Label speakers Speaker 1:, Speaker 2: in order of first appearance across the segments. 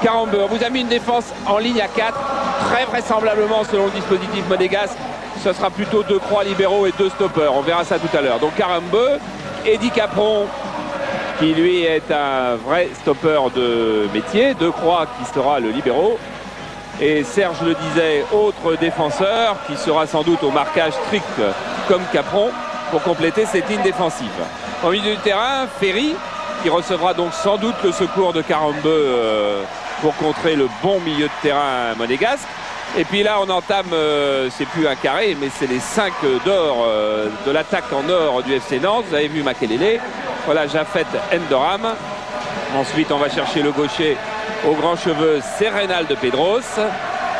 Speaker 1: Carambeu, on vous a mis une défense en ligne à 4. Très vraisemblablement, selon le dispositif monégasque, ce sera plutôt 2 croix libéraux et 2 stoppeurs. On verra ça tout à l'heure. Donc Carambeu, Eddy Capron, qui lui est un vrai stopper de métier. 2 croix qui sera le libéraux. Et Serge le disait, autre défenseur qui sera sans doute au marquage strict comme Capron pour compléter cette ligne défensive. Au milieu du terrain, Ferry, qui recevra donc sans doute le secours de Carambeu pour contrer le bon milieu de terrain monégasque. Et puis là on entame, c'est plus un carré, mais c'est les 5 d'or de l'attaque en or du FC Nantes. Vous avez vu Makelele, voilà Jafet Endoram. Ensuite on va chercher le gaucher aux grands cheveux, Serenal de Pedros.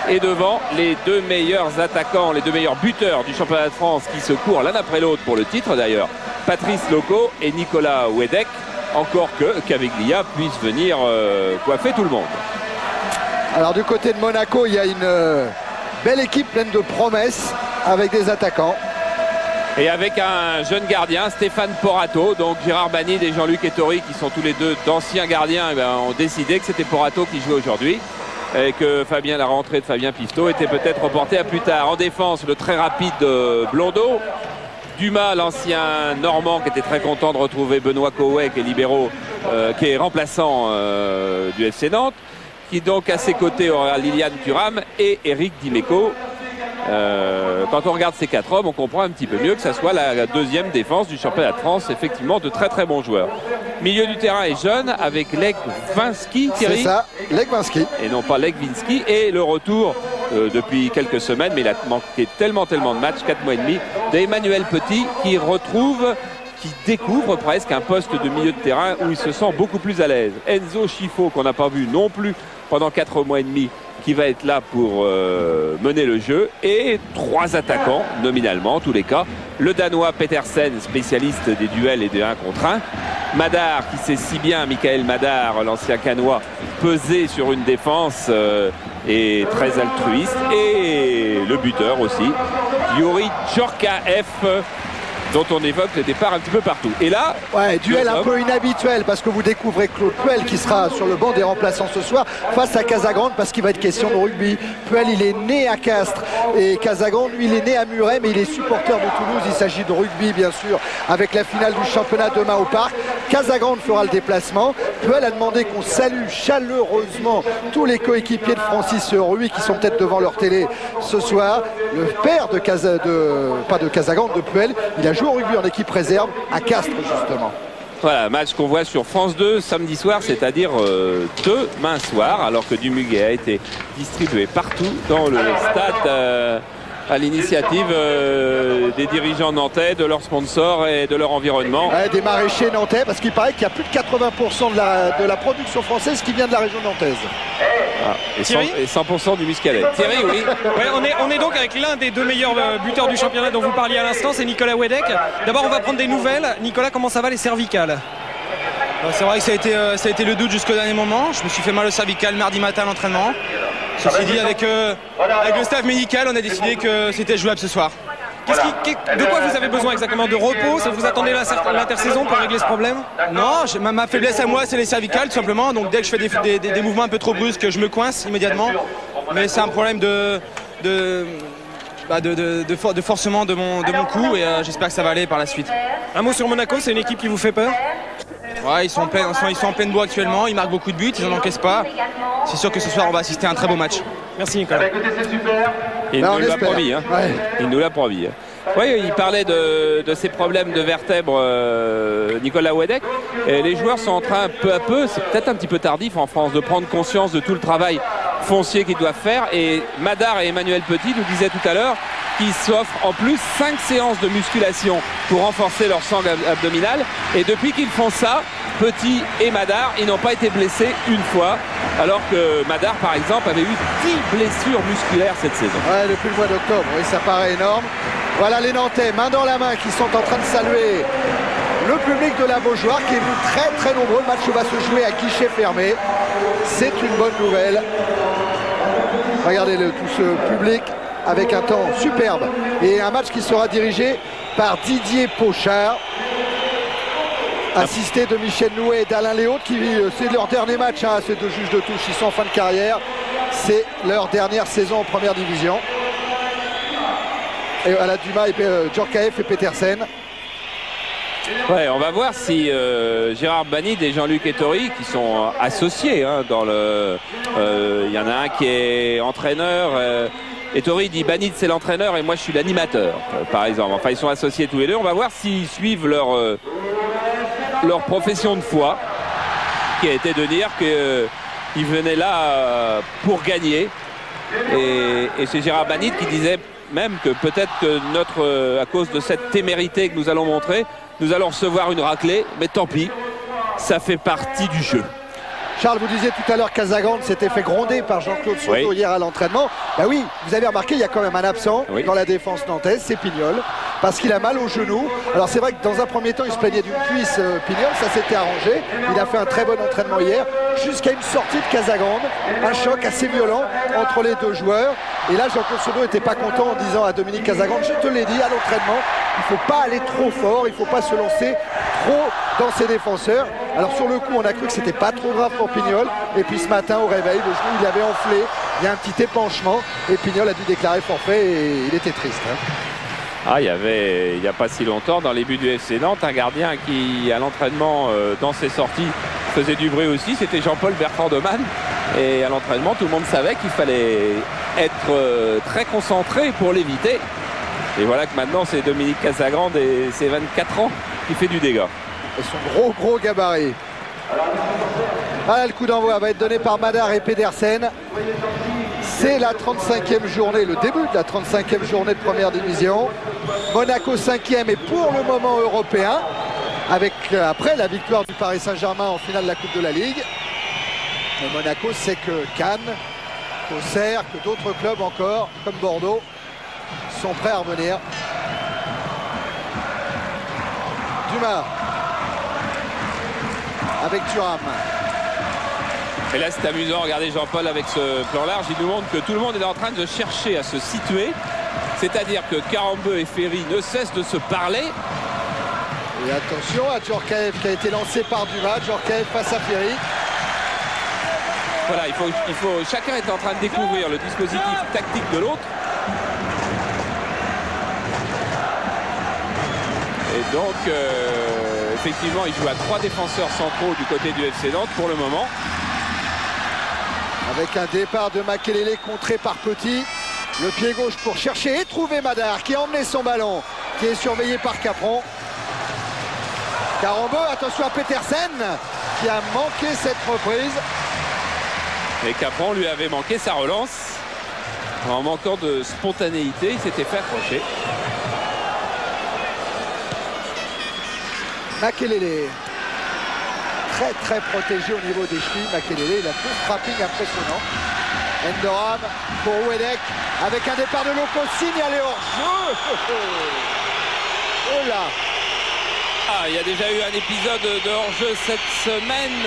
Speaker 1: Et devant, les 2 meilleurs attaquants, les 2 meilleurs buteurs du championnat de France qui se courent l'un après l'autre pour le titre d'ailleurs, Patrice Loco et Nicolas Wedek. Encore que Caviglia puisse venir coiffer tout le monde.
Speaker 2: Alors du côté de Monaco, il y a une belle équipe pleine de promesses avec des attaquants.
Speaker 1: Et avec un jeune gardien, Stéphane Porato. Donc Gérard Banide et Jean-Luc Ettori, qui sont tous les deux d'anciens gardiens, ont décidé que c'était Porato qui jouait aujourd'hui. Et que la rentrée de Fabien Pifto était peut-être reportée à plus tard. En défense, le très rapide Blondeau. Dumas, l'ancien Normand, qui était très content de retrouver Benoît Cowey, qui est libéraux, qui est remplaçant du FC Nantes, qui donc à ses côtés aura Liliane Thuram et Eric Dimeco. Quand on regarde ces 4 hommes, on comprend un petit peu mieux que ça soit la 2e défense du championnat de France. Effectivement, de très très bons joueurs. Milieu du terrain est jeune avec Legwinski, Thierry.
Speaker 2: C'est ça, Legwinski.
Speaker 1: Et non pas Legwinski. Et le retour depuis quelques semaines, mais il a manqué tellement de matchs, 4 mois et demi, d'Emmanuel Petit, qui découvre presque un poste de milieu de terrain où il se sent beaucoup plus à l'aise. Enzo Schifo, qu'on n'a pas vu non plus pendant 4 mois et demi, qui va être là pour mener le jeu, et 3 attaquants nominalement en tous les cas. Le Danois Petersen, spécialiste des duels et des 1 contre 1. Madar, qui sait si bien, Michael Madar, l'ancien Canois, peser sur une défense et très altruiste. Et le buteur aussi, Yuri Djorkaeff, dont on évoque le départ un petit peu partout. Et là,
Speaker 2: ouais, duel un peu inhabituel parce que vous découvrez Claude Puel qui sera sur le banc des remplaçants ce soir face à Casagrande, parce qu'il va être question de rugby. Puel, il est né à Castres et Casagrande, lui, il est né à Muret, mais il est supporter de Toulouse. Il s'agit de rugby, bien sûr, avec la finale du championnat demain au Parc. Casagrande fera le déplacement. Puel a demandé qu'on salue chaleureusement tous les coéquipiers de Francis Ruy qui sont peut-être devant leur télé ce soir. Le père de Casagrande, de Puel, il a joué au rugby en équipe réserve à Castres justement.
Speaker 1: Voilà, match qu'on voit sur France 2 samedi soir, c'est-à-dire demain soir, alors que du muguet a été distribué partout dans le stade à l'initiative des dirigeants nantais, de leurs sponsors et de leur environnement.
Speaker 2: Ouais, des maraîchers nantais, parce qu'il paraît qu'il y a plus de 80% de la production française qui vient de la région nantaise.
Speaker 1: Ah, et 100% du muscadet. Thierry, oui.
Speaker 3: Ouais, on est donc avec l'un des 2 meilleurs buteurs du championnat dont vous parliez à l'instant, c'est Nicolas Wedek. D'abord, on va prendre des nouvelles. Nicolas, comment ça va les cervicales?
Speaker 4: C'est vrai que ça a été le doute jusqu'au dernier moment. Je me suis fait mal au cervical mardi matin à l'entraînement. Ceci dit, avec le staff médical, on a décidé que c'était jouable ce soir.
Speaker 3: De quoi vous avez besoin exactement? De repos? Ça vous attendez l'intersaison pour régler ce problème?
Speaker 4: Non, ma faiblesse à moi, c'est les cervicales tout simplement. Donc dès que je fais des mouvements un peu trop brusques, je me coince immédiatement. Mais c'est un problème de forcement de mon cou, et j'espère que ça va aller par la suite.
Speaker 3: Un mot sur Monaco, c'est une équipe qui vous fait peur?
Speaker 4: Ouais, ils sont en pleine bourre actuellement, ils marquent beaucoup de buts, ils n'en encaissent pas. C'est sûr que ce soir on va assister à un très beau match.
Speaker 3: Merci Nicolas.
Speaker 1: Il nous l'a promis. Hein. Ouais. Il nous l'a promis. Oui, il parlait de ses problèmes de vertèbres, Nicolas Wedek. Et les joueurs sont en train, peu à peu, c'est peut-être un petit peu tardif en France, de prendre conscience de tout le travail foncier qu'ils doivent faire. Et Madar et Emmanuel Petit nous disaient tout à l'heure qu'ils s'offrent en plus 5 séances de musculation pour renforcer leur sangle abdominale. Et depuis qu'ils font ça, Petit et Madar, ils n'ont pas été blessés une fois, alors que Madar, par exemple, avait eu 10 blessures musculaires cette saison.
Speaker 2: Ouais, depuis le mois d'octobre, oui, ça paraît énorme. Voilà les Nantais, main dans la main, qui sont en train de saluer le public de la Beaujoire, qui est venu très très nombreux. Le match va se jouer à guichet fermé. C'est une bonne nouvelle. Regardez tout ce public avec un temps superbe. Et un match qui sera dirigé par Didier Pochard. assisté de Michel Nouet et d'Alain Léaud, qui c'est leur dernier match, hein, ces deux juges de touche. Ils sont en fin de carrière. C'est leur dernière saison en première division. Et voilà, Dumas, Djorkaeff et Petersen.
Speaker 1: Ouais, on va voir si Gérard Banid et Jean-Luc Ettori, qui sont associés hein, dans le... Il y en a un qui est entraîneur. Ettori dit Banid c'est l'entraîneur et moi je suis l'animateur, par exemple. Enfin, ils sont associés tous les deux. On va voir s'ils suivent leur profession de foi, qui a été de dire qu'ils venaient là pour gagner. Et c'est Gérard Banid qui disait même que peut-être que à cause de cette témérité que nous allons montrer, nous allons recevoir une raclée, mais tant pis, ça fait partie du jeu.
Speaker 2: Charles, vous disiez tout à l'heure qu'Casagrande s'était fait gronder par Jean-Claude Soto hier à l'entraînement. Bah oui, vous avez remarqué, il y a quand même un absent dans la défense nantaise, c'est Pignol, parce qu'il a mal au genou. Alors c'est vrai que dans un premier temps, il se plaignait d'une cuisse, Pignol, ça s'était arrangé. Il a fait un très bon entraînement hier, jusqu'à une sortie de Casagrande, un choc assez violent entre les deux joueurs. Et là, Jean-Claude Soto n'était pas content en disant à Dominique Casagrande, je te l'ai dit, à l'entraînement, il ne faut pas aller trop fort, il ne faut pas se lancer trop dans ses défenseurs. Alors sur le coup, on a cru que c'était pas trop grave pour Pignol. Et puis ce matin, au réveil, le genou, il avait enflé. Il y a un petit épanchement. Et Pignol a dû déclarer forfait et il était triste. Hein.
Speaker 1: Ah, il n'y a pas si longtemps, dans les buts du FC Nantes, un gardien qui, à l'entraînement, dans ses sorties, faisait du bruit aussi. C'était Jean-Paul Bertrand-Demann. Et à l'entraînement, tout le monde savait qu'il fallait être très concentré pour l'éviter. Et voilà que maintenant, c'est Dominique Casagrande et ses 24 ans qui fait du dégât.
Speaker 2: Et son gros gabarit. Ah, le coup d'envoi va être donné par Madar et Pedersen. C'est la 35e journée, le début de la 35e journée de première division. Monaco 5e et pour le moment européen, avec après la victoire du Paris Saint-Germain en finale de la Coupe de la Ligue. Mais Monaco sait que Cannes, qu'Auxerre, que d'autres clubs encore, comme Bordeaux, sont prêts à revenir. Dumas avec Thuram.
Speaker 1: Et là c'est amusant, regardez Jean-Paul avec ce plan large, il nous montre que tout le monde est en train de chercher à se situer, c'est-à-dire que Karambeu et Ferry ne cessent de se parler.
Speaker 2: Et attention à Djorkaeff qui a été lancé par Dumas, Djorkaeff face à Ferry.
Speaker 1: Voilà, chacun est en train de découvrir le dispositif tactique de l'autre. Et donc, effectivement, il joue à 3 défenseurs centraux du côté du FC Nantes pour le moment.
Speaker 2: Avec un départ de Makelele contré par Petit. Le pied gauche pour chercher et trouver Madar qui a emmené son ballon, qui est surveillé par Capron. Karambeu, attention à Petersen qui a manqué cette reprise.
Speaker 1: Et Capron lui avait manqué sa relance. En manquant de spontanéité, il s'était fait accrocher.
Speaker 2: Makelele, très protégé au niveau des chevilles. Makelele, il a tout frapping impressionnant. Endoram pour Ouedek avec un départ de Loco signalé hors jeu. Oh là.
Speaker 1: Ah, il y a déjà eu un épisode de hors-jeu cette semaine.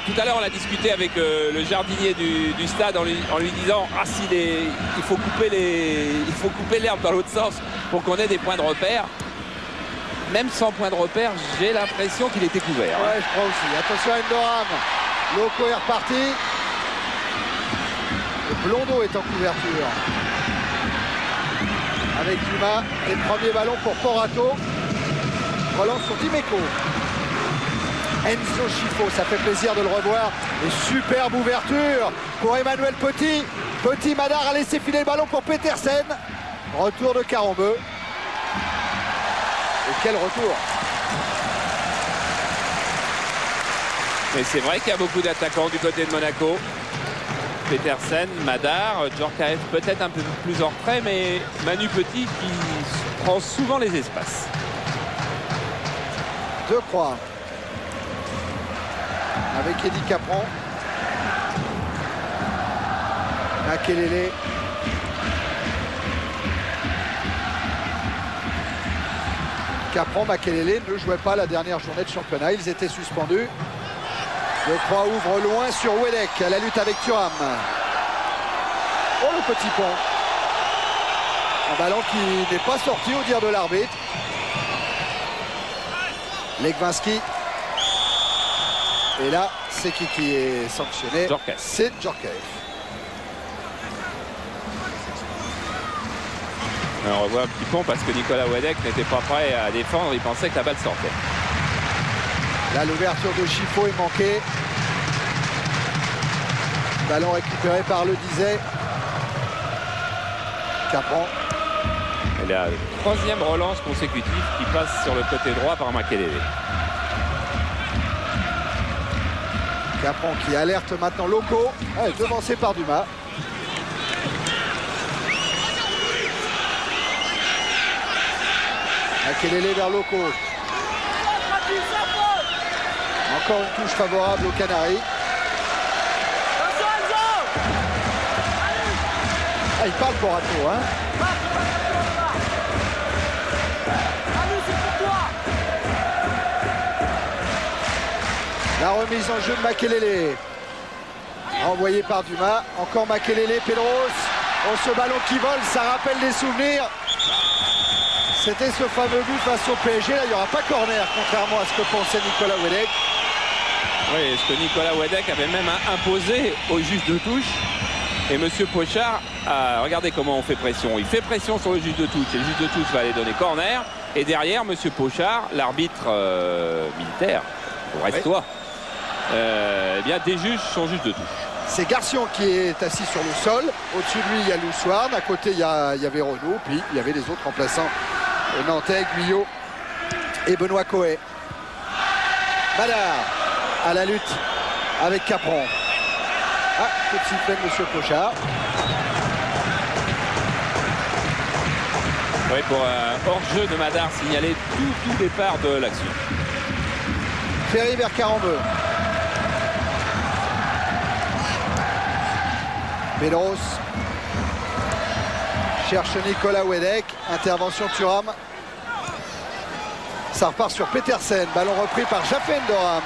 Speaker 1: Tout à l'heure, on a discuté avec le jardinier du stade en lui disant il faut couper l'herbe dans l'autre sens pour qu'on ait des points de repère. Même sans point de repère, j'ai l'impression qu'il était couvert.
Speaker 2: Ouais, je crois aussi. Attention à Endoram. Loco est reparti. Le Blondeau est en couverture. Avec Dumas, et le premier ballon pour Porato. Relance sur Dimeco. Enzo Schifo, ça fait plaisir de le revoir. Et superbe ouverture pour Emmanuel Petit. Petit, Madar a laissé filer le ballon pour Petersen. Retour de Karambeu. Et quel retour!
Speaker 1: Mais c'est vrai qu'il y a beaucoup d'attaquants du côté de Monaco. Petersen, Madar, Djorkaeff peut-être un peu plus en retrait, mais Manu Petit qui prend souvent les espaces.
Speaker 2: De Croix. Avec Eddy Capron. Makelele. Capron, Makelele ne jouait pas la dernière journée de championnat. Ils étaient suspendus. De Croix ouvre loin sur Ouedek. La lutte avec Thuram. Oh, le petit pont. Un ballon qui n'est pas sorti au dire de l'arbitre. Legwinski. Et là, c'est qui est sanctionné?
Speaker 1: Djorkaeff.
Speaker 2: C'est Djorkaeff.
Speaker 1: On revoit un petit pont parce que Nicolas Wedek n'était pas prêt à défendre. Il pensait que la balle sortait.
Speaker 2: Là, l'ouverture de Chifo est manquée. Ballon récupéré par Le Dizet. Capron.
Speaker 1: Et la troisième relance consécutive qui passe sur le côté droit par Makelele.
Speaker 2: Capron qui alerte maintenant Loco. Devancé par Dumas. Makelele vers Loco. Encore une touche favorable aux Canaries. Il parle pour Rato, hein. La remise en jeu de Makelele. Envoyé par Dumas. Encore Makelele, Pedros. Oh, ce ballon qui vole, ça rappelle des souvenirs. C'était ce fameux but face au PSG. Là, il n'y aura pas corner, contrairement à ce que pensait Nicolas Wedek.
Speaker 1: Oui, ce que Nicolas Wedek avait même imposé au juge de touche. Et monsieur Pochard, regardez comment on fait pression. Il fait pression sur le juge de touche. Et le juge de touche va aller donner corner. Et derrière, monsieur Pochard, l'arbitre militaire, reste-toi, eh bien, déjuge son juge de touche.
Speaker 2: C'est Garcion qui est assis sur le sol. Au-dessus de lui, il y a Loussouarn. À côté, il y avait Renaud. Puis, il y avait les autres remplaçants nantais, Guyot et Benoît Coé. Badar à la lutte avec Capron. Petit sifflet de monsieur Pochard.
Speaker 1: Oui, pour un hors-jeu de Madar signalé tout départ de l'action.
Speaker 2: Ferry vers Carambeu. Pedros cherche Nicolas Wedek. Intervention Thuram. Ça repart sur Petersen. Ballon repris par Jaffen Doram.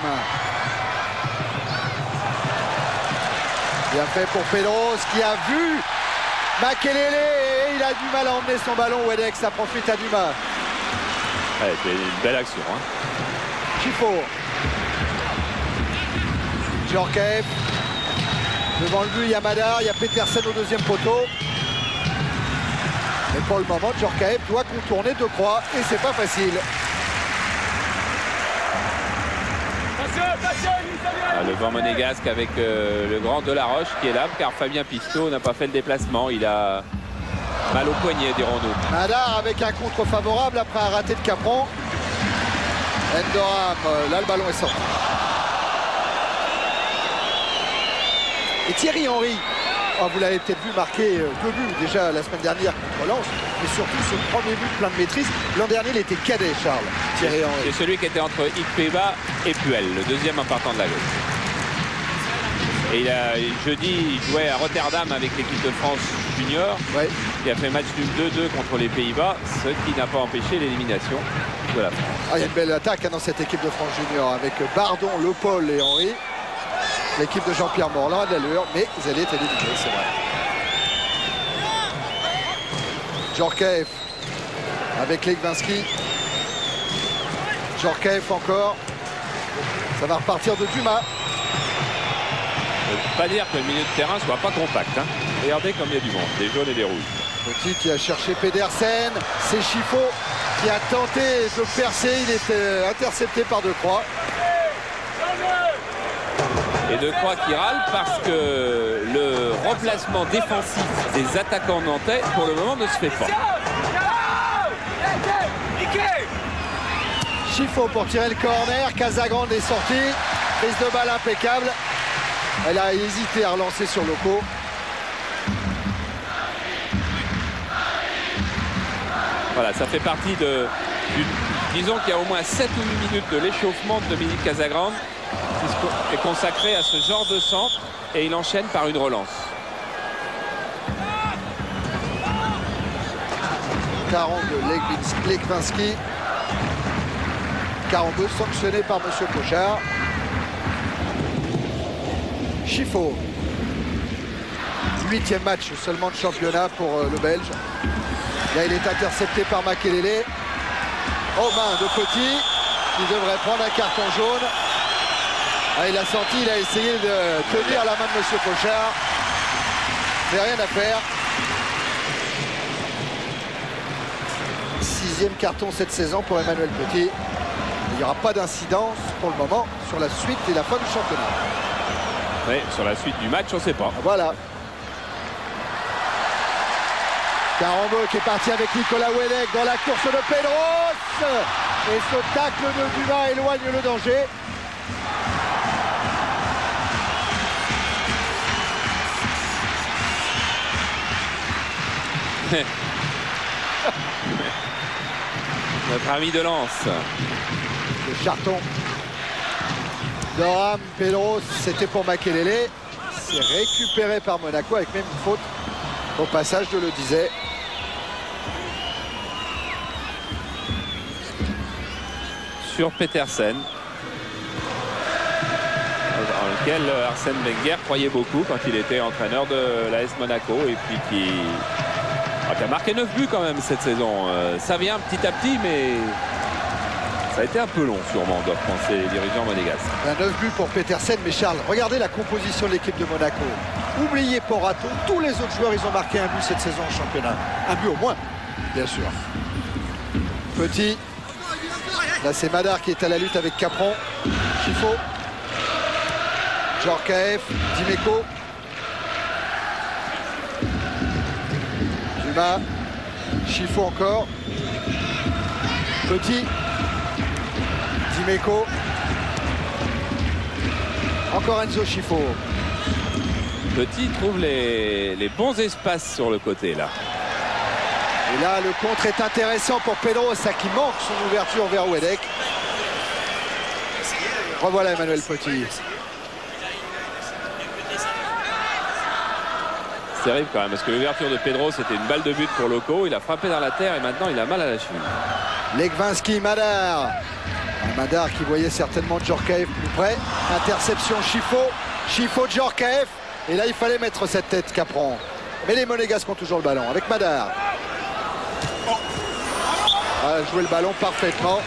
Speaker 2: Bien fait pour Pedros qui a vu Makelele et il a du mal à emmener son ballon. Wedek, ça profite à Dumas.
Speaker 1: Ouais, c'est une belle action. Hein.
Speaker 2: Chifo. Djorkaeff. Devant le but, il y a Madar, il y a Petersen au deuxième poteau. Mais pour le moment, Djorkaeff doit contourner De Croix et c'est pas facile.
Speaker 1: Le vent monégasque avec le grand Delaroche qui est là car Fabien Pistot n'a pas fait le déplacement. Il a mal au poignet, dirons-nous.
Speaker 2: Madar avec un contre favorable après un raté de Capron. Endoram, là le ballon est sorti. Et Thierry Henry, vous l'avez peut-être vu marquer 2 buts déjà la semaine dernière contre Lens, mais surtout ce premier but plein de maîtrise. L'an dernier, il était cadet, Charles. Thierry Henry.
Speaker 1: C'est celui qui était entre Ikpeba et Puel, le deuxième en partant de la gauche. Et jeudi, il jouait à Rotterdam avec l'équipe de France junior.
Speaker 2: Ouais.
Speaker 1: Il a fait match nul 2-2 contre les Pays-Bas, ce qui n'a pas empêché l'élimination de la France.
Speaker 2: Il y a une belle attaque dans cette équipe de France junior avec Bardon, Le Paul et Henry. L'équipe de Jean-Pierre Morland a de l'allure, mais elle est éliminée, c'est vrai. Djorkaeff avec Legwinski. Djorkaeff encore. Ça va repartir de Dumas.
Speaker 1: Je ne peux pas dire que le milieu de terrain soit pas compact. Hein. Regardez comme il y a du monde, des jaunes et des rouges.
Speaker 2: Petit qui a cherché Pedersen. C'est Chifo qui a tenté de percer. Il était intercepté par De Croix.
Speaker 1: Et De Croix qui râle parce que le remplacement défensif des attaquants nantais, pour le moment, ne se fait pas.
Speaker 2: Chifo pour tirer le corner. Casagrande est sorti. Prise de balle impeccable. Elle a hésité à relancer sur Loco.
Speaker 1: Voilà, ça fait partie de... Disons qu'il y a au moins 7 ou 8 minutes de l'échauffement de Dominique Casagrande qui est consacré à ce genre de centre et il enchaîne par une relance.
Speaker 2: Caron de Legwinski. 42 sanctionné par monsieur Pochard. Chifo. 8e match seulement de championnat pour le Belge. Là, il est intercepté par Makelele. Aux mains de Petit, qui devrait prendre un carton jaune. Ah, il a senti, il a essayé de tenir la main de M. Pochard. Mais rien à faire. 6e carton cette saison pour Emmanuel Petit. Il n'y aura pas d'incidence pour le moment sur la suite et la fin du championnat.
Speaker 1: Oui, sur la suite du match, on ne sait pas.
Speaker 2: Voilà. Carambeu qui est parti avec Nicolas Wedek dans la course de Pedros. Et ce tacle de Dumas éloigne le danger.
Speaker 1: Notre ami de Lens.
Speaker 2: Le charton. Doram, Pedros, c'était pour Makelele. C'est récupéré par Monaco avec même une faute au passage, je le disais.
Speaker 1: Sur Petersen, dans lequel Arsène Wenger croyait beaucoup quand il était entraîneur de l'AS Monaco et puis qui a marqué 9 buts quand même cette saison. Ça vient petit à petit, mais ça a été un peu long sûrement, doivent penser les dirigeants monégasques.
Speaker 2: 9 buts pour Petersen, mais Charles, regardez la composition de l'équipe de Monaco. Oubliez Porato, tous les autres joueurs, ils ont marqué un but cette saison en championnat. Un but au moins, bien sûr. Petit. Là, c'est Madar qui est à la lutte avec Capron. Chifo. Djorkaeff. Dimeco. Dumas. Chifo encore. Petit. Dimeco. Encore Enzo Chifo.
Speaker 1: Petit trouve les bons espaces sur le côté là.
Speaker 2: Et là, le contre est intéressant pour Pedro, ça qui manque son ouverture vers Wedek. Revoilà Emmanuel Petit.
Speaker 1: C'est terrible quand même, parce que l'ouverture de Pedro, c'était une balle de but pour Loco. Il a frappé dans la terre et maintenant il a mal à la cheville.
Speaker 2: Legvinski, Madar. Madar qui voyait certainement Djorkaeff plus près. Interception Chifo. Chifo, Djorkaeff. Et là, il fallait mettre cette tête Capron. Mais les Monégasques ont toujours le ballon avec Madar. A joué le ballon parfaitement.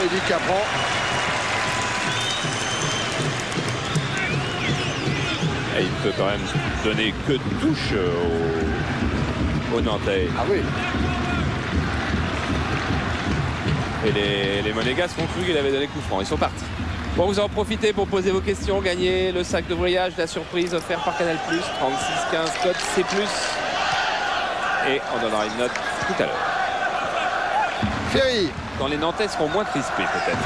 Speaker 2: Eddie Capron.
Speaker 1: Et il peut quand même donner que de touche au Nantais.
Speaker 2: Ah oui.
Speaker 1: Et les Monégasques ont cru qu'il avait donné coup franc. Ils sont partis. Bon, vous en profitez pour poser vos questions, gagner le sac de voyage, la surprise offert par Canal+, 3615 code C+. Et on donnera une note tout à l'heure.
Speaker 2: Ferry.
Speaker 1: Quand les Nantais seront moins crispés peut-être.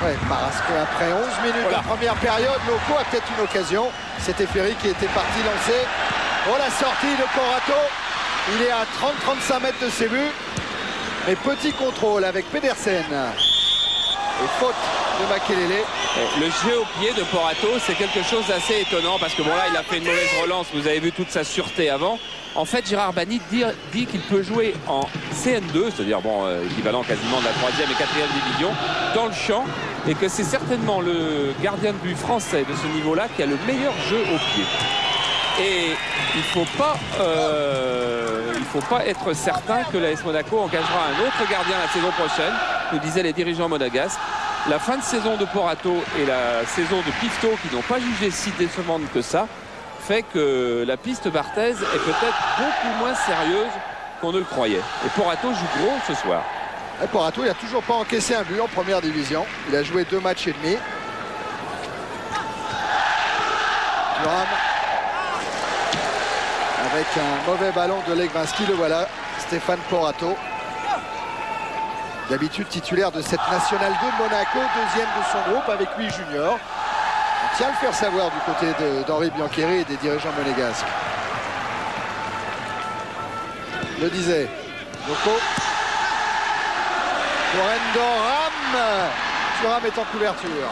Speaker 2: Ouais, parce qu'après 11 minutes
Speaker 1: Voilà.
Speaker 2: de première période, Loco a peut-être une occasion. C'était Ferry qui était parti lancer. Oh, la sortie de Porato. Il est à 30-35 mètres de ses buts. Mais petit contrôle avec Pedersen. Et faute de Makelele.
Speaker 1: Le jeu au pied de Porato, c'est quelque chose d'assez étonnant parce que bon là, il a fait une mauvaise relance. Vous avez vu toute sa sûreté avant. En fait, Gérard Banny dit qu'il peut jouer en CN2, c'est-à-dire bon, équivalent quasiment de la 3e et 4e division, dans le champ, et que c'est certainement le gardien de but français de ce niveau-là qui a le meilleur jeu au pied. Et il faut pas être certain que l'AS Monaco engagera un autre gardien la saison prochaine, nous disaient les dirigeants monégasques. La fin de saison de Porato et la saison de Pifto, qui n'ont pas jugé si décevante que ça, fait que la piste Barthez est peut-être beaucoup moins sérieuse qu'on ne le croyait. Et Porato joue gros ce soir.
Speaker 2: Et Porato, il n'a toujours pas encaissé un but en première division. Il a joué 2 matchs et demi. Thuram. Avec un mauvais ballon de Legvinski, le voilà, Stéphane Porato. D'habitude titulaire de cette Nationale 2 de Monaco, deuxième de son groupe avec 8 juniors. On tient à le faire savoir du côté d'Henri Biancheri et des dirigeants monégasques. Le disait Loco. Doram. Thuram est en couverture.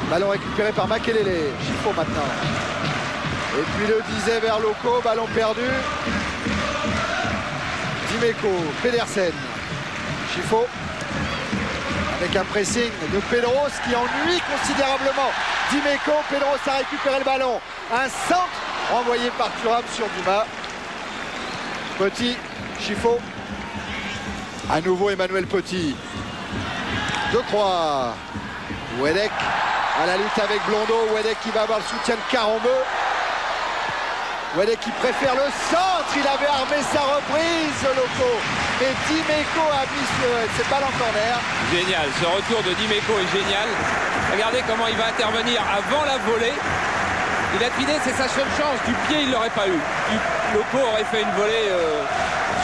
Speaker 2: Ballon récupéré par Makelele. Chifo maintenant. Et puis le disait vers Loco, ballon perdu. Dimeco, Pedersen. Chifo. Avec un pressing de Pedros qui ennuie considérablement Dimeco. Pedros a récupéré le ballon. Un centre renvoyé par Thuram sur Dumas. Petit, Chifo. À nouveau Emmanuel Petit. Decroix. Wedek à la lutte avec Blondeau. Wedek qui va avoir le soutien de Carambeu. Wedek qui préfère le centre. Il avait armé sa reprise, Loco. Mais Dimeco a mis cette balle en corner.
Speaker 1: Génial, ce retour de Dimeco est génial. Regardez comment il va intervenir avant la volée. Il a deviné, c'est sa seule chance. Du pied, il ne l'aurait pas eu. Loco aurait fait une volée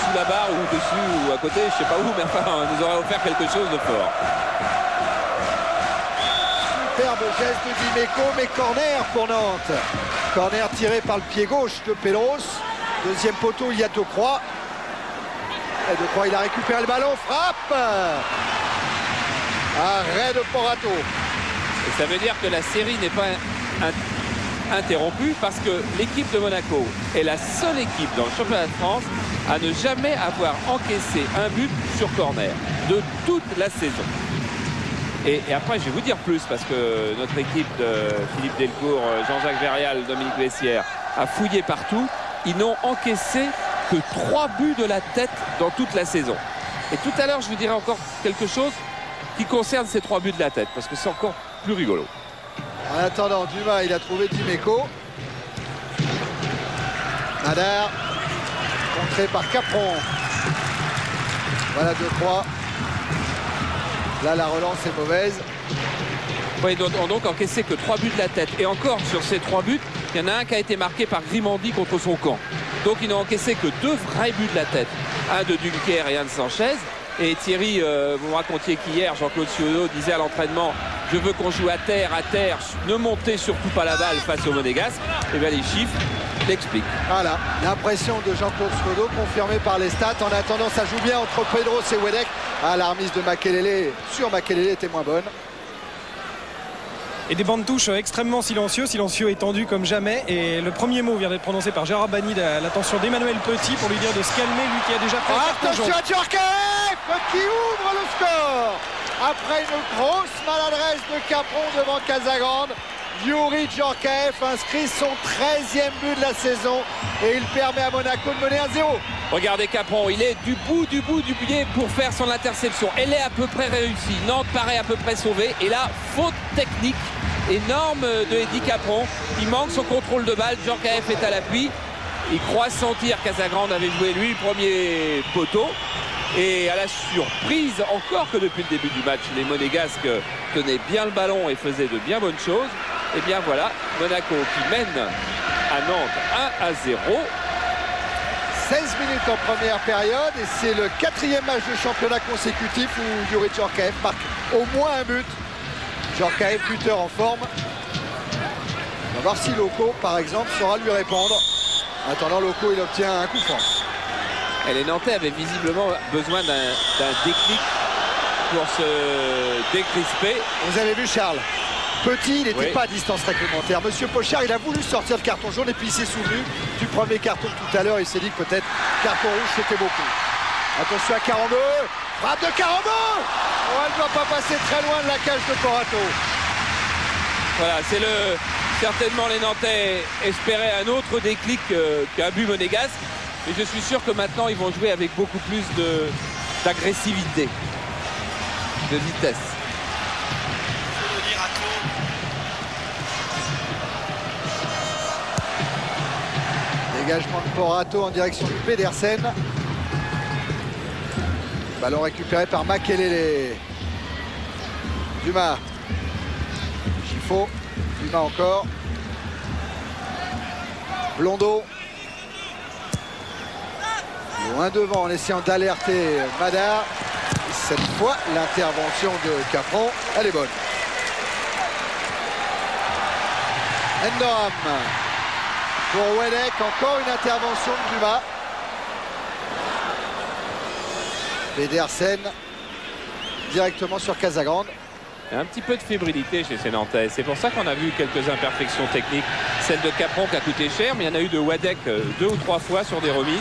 Speaker 1: sous la barre ou dessus ou à côté, je ne sais pas où, mais enfin, on nous aurait offert quelque chose de fort.
Speaker 2: Superbe geste de Dimeco, mais corner pour Nantes. Corner tiré par le pied gauche de Pedros. Deuxième poteau, il y a Decroix. Et Decroix, il a récupéré le ballon, frappe. Arrêt de Porato.
Speaker 1: Et ça veut dire que la série n'est pas interrompue parce que l'équipe de Monaco est la seule équipe dans le championnat de France à ne jamais avoir encaissé un but sur corner de toute la saison. Et après, je vais vous dire plus parce que notre équipe de Philippe Delcourt, Jean-Jacques Verrial, Dominique Vessière a fouillé partout. Ils n'ont encaissé que 3 buts de la tête dans toute la saison. Et tout à l'heure, je vous dirai encore quelque chose qui concerne ces 3 buts de la tête parce que c'est encore plus rigolo.
Speaker 2: En attendant, Dumas, il a trouvé Dimeco. Madar, contré par Capron. Voilà Decroix. Là, la relance est mauvaise.
Speaker 1: Oui, ils n'ont donc encaissé que 3 buts de la tête. Et encore, sur ces 3 buts, il y en a un qui a été marqué par Grimandi contre son camp. Donc, ils n'ont encaissé que 2 vrais buts de la tête. Un de Dunker et un de Sanchez. Et Thierry, vous me racontiez qu'hier, Jean-Claude Ciodo disait à l'entraînement « Je veux qu'on joue à terre, ne montez surtout pas la balle face au Monégasque ». Et bien, les chiffres l'expliquent.
Speaker 2: Voilà, l'impression de Jean-Claude Ciodo confirmée par les stats. En attendant, ça joue bien entre Pedros et Wedek. Ah, la remise de Makelele sur Makelele était moins bonne.
Speaker 3: Et des bancs de touche extrêmement silencieux et tendus comme jamais. Et le premier mot vient d'être prononcé par Gérard Bagny à l'attention d'Emmanuel Petit pour lui dire de se calmer, lui qui a déjà fait
Speaker 2: attention à Djorkaeff qui ouvre le score après une grosse maladresse de Capron devant Casagrande. Youri Djorkaeff inscrit son 13e but de la saison et il permet à Monaco de mener 1-0.
Speaker 1: Regardez Capron, il est du bout du pied pour faire son interception. Elle est à peu près réussie. Nantes paraît à peu près sauvée. Et là, faute technique énorme de Eddy Capron. Il manque son contrôle de balle. Djorkaeff est à l'appui. Il croit sentir Casagrande avait joué lui le premier poteau. Et à la surprise, encore que depuis le début du match, les Monégasques tenaient bien le ballon et faisaient de bien bonnes choses. Et bien voilà, Monaco qui mène à Nantes 1-0.
Speaker 2: 16 minutes en première période et c'est le 4e match de championnat consécutif où Youri Djorkaeff marque au moins un but. Djorkaeff, buteur en forme. On va voir si Loco, par exemple, saura lui répondre. En attendant, Loco, il obtient un coup franc.
Speaker 1: Et les Nantais avaient visiblement besoin d'un déclic pour se décrisper.
Speaker 2: Vous avez vu Charles Petit, il n'était pas à distance réglementaire. Monsieur Pochard, il a voulu sortir le carton jaune et puis il s'est souvenu du premier carton tout à l'heure. Il s'est dit que peut-être carton rouge c'était beaucoup. Attention à Carambeu. Frappe de Carambeu. Oh, elle ne doit pas passer très loin de la cage de Porato.
Speaker 1: Voilà, c'est certainement les Nantais espéraient un autre déclic qu'un but monégasque. Et je suis sûr que maintenant ils vont jouer avec beaucoup plus d'agressivité, de vitesse.
Speaker 2: Dégagement de Porato en direction du Pedersen. Ballon récupéré par Makelele. Dumas. Chiffo. Dumas encore. Blondeau. Loin devant en essayant d'alerter Madar. Et cette fois, l'intervention de Capron, elle est bonne. Endoram. Pour Wedek, encore une intervention de Dumas. Pedersen directement sur Casagrande.
Speaker 1: Il y a un petit peu de fébrilité chez ces Nantais. C'est pour ça qu'on a vu quelques imperfections techniques. Celle de Capron qui a coûté cher, mais il y en a eu de Wedek 2 ou 3 fois sur des remises.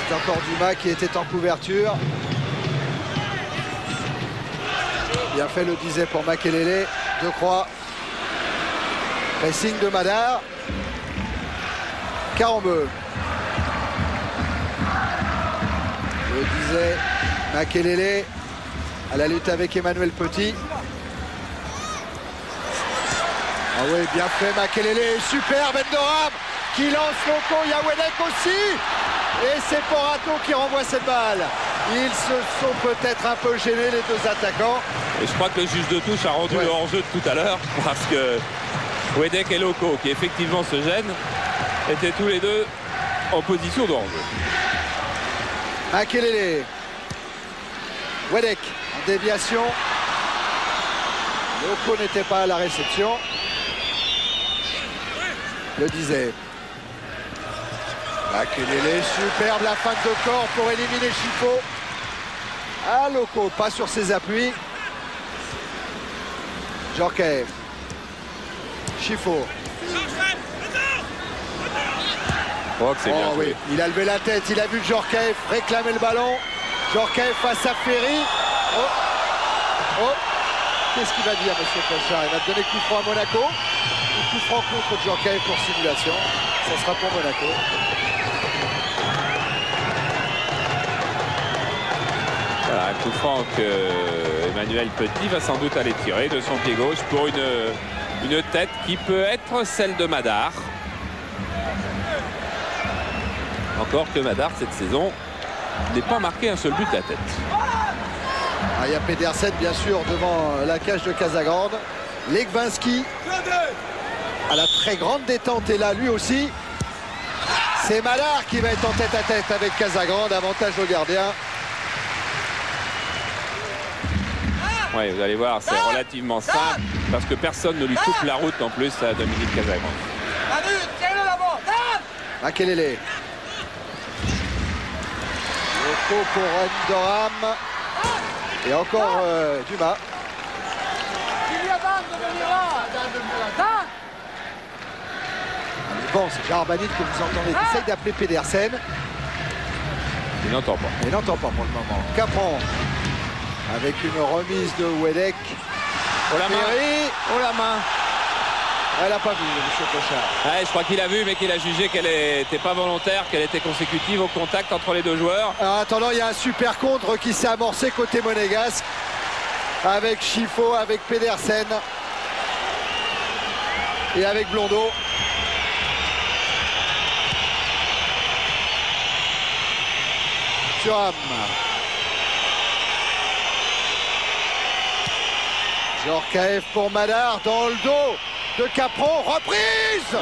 Speaker 2: C'est encore Dumas qui était en couverture. Bien fait, le disait pour Makelele. Decroix. Pressing de Madar. Carambeu. Je disais, Makelele à la lutte avec Emmanuel Petit. Ah oui, bien fait Makelele, super Bendoram qui lance Loko, il y a Wedek aussi. Et c'est Porato qui renvoie cette balle. Ils se sont peut-être un peu gênés les deux attaquants.
Speaker 1: Et je crois que le juge de touche a rendu le hors-jeu de tout à l'heure parce que Wedek et Loko, qui effectivement se gênent, étaient tous les deux en position de hors-jeu.
Speaker 2: Makelele. Wedek en déviation. Loko n'était pas à la réception. Le disait. Makelele, superbe la feinte de corps pour éliminer Chifo. Ah, Loko, pas sur ses appuis. Djorkaeff. Chifo.
Speaker 1: Oh, que c'est bien joué.
Speaker 2: Oui. Il a levé la tête, il a vu Djorkaeff réclamer le ballon. Djorkaeff face à Ferry. Oh. Qu'est-ce qu'il va dire, monsieur Pochard? Il va donner coup franc à Monaco. Coup franc contre Djorkaeff pour simulation. Ça sera pour Monaco.
Speaker 1: Voilà, un coup franc que Emmanuel Petit va sans doute aller tirer de son pied gauche pour une tête qui peut être celle de Madar. Encore que Madar cette saison n'est pas marqué un seul but de la tête.
Speaker 2: Il y a Pedersen bien sûr devant la cage de Casagrande. Legwinski à la très grande détente est là lui aussi. C'est Madar qui va être en tête à tête avec Casagrande, avantage au gardien.
Speaker 1: Oui, vous allez voir, c'est relativement simple parce que personne ne lui coupe la route en plus à Dominique Casagrande.
Speaker 2: Makelele. Loko pour Endoram. Et encore Dumas. Bon, c'est Gérard Banit que vous entendez qui essaye d'appeler Pedersen.
Speaker 1: Il n'entend pas.
Speaker 2: Il n'entend pas pour le moment. Capron avec une remise de Wedek.
Speaker 1: Oh la main.
Speaker 2: Oh la main. Elle n'a pas vu, monsieur Pochard.
Speaker 1: Ouais, je crois qu'il a vu, mais qu'il a jugé qu'elle n'était pas volontaire, qu'elle était consécutive au contact entre les deux joueurs.
Speaker 2: En attendant, il y a un super contre qui s'est amorcé côté monégasque. Avec Chifo, avec Pedersen. Et avec Blondeau. Thuram. Djorkaeff pour Madar dans le dos de Capron. Reprise.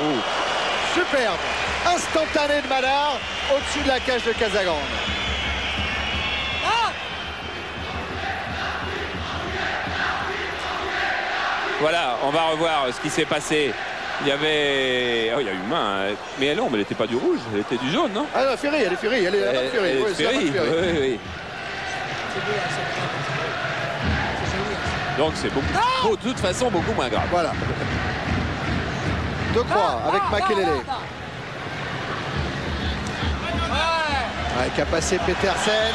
Speaker 2: Superbe. Instantané de Madar au-dessus de la cage de Casagrande.
Speaker 1: Voilà, on va revoir ce qui s'est passé. Il y avait... Oh, il y a eu main, hein. Mais non, mais elle n'était pas du rouge, elle était du jaune, non?
Speaker 2: Ah, la Ferry, elle est Ferry, elle est la bonne Ferry.
Speaker 1: Oui,
Speaker 2: c'est la bonne Ferry.
Speaker 1: oui. Donc c'est beaucoup, de toute façon beaucoup moins grave.
Speaker 2: Voilà. De Croix avec Makelele. Qui a passé Petersen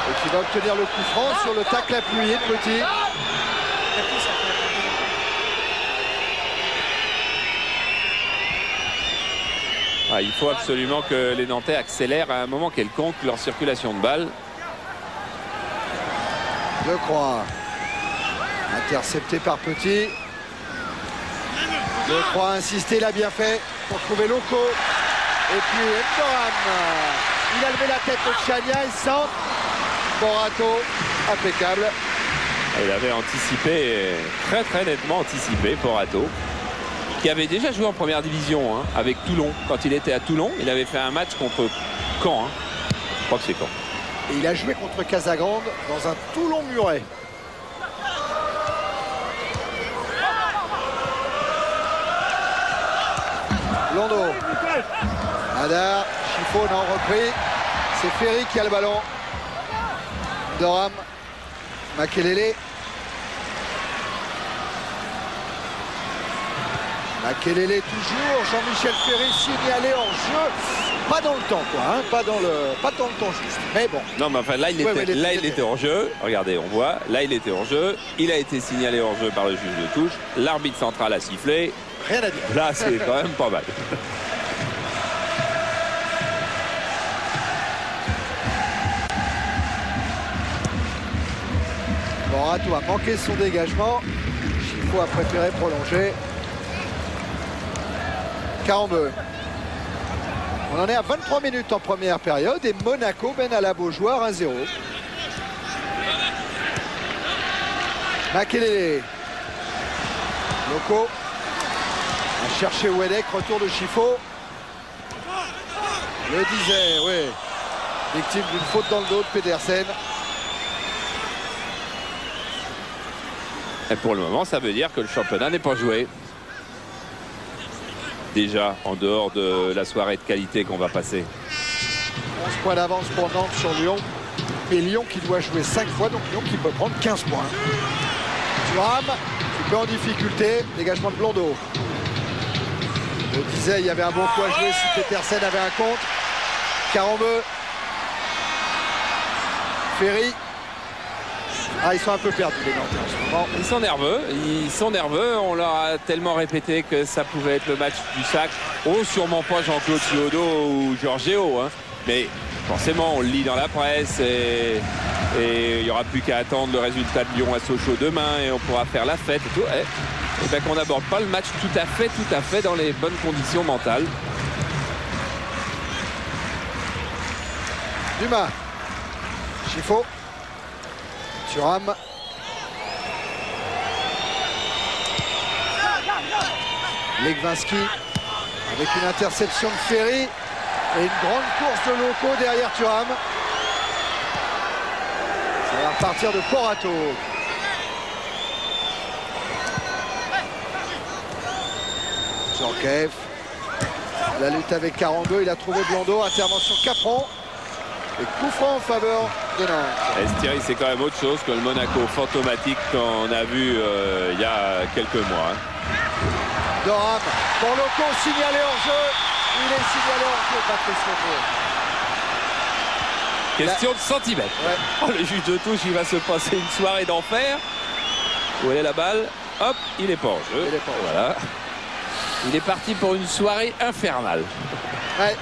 Speaker 2: et qui va obtenir le coup franc sur le tacle appuyé de Petit.
Speaker 1: Il faut absolument que les Nantais accélèrent à un moment quelconque leur circulation de balle.
Speaker 2: De Croix. Intercepté par Petit. De Croix a insisté, il a bien fait pour trouver Loko. Et puis Endoram. Il a levé la tête de Chania et centre. Porato, impeccable.
Speaker 1: Il avait anticipé, très nettement anticipé, Porato, qui avait déjà joué en première division avec Toulon. Quand il était à Toulon, il avait fait un match contre Caen. Je crois que c'est Caen.
Speaker 2: Et il a joué contre Casagrande dans un Toulon-Muret. Blondeau. Madar, Chifo n'a repris. C'est Ferry qui a le ballon. Doram. Makelele. Makelele toujours. Jean-Michel Ferry signalé en jeu. Pas dans le temps, quoi. Pas dans le temps juste. Mais bon.
Speaker 1: Non, mais enfin, là, il était hors jeu. Regardez, on voit. Là, il était hors jeu. Il a été signalé hors jeu par le juge de touche. L'arbitre central a sifflé.
Speaker 2: Rien à dire.
Speaker 1: Là, c'est quand même pas mal.
Speaker 2: Porato a manqué son dégagement. Chifo a préféré prolonger. Carambeu. On en est à 23 minutes en première période et Monaco mène à la Beaujoire 1-0. Makelele. Loco. A cherché Wedek, retour de Chifo. Le disait, oui. Victime d'une faute dans le dos de Pedersen.
Speaker 1: Et pour le moment, ça veut dire que le championnat n'est pas joué. Déjà, en dehors de la soirée de qualité qu'on va passer.
Speaker 2: 11 points d'avance pour Nantes sur Lyon. Et Lyon qui doit jouer 5 fois, donc Lyon qui peut prendre 15 points. Thuram, un peu en difficulté. Dégagement de Blondeau. Je disais, il y avait un bon coup à jouer si Petersen avait un contre. Carambeu. Ferry. Ah, ils sont un peu perdus les Nantais en ce moment.
Speaker 1: Ils sont nerveux, on leur a tellement répété que ça pouvait être le match du sac. Oh, sûrement pas Jean-Claude Chiodo ou Giorgio, hein. Mais forcément on le lit dans la presse et il n'y aura plus qu'à attendre le résultat de Lyon à Sochaux demain et on pourra faire la fête et tout. Et bien qu'on n'aborde pas le match tout à fait dans les bonnes conditions mentales.
Speaker 2: Dumas. Chifo. Thuram. Legwinski avec une interception de Ferry et une grande course de Loco derrière Thuram. Ça va repartir de Porato. Djorkaeff. La lutte avec Carambeu, il a trouvé Blondeau, intervention Capron. Et coup franc en faveur de Nantes.
Speaker 1: Thierry, c'est quand même autre chose que le Monaco fantomatique qu'on a vu il y a quelques mois.
Speaker 2: Doram pour Loco, signalé hors jeu. Il est signalé hors jeu, Patrice Loco.
Speaker 1: Question de centimètres. Ouais. Oh, le juge de touche, il va se passer une soirée d'enfer. Où est la balle? Hop, il est pas en jeu. Voilà. Il est parti pour une soirée infernale.
Speaker 2: Ouais.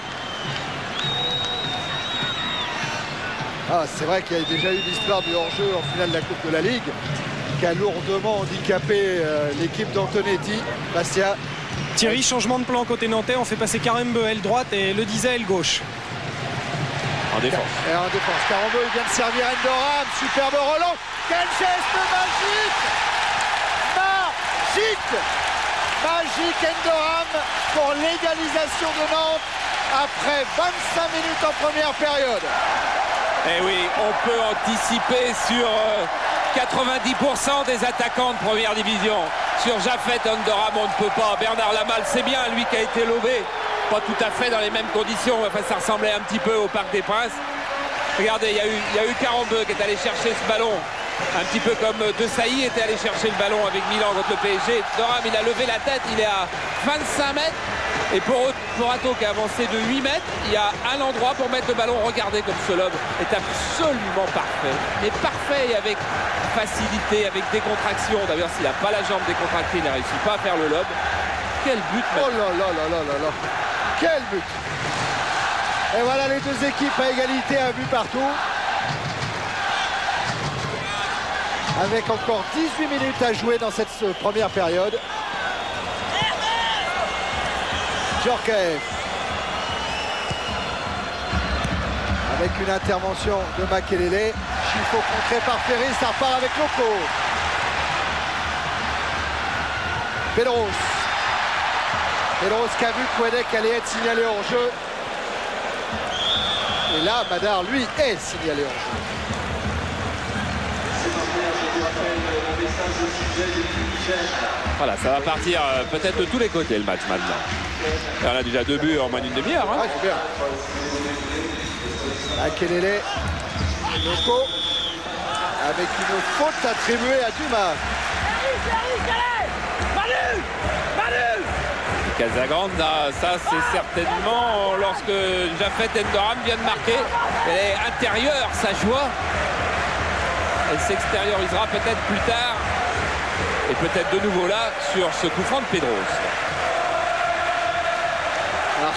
Speaker 2: Ah, c'est vrai qu'il y a déjà eu l'histoire du hors-jeu en finale de la Coupe de la Ligue qui a lourdement handicapé l'équipe d'Antonetti. Bastia.
Speaker 3: Thierry, changement de plan côté nantais, on fait passer Carambeu aile droite et le disait aile gauche.
Speaker 1: En défense.
Speaker 2: Et en défense. Carambeu, il vient de servir Endoram. Superbe relance. Quel geste magique! Magique! Magique Endoram pour l'égalisation de Nantes après 25 minutes en première période.
Speaker 1: Eh oui, on peut anticiper sur 90% des attaquants de première division. Sur Jaffet Endoram, on ne peut pas. Bernard Lamal, c'est bien, lui qui a été lobé. Pas tout à fait dans les mêmes conditions. Enfin, ça ressemblait un petit peu au Parc des Princes. Regardez, il y a eu Carambeu qui est allé chercher ce ballon. Un petit peu comme De Sailly était allé chercher le ballon avec Milan contre le PSG. Doram, il a levé la tête, il est à 25 mètres. Et Porato qui a avancé de 8 mètres, il y a un endroit pour mettre le ballon. Regardez comme ce lob est absolument parfait. Mais parfait et avec facilité, avec décontraction. D'ailleurs, s'il n'a pas la jambe décontractée, il n'a réussi pas à faire le lob. Quel but!
Speaker 2: Oh là là là là là là! Quel but! Et voilà les deux équipes à égalité, un but partout. Avec encore 18 minutes à jouer dans cette première période. Djorkaeff. Avec une intervention de Makelele. Chifo contré par Ferry, ça repart avec Loco. Pedros. Pedros qui a vu que Wedek allait être signalé hors jeu. Et là, Madar, lui, est signalé hors jeu.
Speaker 1: Voilà, ça va partir peut-être de tous les côtés le match maintenant. Et on a déjà 2 buts en moins d'une demi-heure. Hein.
Speaker 2: Ah, c'est bien. Makelele. Loco. Avec une faute attribuée à Dumas.
Speaker 1: Casagrande, ça c'est certainement lorsque Jaffet Endoram vient de marquer. Elle est intérieure, sa joie. Elle s'extériorisera peut-être plus tard. Et peut-être de nouveau là sur ce coup franc de Pedros.
Speaker 2: Alors,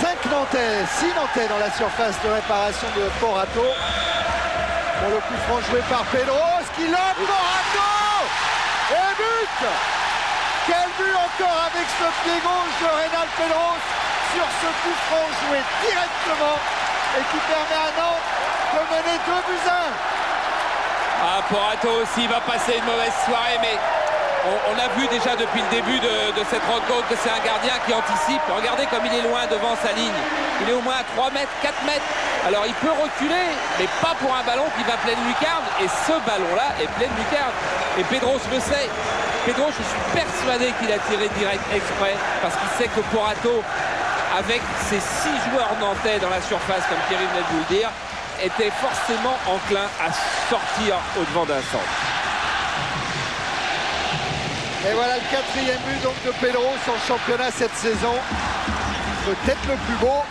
Speaker 2: 5 Nantais, 6 Nantais dans la surface de réparation de Porato. Pour le coup franc joué par Pedros qui lobe Morato et but. Quel but encore avec ce pied gauche de Reynald Pedros sur ce coup franc joué directement et qui permet à Nantes de mener 2-1.
Speaker 1: Ah, Porato aussi va passer une mauvaise soirée, mais on a vu déjà depuis le début de cette rencontre que c'est un gardien qui anticipe. Regardez comme il est loin devant sa ligne. Il est au moins à 3 mètres, 4 mètres. Alors il peut reculer, mais pas pour un ballon qui va pleine lucarne. Et ce ballon-là est pleine lucarne. Et Pedros le sait. Pedros, je suis persuadé qu'il a tiré direct exprès parce qu'il sait que Porato, avec ses 6 joueurs nantais dans la surface, comme Thierry venait de vous le dire, était forcément enclin à sortir au-devant d'un centre.
Speaker 2: Et voilà le 4e but donc de Pedros en championnat cette saison. Peut-être le plus beau.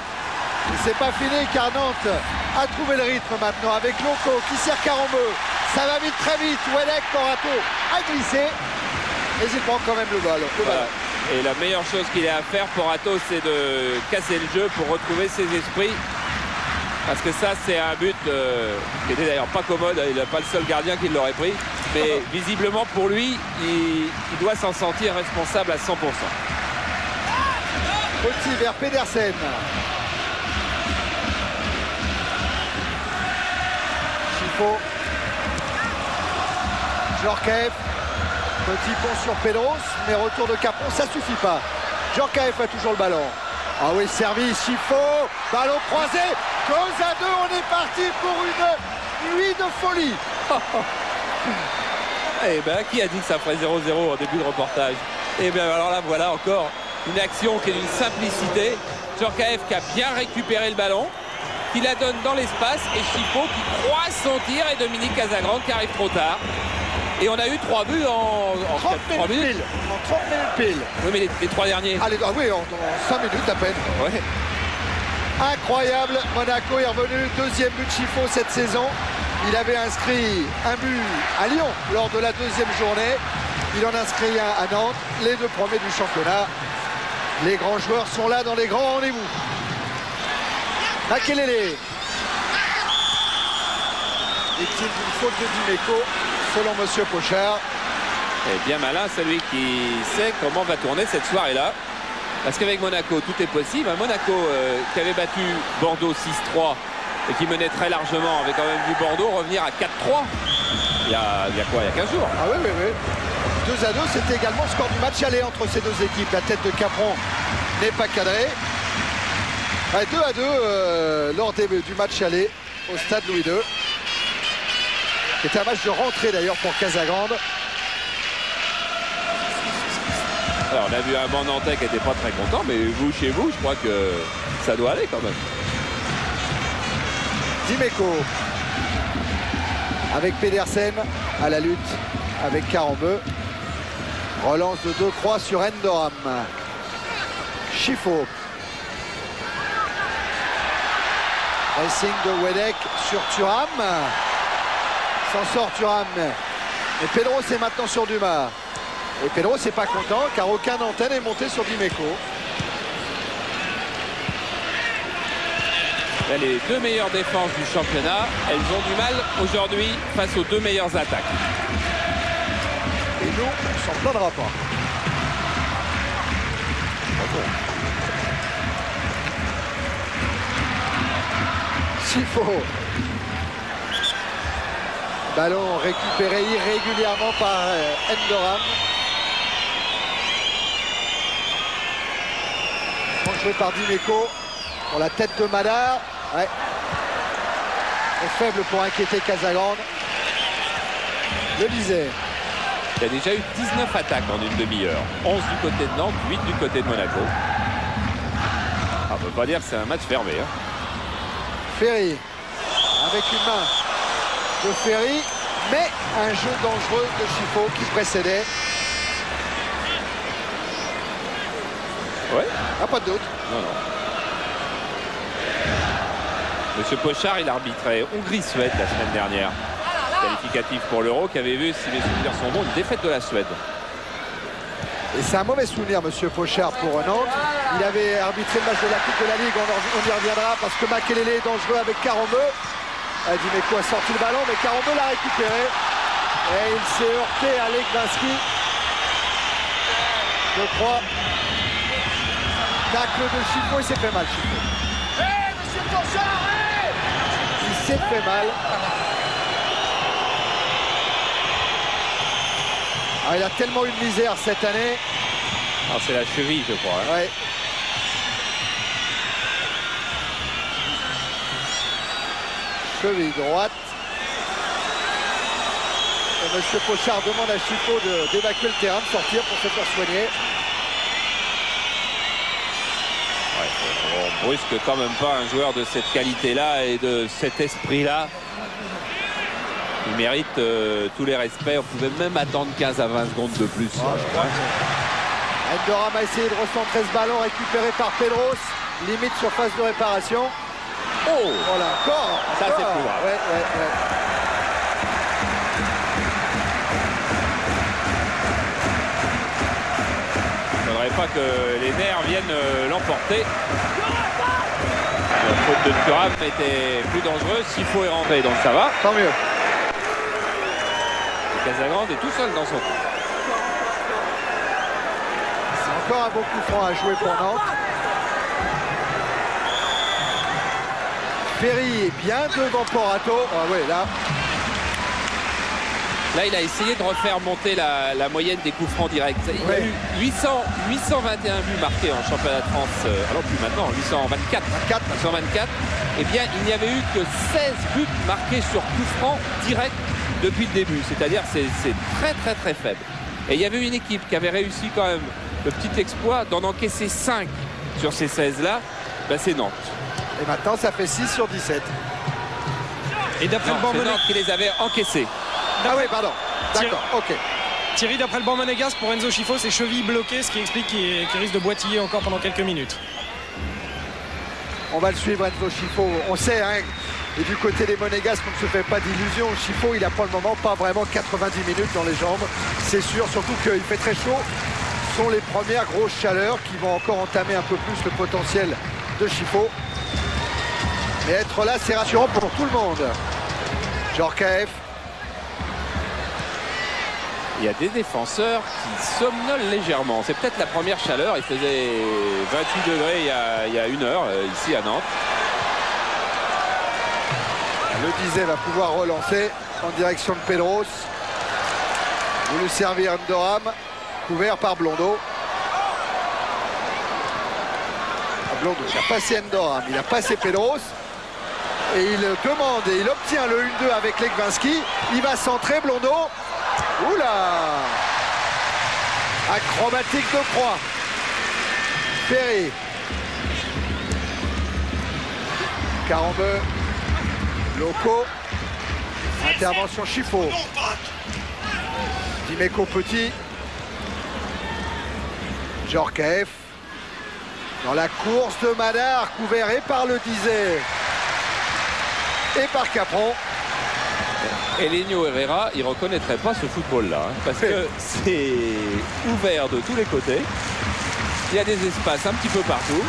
Speaker 2: Et c'est pas fini car Nantes a trouvé le rythme maintenant avec Loco qui sert Carambeu. Ça va vite, très vite. Wedek, Porato a glissé. Mais il prend quand même le ballon.
Speaker 1: Voilà. Et la meilleure chose qu'il a à faire, Porato, c'est de casser le jeu pour retrouver ses esprits. Parce que ça, c'est un but qui était d'ailleurs pas commode. Il n'a pas le seul gardien qui l'aurait pris. Mais visiblement, pour lui, il doit s'en sentir responsable à 100%.
Speaker 2: Petit vers Pedersen. Chifo. Djorkaeff. Petit pont sur Pedros. Mais retour de Capron, ça suffit pas. Djorkaeff a toujours le ballon. Ah oui, servi, Chifo. Ballon croisé. 2-2, on est parti pour une nuit de folie.
Speaker 1: Eh bien, qui a dit que ça ferait 0-0 au début de reportage? Eh bien, alors là, voilà encore une action qui est d'une simplicité. Djorkaeff qui a bien récupéré le ballon, qui la donne dans l'espace, et Chifo qui croise son tir, et Dominique Casagrande qui arrive trop tard. Et on a eu 3 buts en
Speaker 2: 30 minutes pile. En 30 minutes pile.
Speaker 1: Oui, mais les 3 derniers.
Speaker 2: Ah oui, en 5 minutes à peine.
Speaker 1: Ouais.
Speaker 2: Incroyable, Monaco est revenu, 2e but de Chifo cette saison. Il avait inscrit un but à Lyon lors de la 2e journée. Il en inscrit un à Nantes, les 2 premiers du championnat. Les grands joueurs sont là dans les grands rendez-vous. Makelele. Victime d'une faute de Dimeco, selon Monsieur Pochard.
Speaker 1: Et bien malin celui qui sait comment va tourner cette soirée-là. Parce qu'avec Monaco, tout est possible. Monaco qui avait battu Bordeaux 6-3 et qui menait très largement, avait quand même vu Bordeaux revenir à 4-3. Il y a quoi? Il y a 15 jours.
Speaker 2: Ah oui, oui, oui. 2-2, c'était également le score du match aller entre ces deux équipes. La tête de Capron n'est pas cadrée. 2-2 lors du match aller au stade Louis II. C'était un match de rentrée d'ailleurs pour Casagrande.
Speaker 1: Alors on a vu un banc nantais qui n'était pas très content, mais vous, chez vous, je crois que ça doit aller quand même.
Speaker 2: Dimeco avec Pedersen à la lutte avec Carambeu. Relance de 2 croix sur Endoram. Chifo. Racing de Wedek sur Thuram. S'en sort Thuram. Et Pedro est maintenant sur Dumas. Et Pedro c'est pas content car aucun Nantais n'est monté sur Dimeco.
Speaker 1: Là, les 2 meilleures défenses du championnat, elles ont du mal aujourd'hui face aux 2 meilleures attaques.
Speaker 2: Et nous, on s'en plaindra pas. Chifo. Ballon récupéré irrégulièrement par Endoram. Joué par Dimeco pour la tête de Madar. Ouais. Trop faible pour inquiéter Casagrande. Je le disais.
Speaker 1: Il y a déjà eu 19 attaques en une demi-heure. 11 du côté de Nantes, 8 du côté de Monaco. On ne peut pas dire que c'est un match fermé. Hein.
Speaker 2: Ferry avec une main de Ferry, mais un jeu dangereux de Chifo qui précédait.
Speaker 1: Ouais.
Speaker 2: Ah, pas de doute.
Speaker 1: Non, non. Monsieur Pochard, il arbitrait Hongrie-Suède la semaine dernière. Qualificatif pour l'Euro, qui avait vu, si les souvenirs sont bons, une défaite de la Suède.
Speaker 2: Et c'est un mauvais souvenir, monsieur Pochard, pour Nantes. Il avait arbitré le match de la Coupe de la Ligue, on y reviendra, parce que Makelele est dangereux avec Carambeu. Dimeco a sorti le ballon, mais Carambeu l'a récupéré. Et il s'est heurté à Legwinski. Je crois. Tacle de Chifo, il s'est fait mal, Chifo. Il s'est fait mal. Ah, il a tellement eu de misère cette année.
Speaker 1: Ah, c'est la cheville, je crois.
Speaker 2: Ouais. Cheville droite. Et monsieur Pochard demande à Chifo d'évacuer le terrain, de sortir pour se faire soigner.
Speaker 1: Ouais, on brusque quand même pas un joueur de cette qualité-là et de cet esprit-là. Il mérite tous les respects. On pouvait même attendre 15 à 20 secondes de plus.
Speaker 2: Endoram a essayé de recentrer ce ballon récupéré par Pedros. Limite sur phase de réparation.
Speaker 1: Oh,
Speaker 2: voilà, encore.
Speaker 1: Ça c'est plus grave.
Speaker 2: Ouais.
Speaker 1: Il ne faudrait pas que les nerfs viennent l'emporter. La faute de Thuram était plus dangereuse. Chifo est rentré, donc ça va.
Speaker 2: Tant mieux.
Speaker 1: Casagrande est tout seul dans son camp.
Speaker 2: C'est encore un bon coup franc à jouer pour Nantes. Ferry est bien devant Porato. Ah ouais, là.
Speaker 1: Là, il a essayé de refaire monter la moyenne des coups francs directs. Il y a eu 821 buts marqués en championnat de France. Alors plus maintenant, 824. 824. Eh bien, il n'y avait eu que 16 buts marqués sur coups francs directs depuis le début. C'est-à-dire c'est très faible. Et il y avait une équipe qui avait réussi quand même le petit exploit d'en encaisser 5 sur ces 16-là. Ben, c'est Nantes.
Speaker 2: Et maintenant, ça fait 6 sur 17.
Speaker 3: Et d'après le banc
Speaker 1: Nantes qui les avait encaissés.
Speaker 2: Ah oui, pardon. D'accord, ok.
Speaker 3: Thierry, d'après le banc monégasque, pour Enzo Chifo, c'est cheville bloquée, ce qui explique qu'il risque de boitiller encore pendant quelques minutes.
Speaker 2: On va le suivre, Enzo Chifo. On sait, hein, et du côté des monégasques, on ne se fait pas d'illusions. Chifo, il a pour le moment pas vraiment 90 minutes dans les jambes. C'est sûr, surtout qu'il fait très chaud. Ce sont les premières grosses chaleurs qui vont encore entamer un peu plus le potentiel de Chifo. Mais être là, c'est rassurant pour tout le monde. Djorkaeff.
Speaker 1: Il y a des défenseurs qui somnolent légèrement. C'est peut-être la première chaleur. Il faisait 28 degrés il y a 1 heure ici à Nantes.
Speaker 2: Le Dizet va pouvoir relancer en direction de Pedros. Voulu servir Endoram, couvert par Blondeau. Blondeau, il a passé Endoram, il a passé Pedros. Et il demande et il obtient le 1-2 avec Legwinski. Il va centrer Blondeau. Oula! Acrobatique de proie. Ferry. Carambeu. Loco. Intervention Chifo. Dimeco Petit. Djorkaeff. Dans la course de Madar, couvert et par le Dizet et par Capron.
Speaker 1: Elenio Herrera, il ne reconnaîtrait pas ce football-là, hein, parce que c'est ouvert de tous les côtés. Il y a des espaces un petit peu partout.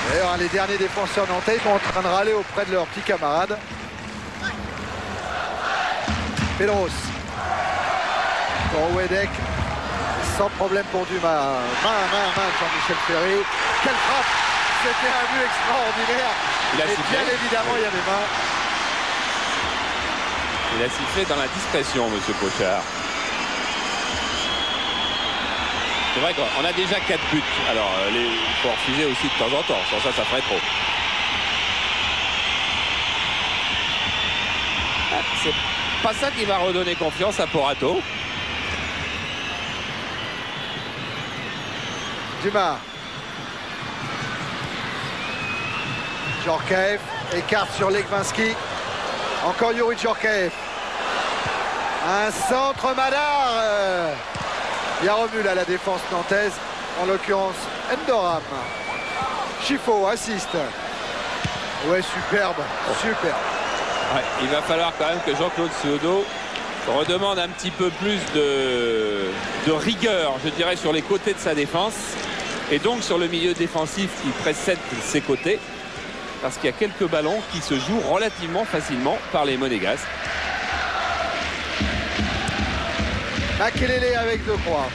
Speaker 2: D'ailleurs, les derniers défenseurs nantais sont en train de râler auprès de leurs petits camarades. Pedros. Pour Wedek. Sans problème pour Dumas. Main à main, Jean-Michel Ferry. Quelle frappe! C'était un but extraordinaire.
Speaker 1: Il a
Speaker 2: et
Speaker 1: sifflé.
Speaker 2: bien évidemment, il y avait main.
Speaker 1: Il a sifflé dans la discrétion, monsieur Pochard. C'est vrai qu'on a déjà 4 buts. Alors, il faut refuser aussi de temps en temps. Sans ça, ça ferait trop. Ah, c'est pas ça qui va redonner confiance à Porato.
Speaker 2: Dumas. Djorkaeff écarte sur Legwinski. Encore Youri Djorkaeff. Un centre Madar. Il y a remue à la défense nantaise. En l'occurrence Endoram. Chifo assiste. Ouais, superbe. Superbe.
Speaker 1: Ouais, il va falloir quand même que Jean-Claude Seudo redemande un petit peu plus de rigueur, je dirais, sur les côtés de sa défense. Et donc sur le milieu défensif qui précède ses côtés. parce qu'il y a quelques ballons qui se jouent relativement facilement par les Monégasques.
Speaker 2: Makelele avec 2 croix.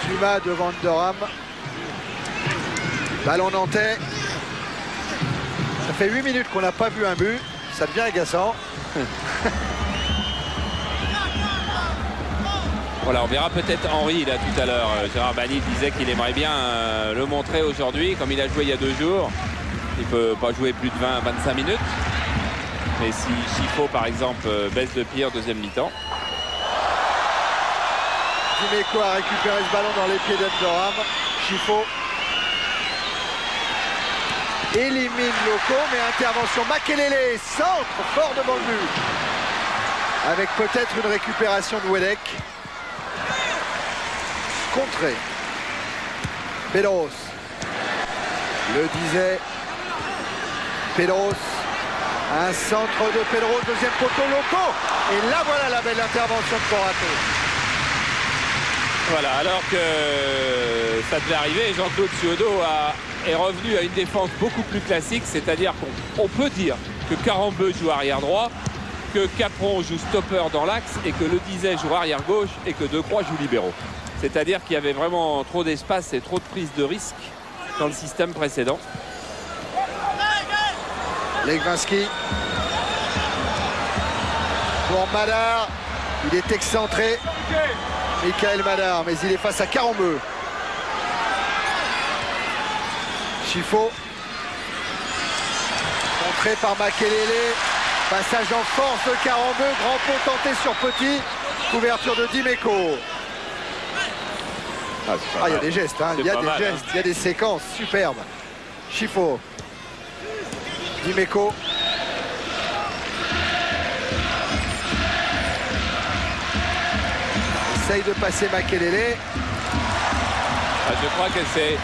Speaker 2: Juma devant Underham. Ballon nantais. Ça fait 8 minutes qu'on n'a pas vu un but. Ça devient agaçant.
Speaker 1: Voilà, on verra peut-être Henry là tout à l'heure. Gérard Bani disait qu'il aimerait bien le montrer aujourd'hui, comme il a joué il y a 2 jours. Il ne peut pas jouer plus de 20-25 minutes. Mais si Chifo, par exemple, baisse de pied en deuxième mi-temps.
Speaker 2: Dimeco a récupéré ce ballon dans les pieds d'Underham. Chifo élimine Loco, mais intervention. Makelele, centre fort devant le but. Avec peut-être une récupération de Wedek. Contré. Pedros le disait. Pedros, un centre de Pedros, deuxième poteau, Loco. Et là voilà la belle intervention de Corato.
Speaker 1: Voilà, alors que ça devait arriver, Jean-Claude Suodo est revenu à une défense beaucoup plus classique, c'est-à-dire qu'on peut dire que Karambeu joue arrière droit, que Capron joue stopper dans l'axe et que Le Dizet joue arrière gauche et que Decroix joue libéraux. C'est-à-dire qu'il y avait vraiment trop d'espace et trop de prise de risque dans le système précédent.
Speaker 2: Legwinski pour Madar, il est excentré. Michael Madar, mais il est face à Karambeu. Chifo contré par Makelele. Passage en force de Karambeu, grand pot tenté sur Petit. Couverture de Dimeco. Ah, il y a des gestes, hein. Il y a des gestes, il y a des séquences superbes. Chifo. Dimeco. Essaye de passer Makelele.
Speaker 1: Je crois que c'est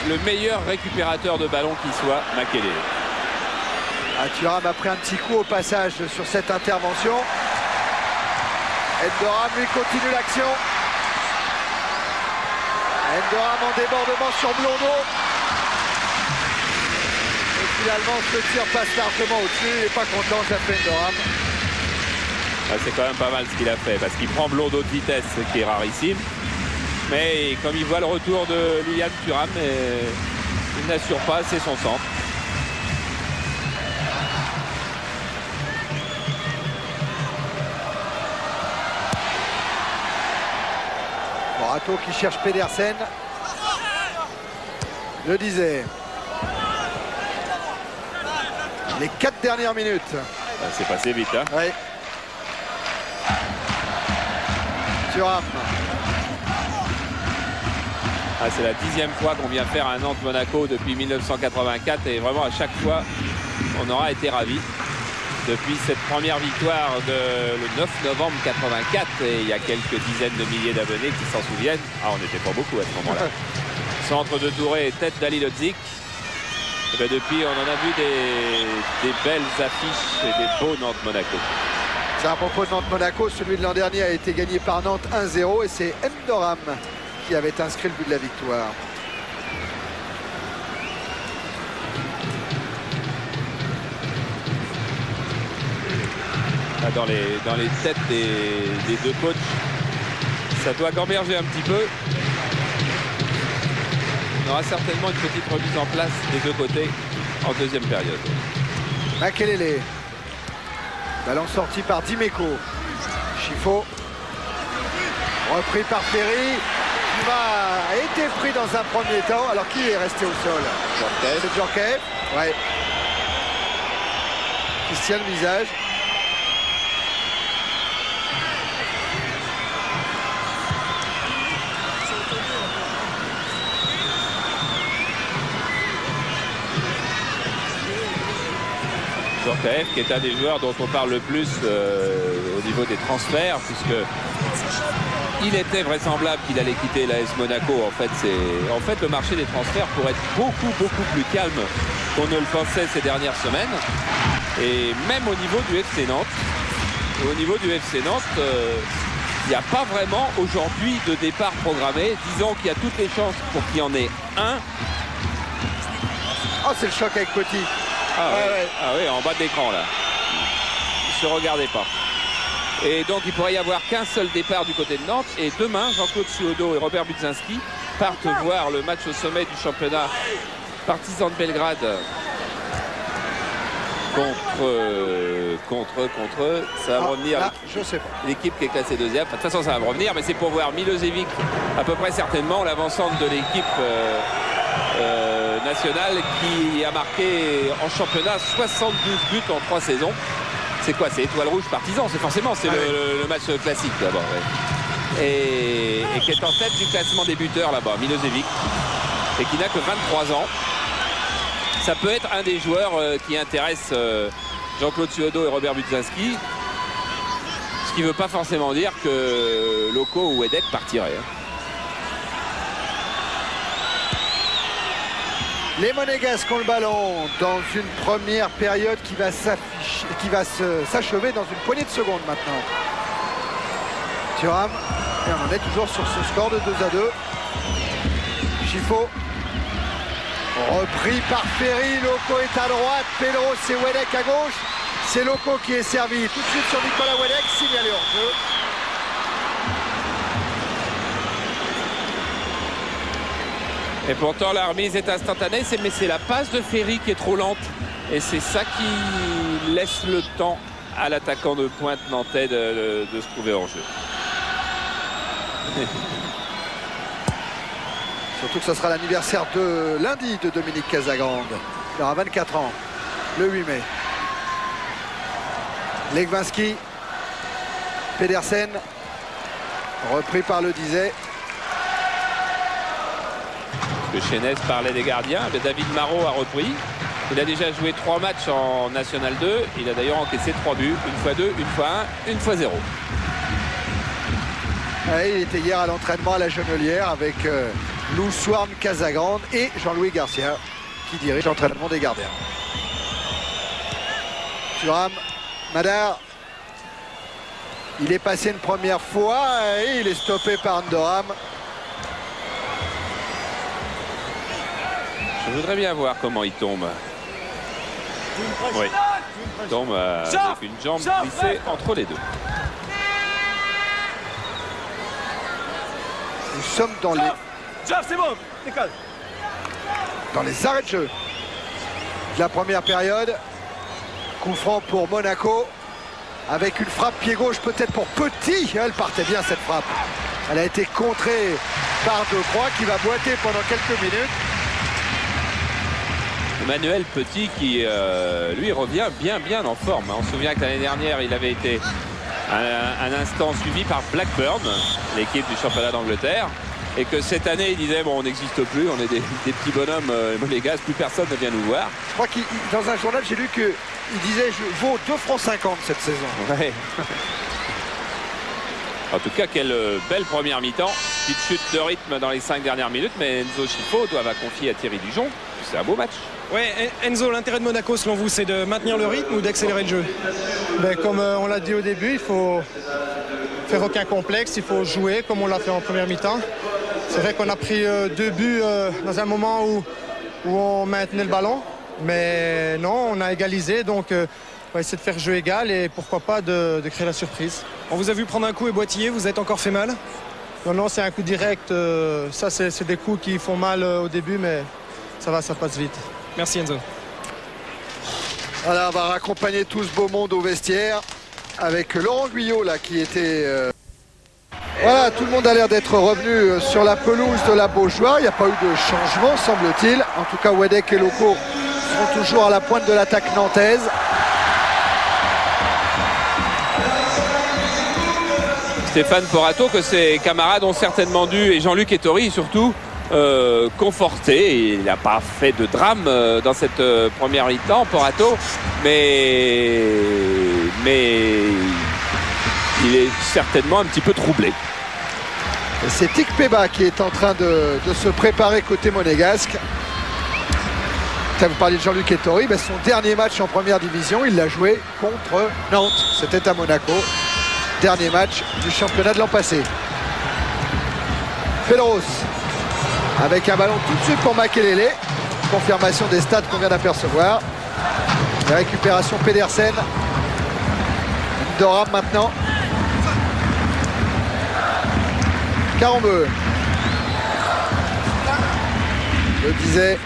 Speaker 1: le meilleur récupérateur de ballon qui soit, Makelele.
Speaker 2: Thuram a pris un petit coup au passage sur cette intervention. Underham lui continue l'action. Underham en débordement sur Blondeau. Et finalement ce tir passe largement au-dessus. Il n'est pas content, ça fait Underham.
Speaker 1: C'est quand même pas mal ce qu'il a fait parce qu'il prend Blondeau de vitesse qui est rarissime. Mais comme il voit le retour de Lilian Thuram, il n'assure pas assez son centre.
Speaker 2: Morato qui cherche Pedersen. Le disait. Les 4 dernières minutes.
Speaker 1: C'est passé vite, hein.
Speaker 2: Oui. Thuram.
Speaker 1: C'est la 10e fois qu'on vient faire un Nantes-Monaco depuis 1984 et vraiment à chaque fois on aura été ravis. Depuis cette première victoire le 9 novembre 84 et il y a quelques dizaines de milliers d'abonnés qui s'en souviennent. On n'était pas beaucoup à ce moment-là. Centre de Touré et tête d'Ali Lodzik. Depuis on en a vu des belles affiches et des beaux Nantes-Monaco.
Speaker 2: C'est à propos de Nantes-Monaco, celui de l'an dernier a été gagné par Nantes 1-0 et c'est Underham qui avait inscrit le but de la victoire.
Speaker 1: Dans les têtes des deux coachs, ça doit gamberger un petit peu. On aura certainement une petite remise en place des deux côtés en deuxième période.
Speaker 2: Makelele. Ballon sorti par Dimeco. Chifo. Repris par Ferry. Qui a été pris dans un premier temps. Alors qui est resté au sol? C'est Djorkaeff. Ouais. Christian Visage.
Speaker 1: Djorkaeff qui est un des joueurs dont on parle le plus au niveau des transferts, puisque il était vraisemblable qu'il allait quitter l'AS Monaco. En fait, le marché des transferts pourrait être beaucoup plus calme qu'on ne le pensait ces dernières semaines. Et même au niveau du FC Nantes. Au niveau du FC Nantes, Il n'y a pas vraiment aujourd'hui de départ programmé. Disons qu'il y a toutes les chances pour qu'il y en ait un.
Speaker 2: Oh, c'est le choc avec Petit.
Speaker 1: Ah, ouais. Ah oui, en bas de l'écran là. Il ne se regardait pas. Et donc il pourrait y avoir qu'un seul départ du côté de Nantes. Et demain, Jean-Claude Suodo et Robert Budzinski partent voir le match au sommet du championnat Partizan de Belgrade contre ça va revenir
Speaker 2: je sais pas.
Speaker 1: l'équipe qui est classée deuxième. Enfin, de toute façon ça va revenir, mais c'est pour voir Milosevic à peu près certainement l'avancante de l'équipe nationale qui a marqué en championnat 72 buts en 3 saisons. C'est quoi? C'est Étoile Rouge Partizan, c'est forcément le match classique d'abord. Ouais. Et qui est en tête du classement des buteurs là-bas, Milosevic, et qui n'a que 23 ans. Ça peut être un des joueurs qui intéresse Jean-Claude Suodo et Robert Budzinski. Ce qui ne veut pas forcément dire que Loco ou Wedek partiraient.
Speaker 2: Les Monégasques ont le ballon dans une première période qui va s'achever dans une poignée de secondes maintenant. Thuram, et on en est toujours sur ce score de 2-2. Chifo. Repris par Ferry, Loco est à droite, Pedro c'est Wedek à gauche. C'est Loco qui est servi tout de suite sur Nicolas Wedek, signalé en jeu.
Speaker 1: Et pourtant la remise est instantanée, mais c'est la passe de Ferry qui est trop lente. Et c'est ça qui laisse le temps à l'attaquant de pointe nantais de se trouver en jeu.
Speaker 2: Surtout que ce sera l'anniversaire de lundi de Dominique Casagrande. Il aura 24 ans, le 8 mai. Legwinski, Pedersen, repris par le Dizet.
Speaker 1: Le Chénès parlait des gardiens, mais David Marot a repris. Il a déjà joué 3 matchs en National 2. Il a d'ailleurs encaissé 3 buts, une fois 2, une fois 1, une fois 0.
Speaker 2: Ouais, il était hier à l'entraînement à la Genelière avec Lou Swarm Casagrande et Jean-Louis Garcia qui dirige l'entraînement des gardiens. Thuram, Madar. Il est passé une première fois et il est stoppé par Andoram.
Speaker 1: Je voudrais bien voir comment il tombe. Oui, il tombe avec une jambe glissée entre les deux.
Speaker 2: Nous sommes dans les arrêts de jeu de la première période. Coup franc pour Monaco avec une frappe pied gauche peut-être pour Petit. Elle partait bien cette frappe. Elle a été contrée par Decroix qui va boiter pendant quelques minutes.
Speaker 1: Emmanuel Petit qui lui revient bien en forme. On se souvient que l'année dernière il avait été un instant suivi par Blackburn, l'équipe du championnat d'Angleterre, et que cette année il disait bon on n'existe plus, on est des petits bonhommes monégasques, plus personne ne vient nous voir.
Speaker 2: Je crois qu'il dans un journal j'ai lu qu'il disait je vaux 2,50 francs cette saison.
Speaker 1: Ouais. En tout cas quelle belle première mi-temps, petite chute de rythme dans les 5 dernières minutes, mais Enzo Chifo doit confier à Thierry Dujon. C'est un beau match.
Speaker 3: Ouais, Enzo, l'intérêt de Monaco selon vous c'est de maintenir le rythme ou d'accélérer le jeu?
Speaker 5: Comme on l'a dit au début, il faut faire aucun complexe, il faut jouer comme on l'a fait en première mi-temps. C'est vrai qu'on a pris 2 buts dans un moment où on maintenait le ballon, mais non, on a égalisé, donc on va essayer de faire jeu égal et pourquoi pas de créer la surprise.
Speaker 3: On vous a vu prendre un coup et boitiller, vous êtes encore fait mal?
Speaker 5: Non, c'est un coup direct, ça c'est des coups qui font mal au début, mais ça passe vite.
Speaker 3: Merci Enzo.
Speaker 2: Voilà, on va raccompagner tout ce beau monde au vestiaire avec Laurent Guyot là qui était... Voilà, tout le monde a l'air d'être revenu sur la pelouse de la Beaujoire. Il n'y a pas eu de changement semble-t-il. En tout cas, Wedek et Loco sont toujours à la pointe de l'attaque nantaise.
Speaker 1: Stéphane Porato que ses camarades ont certainement dû, et Jean-Luc Ettori surtout, conforté. Il n'a pas fait de drame dans cette première mi-temps, Porato, mais il est certainement un petit peu troublé.
Speaker 2: C'est Tic Peba qui est en train de se préparer côté monégasque. Vous parliez de Jean-Luc Ettori, son dernier match en première division, il l'a joué contre Nantes. C'était à Monaco. dernier match du championnat de l'an passé. Pedros avec un ballon tout de suite pour Makelele. Confirmation des stats qu'on vient d'apercevoir. La récupération Pedersen. Doram maintenant. Carambeu. Je disais.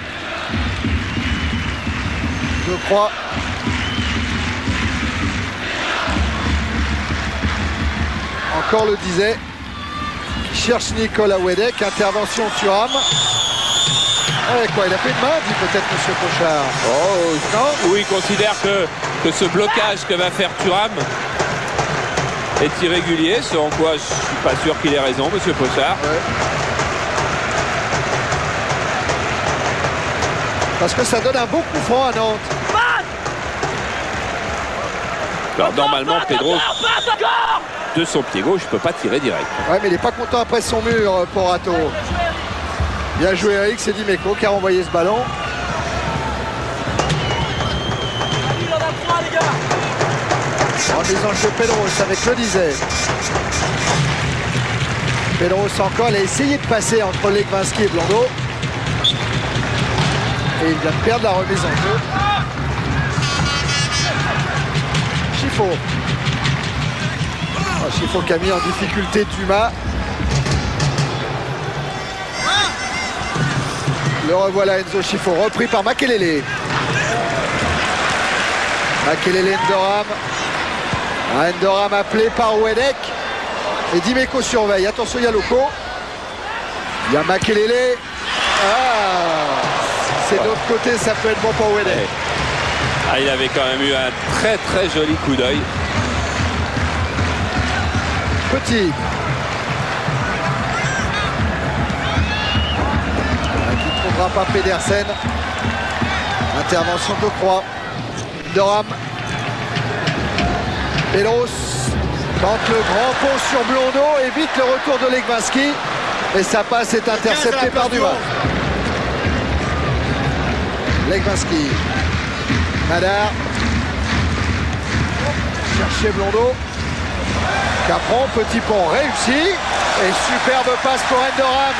Speaker 2: Je crois. Encore le disait. Qui cherche Nicolas Wedek. Intervention Thuram. Ouais, quoi, il a fait une main, dit peut-être M. Pochard.
Speaker 1: Oh, non. Oui, il considère que ce blocage que va faire Thuram est irrégulier, selon quoi je suis pas sûr qu'il ait raison, M. Pochard.
Speaker 2: Ouais. Parce que ça donne un beau coup franc à Nantes.
Speaker 1: Alors normalement, Pedro, de son pied gauche, ne peut pas tirer direct.
Speaker 2: Ouais, mais il n'est pas content après son mur, Porato. Bien joué Eric, c'est Dimeco qui a envoyé ce ballon. En misant le jeu Pedros avec le disait. Pedros encore, il a essayé de passer entre Legwinski et Blondeau. Et il vient de perdre la remise en jeu. Chifo. Chifo qui a mis en difficulté Dumas. Le revoilà Enzo Chifo, repris par Makelele. Makelele Ndoram. Ndoram appelé par Wedek. Et Dimeco surveille. Attention, il y a Loco. Il y a Makelele. Ah, c'est de l'autre côté, ça peut être bon pour Wedek.
Speaker 1: Ah, il avait quand même eu un très très joli coup d'œil.
Speaker 2: Petit. Qui ne trouvera pas Pedersen. Intervention de Croix. Doram. Pedros tente le grand pont sur Blondeau, évite le retour de Legwinski. Et sa passe est interceptée par Dumas. Legwinski. Madar. Chercher Blondeau. Capron, petit pont réussi. Et superbe passe pour Ndoram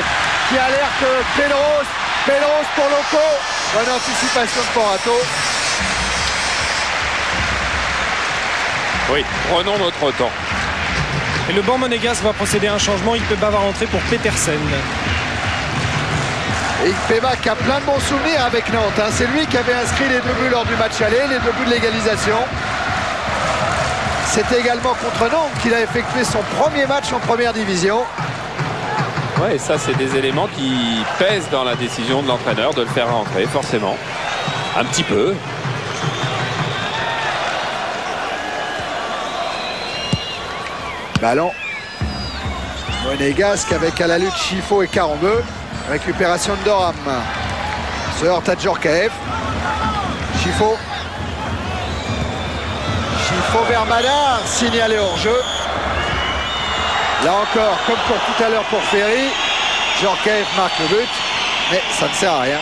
Speaker 2: qui alerte Pedros. Pedros pour Loco. Bonne anticipation de Porato.
Speaker 1: Oui, prenons notre temps.
Speaker 3: Et le banc monégasque va procéder à un changement. Ikpeba va rentrer pour Petersen.
Speaker 2: Et Ikpeba qui a plein de bons souvenirs avec Nantes. Hein. C'est lui qui avait inscrit les 2 buts lors du match aller, les 2 buts de l'égalisation. C'était également contre Nantes qu'il a effectué son premier match en première division.
Speaker 1: Ouais, ça c'est des éléments qui pèsent dans la décision de l'entraîneur de le faire rentrer, forcément. Un petit peu.
Speaker 2: Ballon. Monégasque avec à la lutte Chifo et Carambeu. Récupération de Doram. Se heurte à Djorkaeff. Chifo. Chifo vers Madar. Signalé hors jeu. Là encore, comme pour tout à l'heure pour Ferry, Djorkaeff marque le but. Mais ça ne sert à rien.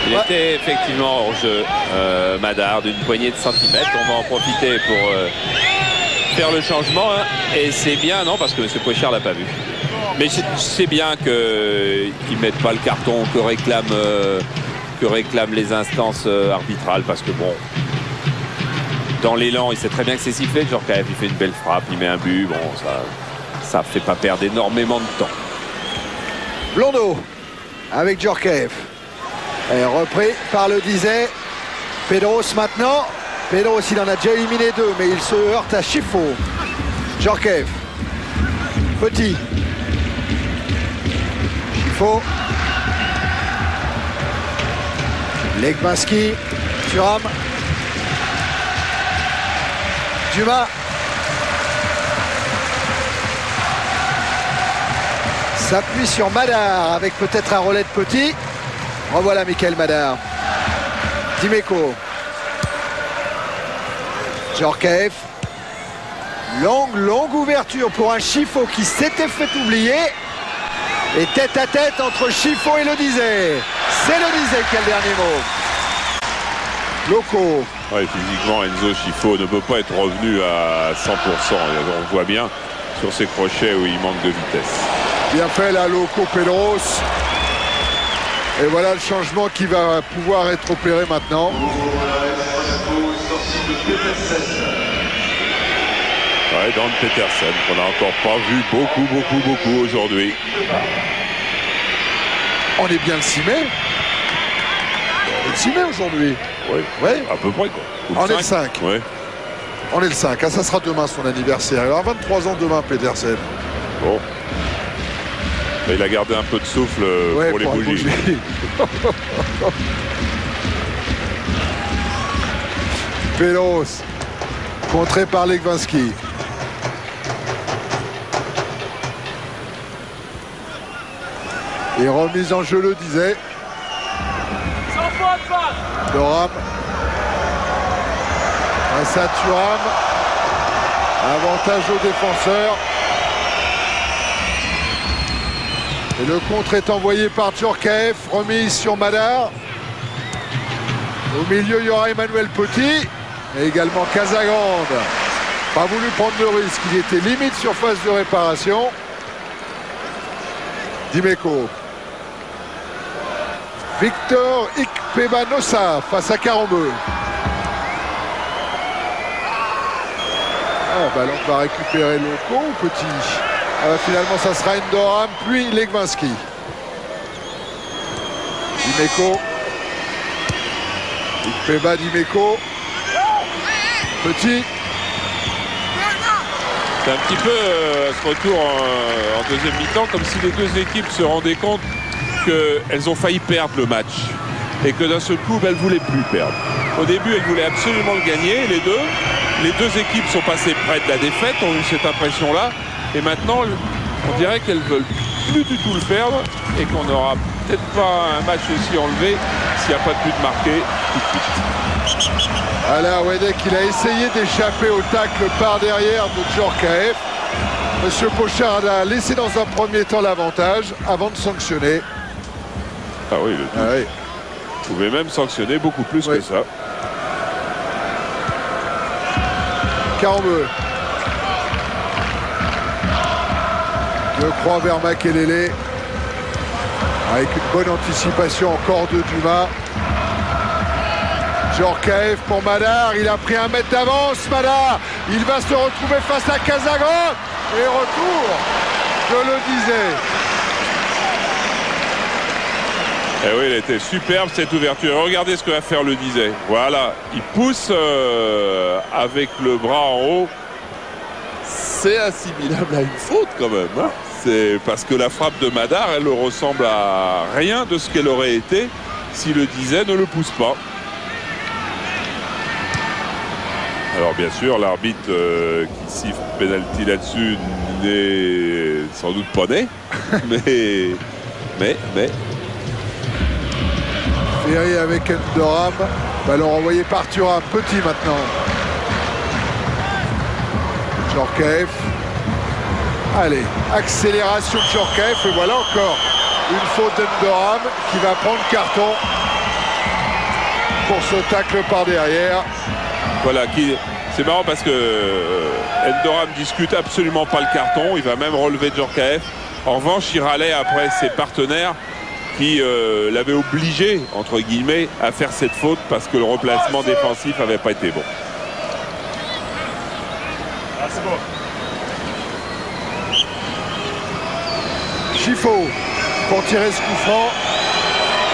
Speaker 1: Il était effectivement hors jeu, Madar, d'une poignée de centimètres. On va en profiter pour faire le changement. Hein. Et c'est bien, non, parce que M. Pochard l'a pas vu. Mais c'est bien qu'ils ne mettent pas le carton que réclament les instances arbitrales. Parce que bon, dans l'élan, il sait très bien que c'est sifflé. Djorkaeff, il fait une belle frappe, il met un but. Bon, ça fait pas perdre énormément de temps.
Speaker 2: Blondeau avec Djorkaeff. Et repris par le disait Pedros maintenant. Pedros, il en a déjà éliminé 2, mais il se heurte à Chifo. Djorkaeff. Petit. Chifo. Legwinski. Thuram. Dumas. S'appuie sur Madar avec peut-être un relais de Petit. Revoilà Michael Madar. Dimeco. Djorkaeff. Longue ouverture pour un Chifo qui s'était fait oublier. Et tête à tête entre Chifo et le disait. C'est le disait qui a le dernier mot. Loco.
Speaker 6: Ouais, physiquement, Enzo Scifo ne peut pas être revenu à 100%. On voit bien sur ses crochets où il manque de vitesse.
Speaker 2: Bien fait là, Loco Pedros. Et voilà le changement qui va pouvoir être opéré maintenant.
Speaker 6: Ouais, Dan Petersen, qu'on n'a encore pas vu beaucoup aujourd'hui.
Speaker 2: On est bien le 6 mai. Le 6 mai aujourd'hui.
Speaker 6: Oui,
Speaker 2: ouais.
Speaker 6: À peu près quoi.
Speaker 2: On est le 5.
Speaker 6: Ouais.
Speaker 2: On est le 5. Ah, ça sera demain son anniversaire. Alors 23 ans demain, Petersen.
Speaker 6: Bon. Mais il a gardé un peu de souffle pour les bougies.
Speaker 2: Pelos, contré par Legwinski. Et remise en jeu, le disait. Doram. Face à Thuram. Avantage aux défenseurs. Et le contre est envoyé par Djorkaeff. Remise sur Madar. Au milieu, il y aura Emmanuel Petit. Et également Casagrande. Pas voulu prendre le risque. Il était limite sur phase de réparation. Dimeco. Victor Ikpebanosa face à Carambeu. Ballon va récupérer Loco ou Petit. Finalement, ça sera Endoram, puis Legwinski. Dimeco. Ikpeba Dimeco. Petit.
Speaker 6: C'est un petit peu ce retour en deuxième mi-temps, comme si les deux équipes se rendaient compte qu'elles ont failli perdre le match et que d'un seul coup, elles ne voulaient plus perdre. Au début, elles voulaient absolument le gagner, les deux. Les deux équipes sont passées près de la défaite, ont eu cette impression-là. Et maintenant, on dirait qu'elles ne veulent plus du tout le perdre et qu'on n'aura peut-être pas un match aussi enlevé s'il n'y a pas de but marqué tout de suite.
Speaker 2: Voilà, Wedek, il a essayé d'échapper au tacle par derrière de Djorkaeff. Monsieur Pochard a laissé dans un premier temps l'avantage avant de sanctionner.
Speaker 6: Ah oui, il pouvait même sanctionner beaucoup plus que ça.
Speaker 2: Carambeu. Le croix vers Makelele. Avec une bonne anticipation encore de Dumas. Djorkaeff pour Madar. Il a pris 1 mètre d'avance. Madar, il va se retrouver face à Casagrande. Et retour, je le disais.
Speaker 6: Et oui, elle était superbe cette ouverture. Regardez ce que va faire le disait. Voilà, il pousse avec le bras en haut. C'est assimilable à une faute quand même. Hein. C'est parce que la frappe de Madar, elle ne ressemble à rien de ce qu'elle aurait été si le disait ne le pousse pas. Alors bien sûr, l'arbitre qui siffle pénalty là-dessus n'est sans doute pas né. mais...
Speaker 2: Ferry avec Endoram. Ballon renvoyé par Thuram. Petit maintenant. Djorkaeff. Allez, accélération de Djorkaeff. Et voilà encore une faute d'Endoram qui va prendre carton pour ce tacle par derrière.
Speaker 6: Voilà, c'est marrant parce que Endoram discute absolument pas le carton. Il va même relever Djorkaeff. En revanche, il râlait après ses partenaires qui l'avait obligé, entre guillemets, à faire cette faute parce que le replacement défensif n'avait pas été bon.
Speaker 2: Scifo pour tirer ce coup franc.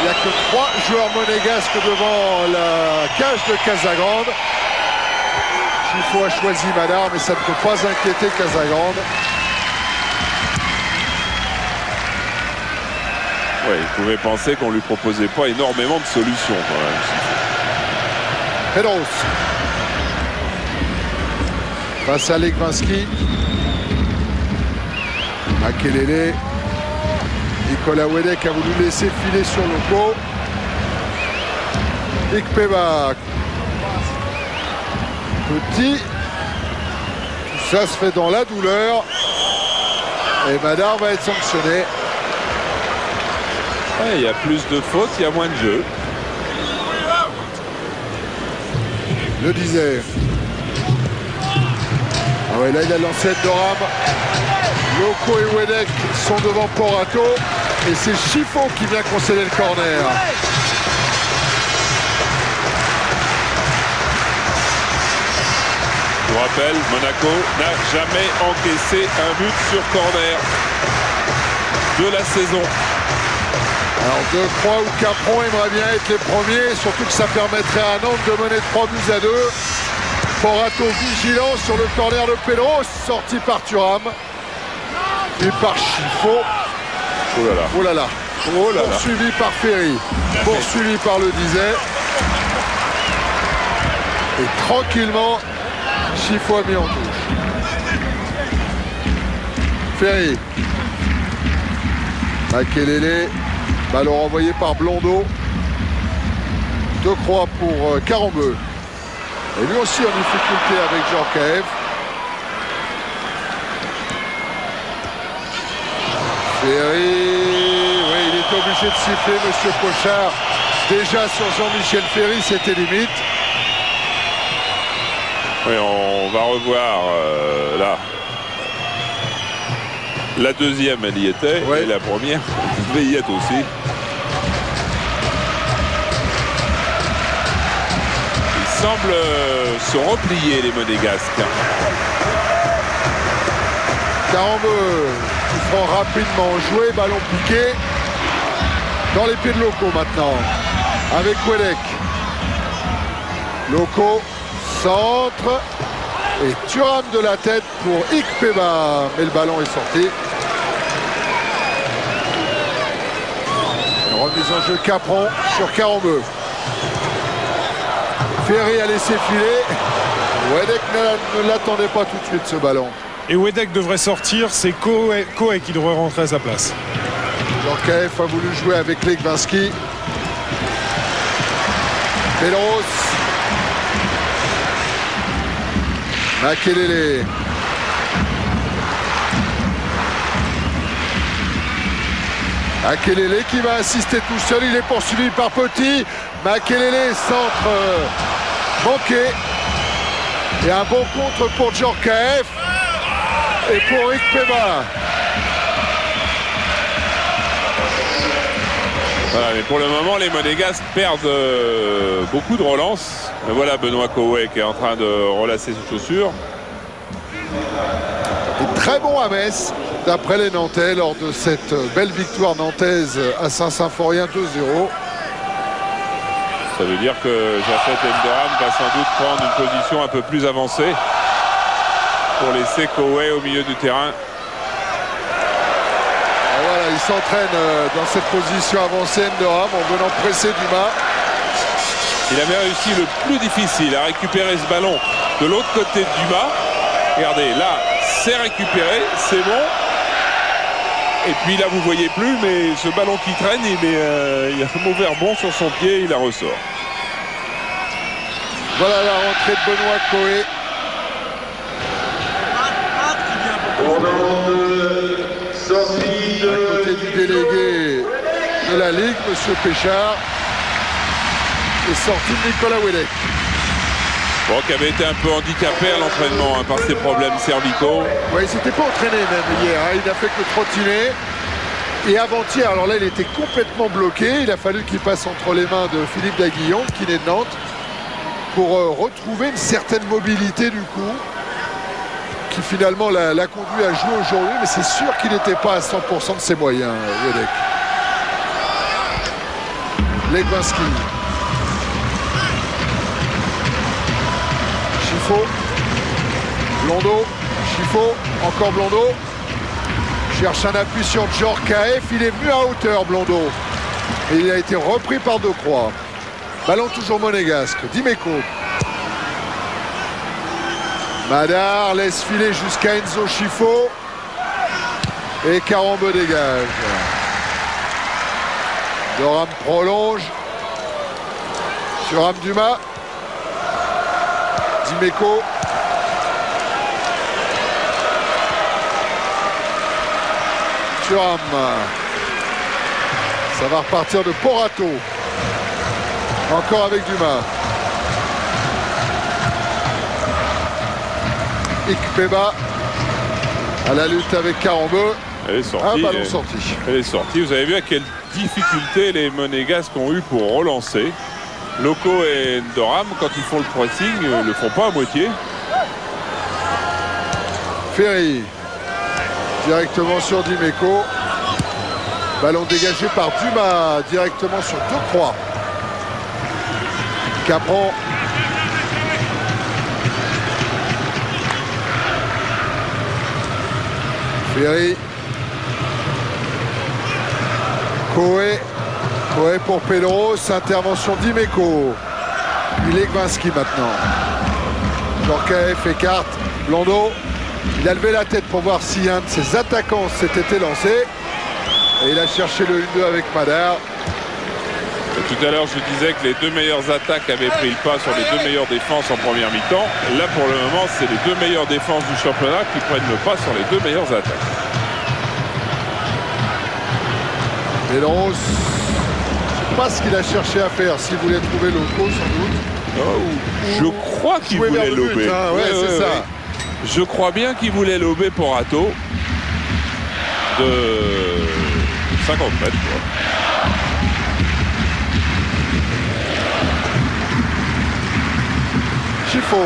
Speaker 2: Il n'y a que 3 joueurs monégasques devant la cage de Casagrande. Scifo a choisi Madar, mais ça ne peut pas inquiéter Casagrande.
Speaker 6: Ouais, il pouvait penser qu'on lui proposait pas énormément de solutions quand même.
Speaker 2: Pedros. Face à Legwinski. Makelele. Nicolas Wedek a voulu laisser filer sur Loco. Ikpeba. Petit. Tout ça se fait dans la douleur. Et Madar va être sanctionné.
Speaker 6: Ouais, il y a plus de fautes, il y a moins de jeu.
Speaker 7: Le disait. Ah ouais, là il a lancé Doram. Loco et Wedek sont devant Porato. Et c'est Chifo qui vient concéder le corner.
Speaker 6: Je vous rappelle, Monaco n'a jamais encaissé un but sur corner de la saison.
Speaker 7: Alors De Croix ou Capron aimerait bien être les premiers, surtout que ça permettrait à Nantes de mener 3-2. Porato vigilant sur le corner de Pedro, sorti par Thuram. Puis par Chifo.
Speaker 6: Oh là là.
Speaker 7: Oh là là.
Speaker 6: Oh là là.
Speaker 7: Poursuivi par Ferry. Poursuivi par Le Disait. Et tranquillement, Chifo a mis en touche. Ferry. Makelele. Ballon renvoyé par Blondeau. De Croix pour Carambeu. Et lui aussi en difficulté avec Djorkaeff. Ferry. Oui, il est obligé de siffler, monsieur Pochard. Déjà sur Jean-Michel Ferry, c'était limite.
Speaker 6: Oui, on va revoir là. La deuxième, elle y était.
Speaker 7: Ouais.
Speaker 6: Et la première, elle devait y être aussi. Ils semblent se replier, les Monégasques.
Speaker 7: Carambeu qui prend rapidement joué, ballon piqué. Dans les pieds de Loco maintenant. Avec Wedek. Loco, centre. Et Thuram de la tête pour Ikpeba. Mais le ballon est sorti. Une remise en jeu Capron sur Carambeu. Ferry a laissé filer. Wedek ne l'attendait pas tout de suite ce ballon.
Speaker 3: Et Wedek devrait sortir, c'est Koé qui devrait rentrer à sa place.
Speaker 7: Djorkaeff a voulu jouer avec Legwinski. Pelros. Makelele. Makelele qui va assister tout seul. Il est poursuivi par Petit. Makelele, centre manqué. Et un bon contre pour Djorkaeff. Et pour Ikpeba.
Speaker 6: Voilà, mais pour le moment, les Monégasques perdent beaucoup de relances. Mais voilà Benoît Koé qui est en train de relasser ses chaussures.
Speaker 7: Et très bon à Metz, d'après les Nantais, lors de cette belle victoire nantaise à Saint-Symphorien 2-0.
Speaker 6: Ça veut dire que Jafet Enderam va sans doute prendre une position un peu plus avancée pour laisser Koé au milieu du terrain.
Speaker 7: Et voilà, il s'entraîne dans cette position avancée Enderam en venant presser Dumas.
Speaker 6: Il avait réussi le plus difficile à récupérer ce ballon de l'autre côté de Dumas. Regardez, là, c'est récupéré, c'est bon. Et puis là, vous ne voyez plus, mais ce ballon qui traîne, il y a un mauvais rebond sur son pied, il la ressort.
Speaker 7: Voilà la rentrée de Benoît Koé. À côté du délégué de la Ligue, monsieur Péchard, est sorti de Nicolas Wedek.
Speaker 6: Bon, qui avait été un peu handicapé à l'entraînement par ses problèmes cervicaux.
Speaker 7: Oui, il s'était pas entraîné même hier, hein. Il n'a fait que trottiner. Et avant-hier, alors là, il était complètement bloqué. Il a fallu qu'il passe entre les mains de Philippe Daguillon, qui est de Nantes, pour retrouver une certaine mobilité du coup, qui finalement l'a conduit à jouer aujourd'hui. Mais c'est sûr qu'il n'était pas à 100% de ses moyens, Wedek. Legwinski. Chifo. Blondeau. Chifo. Encore Blondeau. Cherche un appui sur Djorkaeff. Il est venu à hauteur, Blondeau. Et il a été repris par De Croix. Ballon toujours monégasque. Dimeco. Madar laisse filer jusqu'à Enzo Chifo. Et Carambeu dégage. Doram prolonge. Sur Dumas. Dimeco. Thuram. Ça va repartir de Porato. Encore avec Dumas. Ikpeba à la lutte avec Karambeu.
Speaker 6: Elle est sortie.
Speaker 7: Un ballon sorti.
Speaker 6: Elle est sortie. Vous avez vu à quelle difficulté les Monégasques ont eu pour relancer. Loco et Ndoram, quand ils font le pressing, ne le font pas à moitié.
Speaker 7: Ferry directement sur Dimeco. Ballon dégagé par Dumas directement sur Decroix. Capron. Ferry. Coé pour Pedros. Intervention d'Imeco. Il est Gvinski maintenant. Djorkaeff écarte. Blondeau. Il a levé la tête pour voir si un de ses attaquants s'était lancé. Et il a cherché le 1-2 avec Madar.
Speaker 6: Et tout à l'heure, je disais que les deux meilleures attaques avaient pris le pas sur les deux meilleures défenses en première mi-temps. Là, pour le moment, c'est les deux meilleures défenses du championnat qui prennent le pas sur les deux meilleures attaques.
Speaker 7: Pedros, je ne sais pas ce qu'il a cherché à faire. S'il voulait trouver Loco, sans doute.
Speaker 6: Je crois qu'il voulait lober.
Speaker 7: Hein, ouais, c'est ça.
Speaker 6: Ouais. Je crois bien qu'il voulait lober pour Rato de 50 mètres. Quoi.
Speaker 7: Chifo.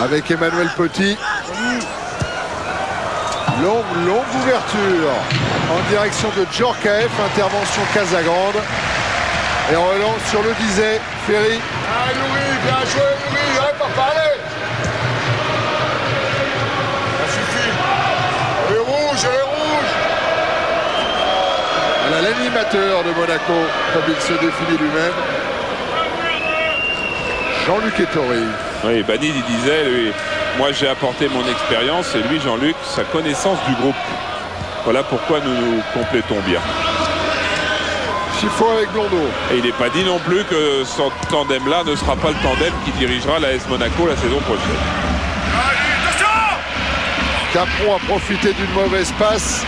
Speaker 7: Avec Emmanuel Petit. Longue ouverture en direction de Djorkaeff. Intervention Casagrande. Et on relance sur le disait Ferry.
Speaker 8: Ah, Nouri, bien joué, Nouri, il n'aurait pas parlé. Ça suffit. Les rouges, les rouges.
Speaker 7: Voilà l'animateur de Monaco, comme il se définit lui-même. Jean-Luc Ettori.
Speaker 6: Oui, Banid, il disait, lui, moi j'ai apporté mon expérience et lui, Jean-Luc, sa connaissance du groupe. Voilà pourquoi nous nous complétons bien.
Speaker 7: Chiffon avec Blondeau.
Speaker 6: Et il n'est pas dit non plus que ce tandem-là ne sera pas le tandem qui dirigera l'AS Monaco la saison prochaine.
Speaker 7: Capron a profité d'une mauvaise passe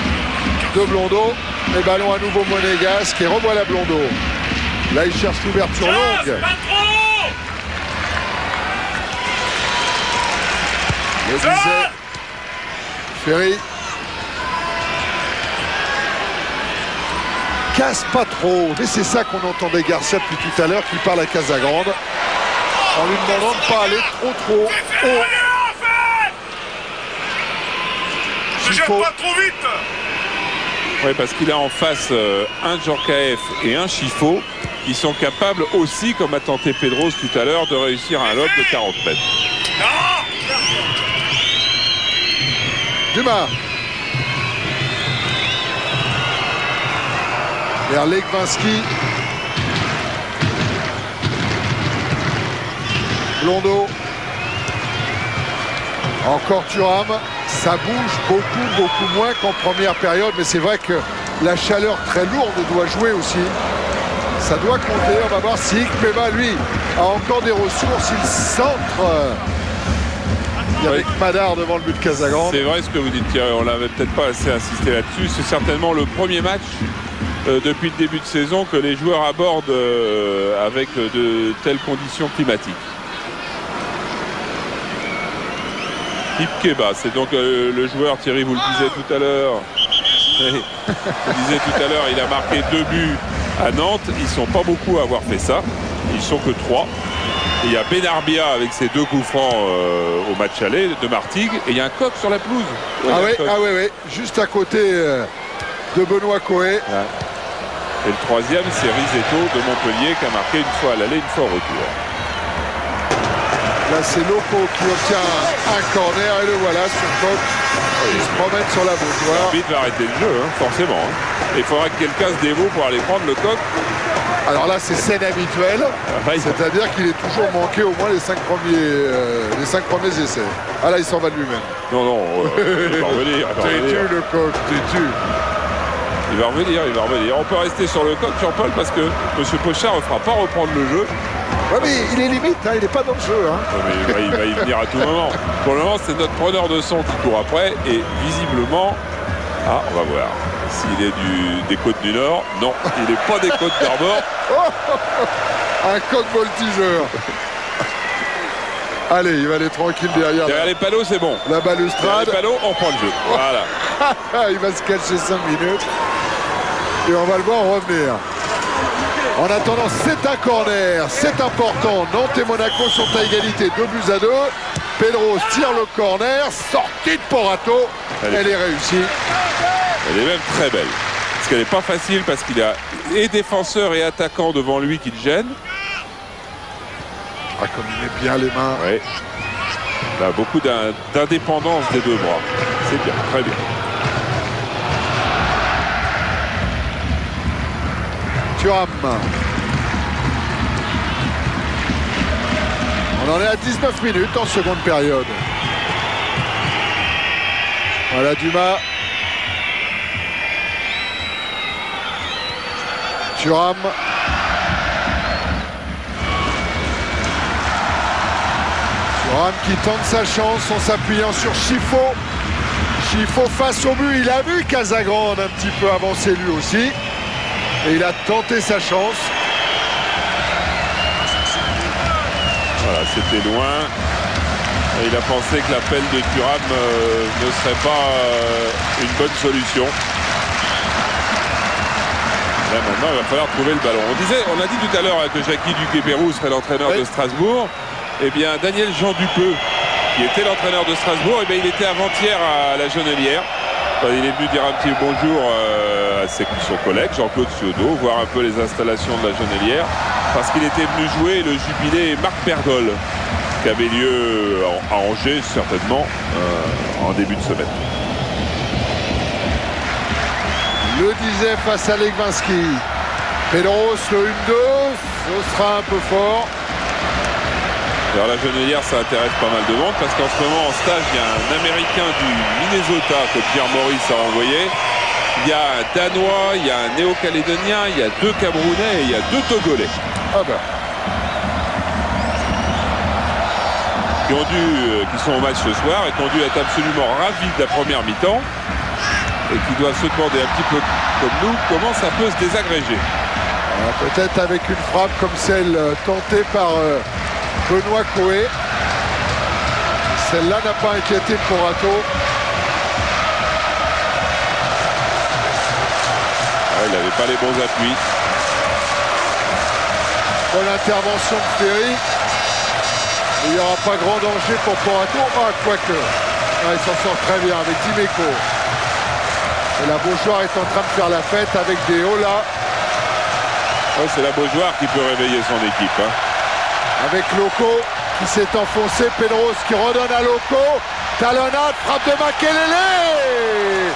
Speaker 7: de Blondeau. Et ballon à nouveau monégasque et revoilà Blondeau. Là, il cherche l'ouverture longue. Le disait Ferry. Casse pas trop. Mais c'est ça qu'on entendait Garcia depuis tout à l'heure, qui parle à Casagrande en lui demandant de ne pas aller trop haut.
Speaker 8: Ne jette pas trop vite.
Speaker 6: Oui, parce qu'il a en face un Djorkaeff et un Chifo qui sont capables aussi, comme a tenté Pedros tout à l'heure, de réussir un lob de 40 mètres.
Speaker 7: Dumas. Vers Legvinski. Blondeau. Encore Thuram. Ça bouge beaucoup moins qu'en première période. Mais c'est vrai que la chaleur très lourde doit jouer aussi. Ça doit compter. On va voir si Ikpeba, lui, a encore des ressources. Il centre. Il y a avec Madar devant le but de Casagrande.
Speaker 6: C'est vrai ce que vous dites, Thierry. On n'avait peut-être pas assez insisté là-dessus. C'est certainement le premier match depuis le début de saison que les joueurs abordent avec de telles conditions climatiques. Ikpeba, c'est donc le joueur, Thierry, vous le disiez tout à l'heure. Il a marqué 2 buts à Nantes. Ils ne sont pas beaucoup à avoir fait ça. Ils sont que 3. Et il y a Benarbia avec ses 2 coups francs au match aller de Martigues. Et il y a un coq sur la pelouse.
Speaker 7: Oui, juste à côté de Benoît Coé.
Speaker 6: Ouais. Et le troisième, c'est Rizetto de Montpellier qui a marqué une fois à l'aller, une fois au retour.
Speaker 7: Là, c'est Loco qui obtient un corner et le voilà, son coq qui se promène sur la bougeoire.
Speaker 6: L'arbitre va arrêter le jeu, forcément. Il faudra que quelqu'un se dévoue pour aller prendre le coq.
Speaker 7: Alors là, c'est scène habituelle, c'est-à-dire qu'il est toujours manqué au moins les 5 premiers essais. Ah là, il s'en va de lui-même.
Speaker 6: Non, il va revenir.
Speaker 7: T'es le coq, t'es.
Speaker 6: Il va revenir. On peut rester sur le coq, Jean-Paul, parce que M. Pochard ne fera pas reprendre le jeu.
Speaker 2: Ouais, mais il est limite, il n'est pas dans le jeu.
Speaker 6: Ouais, mais il va y venir à tout moment. Pour le moment, c'est notre preneur de son qui court après. Et visiblement, on va voir. S'il est des Côtes du Nord, non, il n'est pas des Côtes d'Armor.
Speaker 7: Un coq voltigeur. Allez, il va aller tranquille derrière.
Speaker 6: Derrière les panneaux, c'est bon.
Speaker 7: La
Speaker 6: Derrière
Speaker 7: balustrade.
Speaker 6: les panneaux, on prend le jeu. Voilà.
Speaker 7: Il va se cacher 5 minutes. Et on va le voir revenir. En attendant, c'est un corner. C'est important. Nantes et Monaco sont à égalité. 2-2. Pedros tire le corner. Sortie de Porato. Elle est réussie.
Speaker 6: Elle est même très belle. Parce qu'elle n'est pas facile parce qu'il a et défenseur et attaquant devant lui qui le gênent.
Speaker 7: Ah, comme il met bien les mains.
Speaker 6: Oui. Il a beaucoup d'indépendance des deux bras. C'est bien, très bien.
Speaker 7: Thuram. On en est à 19 minutes en seconde période. Voilà Dumas. Thuram. Thuram qui tente sa chance en s'appuyant sur Chifo. Chifo face au but. Il a vu Casagrande un petit peu avancer lui aussi. Et il a tenté sa chance.
Speaker 6: Voilà, c'était loin. Et il a pensé que l'appel de Thuram ne serait pas une bonne solution. Là maintenant, il va falloir trouver le ballon. On a dit tout à l'heure que Jackie Duguay-Pérou serait l'entraîneur de Strasbourg. Eh bien, Daniel Jean Dupeux, qui était l'entraîneur de Strasbourg, eh bien, il était avant-hier à la Genelière. Il est venu dire un petit bonjour à son collègue Jean-Claude Ciodo, voir un peu les installations de la Genelière, parce qu'il était venu jouer le jubilé Marc Perdol, qui avait lieu à Angers, certainement, en début de semaine.
Speaker 7: Le disait face à Legwinski. Pedros, le 1-2, ce sera un peu fort.
Speaker 6: Alors la Genelière, ça intéresse pas mal de monde parce qu'en ce moment en stage, il y a un Américain du Minnesota que Pierre Maurice a envoyé. Il y a un Danois, il y a un Néo-Calédonien, il y a 2 Camerounais et il y a 2 Togolais.
Speaker 7: Ah ben.
Speaker 6: Qui sont au match ce soir et qui ont dû être absolument ravis de la première mi-temps et qui doivent se demander un petit peu comme nous comment ça peut se désagréger.
Speaker 7: Peut-être avec une frappe comme celle tentée par Benoît Coé. Celle-là n'a pas inquiété Porato.
Speaker 6: Il n'avait pas les bons appuis.
Speaker 7: Bonne intervention de Ferry. Il n'y aura pas grand danger pour Porato. Ah, quoique. Il s'en sort très bien avec Dimeco. Et la Beaujoire est en train de faire la fête avec des Ola.
Speaker 6: C'est la Beaujoire qui peut réveiller son équipe.
Speaker 7: Avec Loco qui s'est enfoncé. Pedros qui redonne à Loco. Talonnade, frappe de Makelele.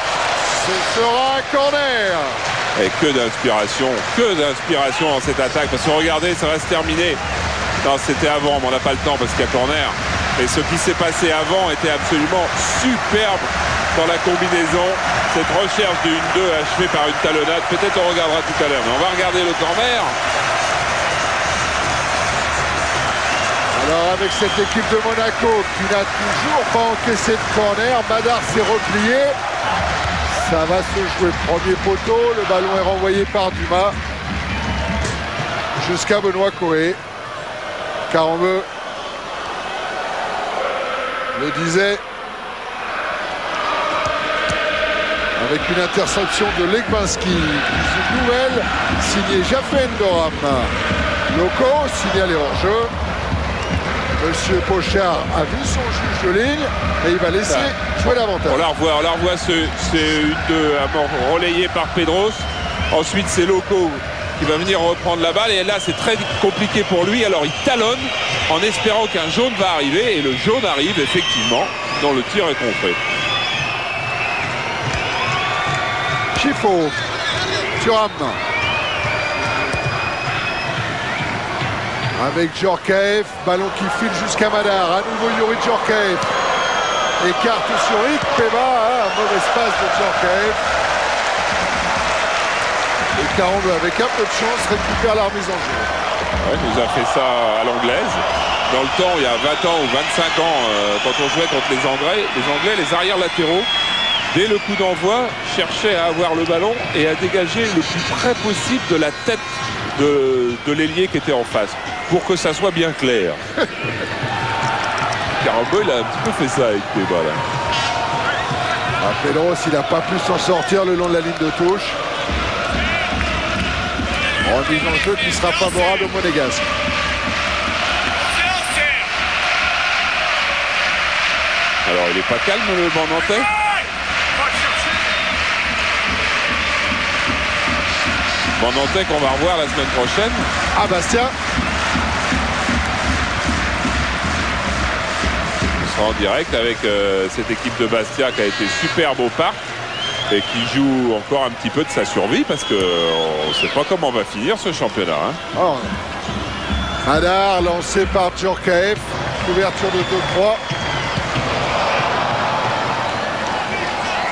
Speaker 7: Ce sera un corner.
Speaker 6: Et que d'inspiration dans cette attaque. Parce que regardez, ça va se terminer. Non, c'était avant, mais on n'a pas le temps parce qu'il y a corner. Et ce qui s'est passé avant était absolument superbe dans la combinaison. Cette recherche de 1-2 achevée par une talonnade. Peut-être on regardera tout à l'heure, mais on va regarder le corner.
Speaker 7: Alors avec cette équipe de Monaco qui n'a toujours pas encaissé de corner, Madar s'est replié. Ça va se jouer premier poteau. Le ballon est renvoyé par Dumas jusqu'à Benoît Coé. Carambeu le disait. Avec une interception de Legwinski. Une nouvelle signée Jafé Ndoram. Loco signalé hors jeu. Monsieur Pochard a vu son juge de ligne et il va laisser jouer l'avantage.
Speaker 6: On la revoit c'est une relayée par Pedros. Ensuite c'est Loco qui va venir reprendre la balle et là c'est très compliqué pour lui. Alors il talonne en espérant qu'un jaune va arriver et le jaune arrive effectivement dans le tir est contré.
Speaker 7: Chifo, Thuram. Avec Djorkaeff, ballon qui file jusqu'à Madar. À nouveau Yuri Djorkaeff. Écarte sur Ikpeba, mauvaise passe de Djorkaeff. Et Carambeu, avec un peu de chance, récupère la remise en jeu.
Speaker 6: Ouais, il nous a fait ça à l'anglaise. Dans le temps, il y a 20 ans ou 25 ans, quand on jouait contre les Anglais, les arrières latéraux, dès le coup d'envoi, cherchaient à avoir le ballon et à dégager le plus près possible de la tête de l'ailier qui était en face, pour que ça soit bien clair. Carambeu, il a un petit peu fait ça avec Teba là.
Speaker 7: Pedros, il n'a pas pu s'en sortir le long de la ligne de touche. Remise en jeu qui sera favorable au Monégasque.
Speaker 6: Alors il n'est pas calme le banc nantais. Banc nantais qu'on va revoir la semaine prochaine.
Speaker 7: Ah, Bastia.
Speaker 6: On sera en direct avec cette équipe de Bastia qui a été superbe au parc et qui joue encore un petit peu de sa survie parce qu'on ne sait pas comment va finir ce championnat. Hein.
Speaker 7: Oh. Madar lancé par Djorkaeff. Couverture de 2-3.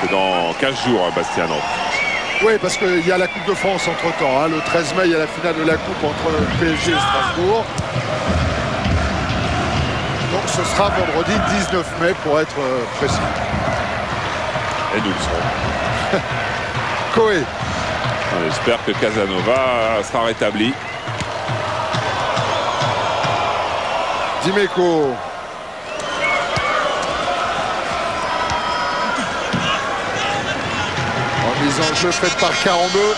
Speaker 6: C'est dans 15 jours, hein, Bastia Nantes.
Speaker 7: Oui, parce qu'il y a la Coupe de France entre-temps. Hein. Le 13 mai, il y a la finale de la Coupe entre le PSG et Strasbourg. Donc ce sera vendredi 19 mai pour être précis.
Speaker 6: Et nous le serons.
Speaker 7: Coé.
Speaker 6: On espère que Casanova sera rétabli.
Speaker 7: Dimeco. Remise en jeu faite par Carambeu.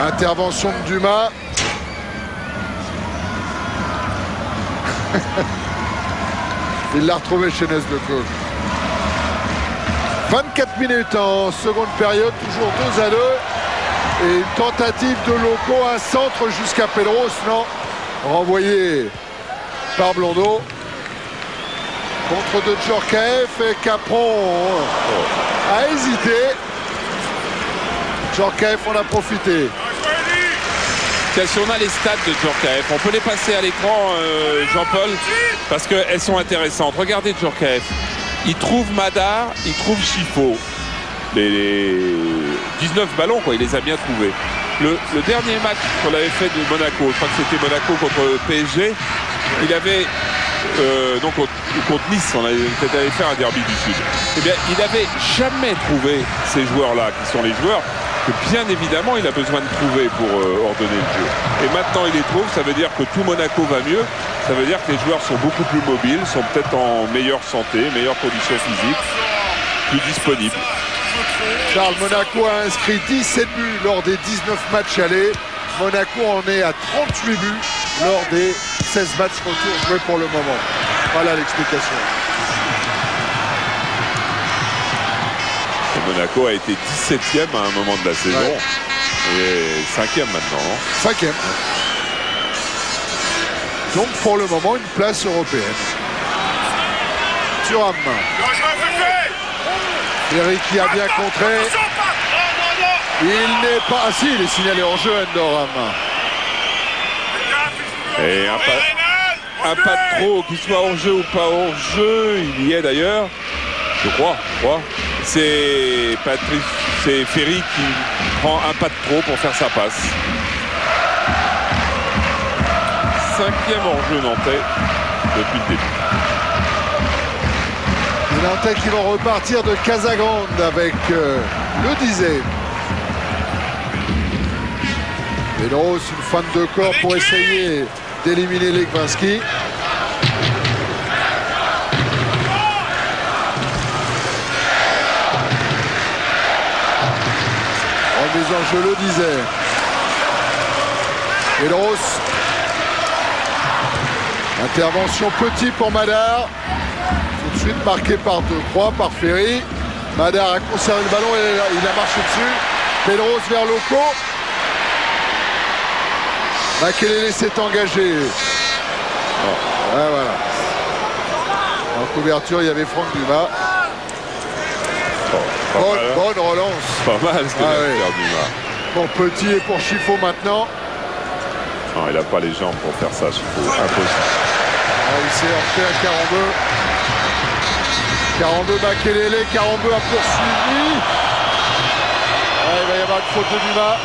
Speaker 7: Intervention de Dumas. Il l'a retrouvé chez Nes de Caunes. 24 minutes en seconde période, toujours 2-2. Et une tentative de Loco, un centre jusqu'à Pedros, non. Renvoyé par Blondeau. Contre de Djorkaeff et Capron a hésité. Djorkaeff en a profité.
Speaker 6: Tiens, si on a les stats de Djorkaeff, on peut les passer à l'écran, Jean-Paul, parce qu'elles sont intéressantes. Regardez Djorkaeff. Il trouve Madar, il trouve Chifo. Les 19 ballons, quoi, il les a bien trouvés. Le dernier match qu'on avait fait de Monaco, je crois que c'était Monaco contre PSG, il avait, donc contre Nice, on avait peut-être allé faire un derby du Sud. Eh bien, il n'avait jamais trouvé ces joueurs-là, qui sont les joueurs que bien évidemment il a besoin de trouver pour ordonner le jeu. Et maintenant il les trouve, ça veut dire que tout Monaco va mieux, ça veut dire que les joueurs sont beaucoup plus mobiles, sont peut-être en meilleure santé, meilleure condition physique, plus disponibles.
Speaker 7: Charles, Monaco a inscrit 17 buts lors des 19 matchs allés. Monaco en est à 38 buts lors des 16 matchs retour joués pour le moment. Voilà l'explication.
Speaker 6: Monaco a été 17e à un moment de la saison, ouais. Et 5e maintenant.
Speaker 7: 5e. Donc pour le moment, une place européenne. Thuram. Ferry qui a bien contré. Il n'est pas... Ah si, il est signalé en jeu, Endoram.
Speaker 6: Et un pas de trop, qu'il soit hors jeu ou pas hors jeu, il y est d'ailleurs. Je crois. C'est Ferry qui prend un pas de trop pour faire sa passe. 5e hors-jeu nantais depuis le début.
Speaker 7: Les Nantais qui vont repartir de Casagrande avec le Dizet. Pedros, une fente de corps pour essayer d'éliminer Legwinski. Remise en jeu, le Dizet. Pedros. Intervention petit pour Madar. Tout de suite marqué par 2-3 par Ferry. Madar a conservé le ballon et il a marché dessus. Pedros vers Loco. Makelele s'est engagé. Oh. Ouais, voilà. En couverture, il y avait Franck Dumas. Bonne relance.
Speaker 6: Pas mal ce que vient de faire Dumas.
Speaker 7: Pour Petit et pour Chifo maintenant.
Speaker 6: Non, il n'a pas les jambes pour faire ça, Chifo. Impossible.
Speaker 7: Il s'est heurté à Carambeu. Carambeu, Makelele. Carambeu a poursuivi. Il va y avoir une faute de Dumas.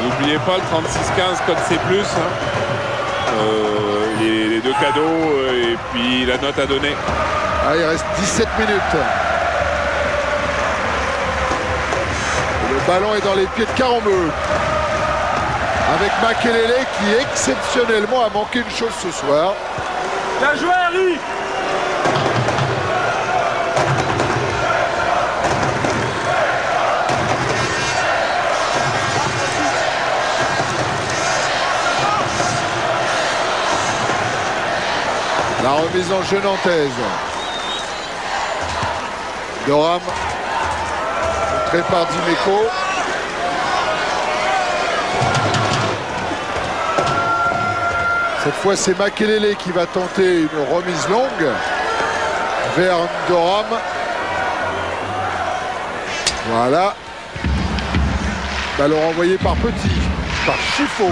Speaker 6: N'oubliez pas le 36-15 code C+. Hein. Les deux cadeaux et puis la note à donner.
Speaker 7: Ah, il reste 17 minutes. Le ballon est dans les pieds de Karambeu. Avec Makelele qui exceptionnellement a manqué une chose ce soir.
Speaker 3: Bien joué, Harry.
Speaker 7: La remise en jeu nantaise. Doram. Montré par Dimeco. Cette fois, c'est Makelele qui va tenter une remise longue vers Doram. Voilà. Ballon renvoyé par Petit, par Chiffo.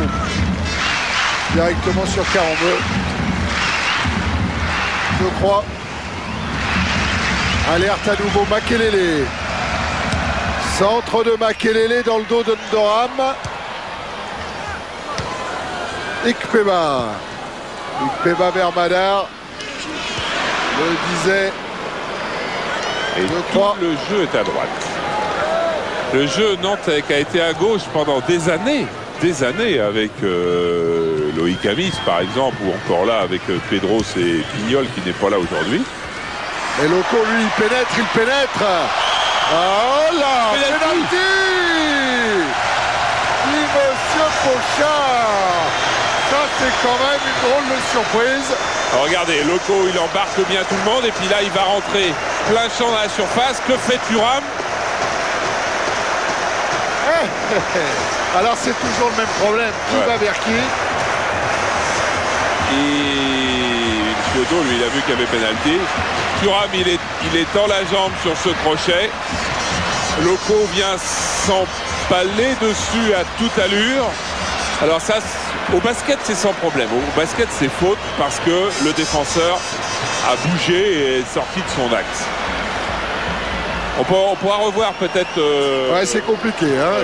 Speaker 7: Directement sur Karambeu. Je crois. Alerte à nouveau Makelele. Centre de Makelele dans le dos de Ndoram. Ikpeba. Ikpeba vers Madar. Je le disais.
Speaker 6: Et tout le jeu est à droite. Le jeu nantais qui a été à gauche pendant des années avec Loïc Amis par exemple, ou encore là avec Pedros et Pignol qui n'est pas là aujourd'hui.
Speaker 7: Et Loco, lui, il pénètre. Oh là, penalty Monsieur Pochard. Ça, c'est quand même une drôle de surprise.
Speaker 6: Alors, regardez, Loco, il embarque bien tout le monde et puis là, il va rentrer plein champ dans la surface. Que fait Thuram?
Speaker 7: Alors, c'est toujours le même problème. Qui va vers qui?
Speaker 6: Et Chiodo, lui, il a vu qu'il y avait pénalty. Thuram, il est dans la jambe sur ce crochet. Loco vient s'empaler dessus à toute allure. Alors ça, au basket, c'est sans problème. Au basket, c'est faute parce que le défenseur a bougé et est sorti de son axe. On pourra revoir peut-être...
Speaker 7: ouais, c'est compliqué. Hein,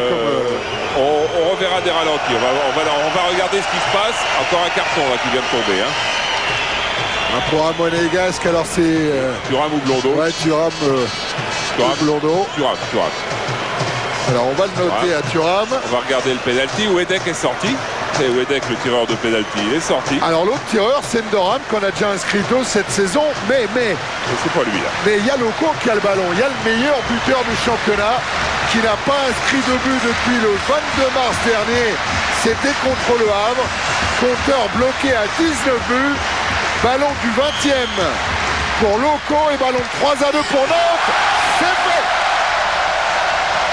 Speaker 6: on reverra des ralentis. On va regarder ce qui se passe. Encore un carton là, qui vient de tomber. Hein.
Speaker 7: Pour un monégasque, alors c'est...
Speaker 6: Thuram ou Blondeau?
Speaker 7: Ouais, Thuram ou Blondeau.
Speaker 6: Thuram.
Speaker 7: Alors on va le noter à Thuram.
Speaker 6: On va regarder le penalty. Wedek est sorti. Et Wedek, le tireur de penalty, est sorti.
Speaker 7: Alors l'autre tireur, c'est Ndoram, qu'on a déjà inscrit 2 cette saison. Mais
Speaker 6: et c'est pas lui là.
Speaker 7: Mais il y a Loco qui a le ballon. Il y a le meilleur buteur du championnat qui n'a pas inscrit de but depuis le 22 mars dernier. C'était contre le Havre. Compteur bloqué à 19 buts. Ballon du 20e pour Loco et ballon de 3-2 pour Nantes. C'est fait.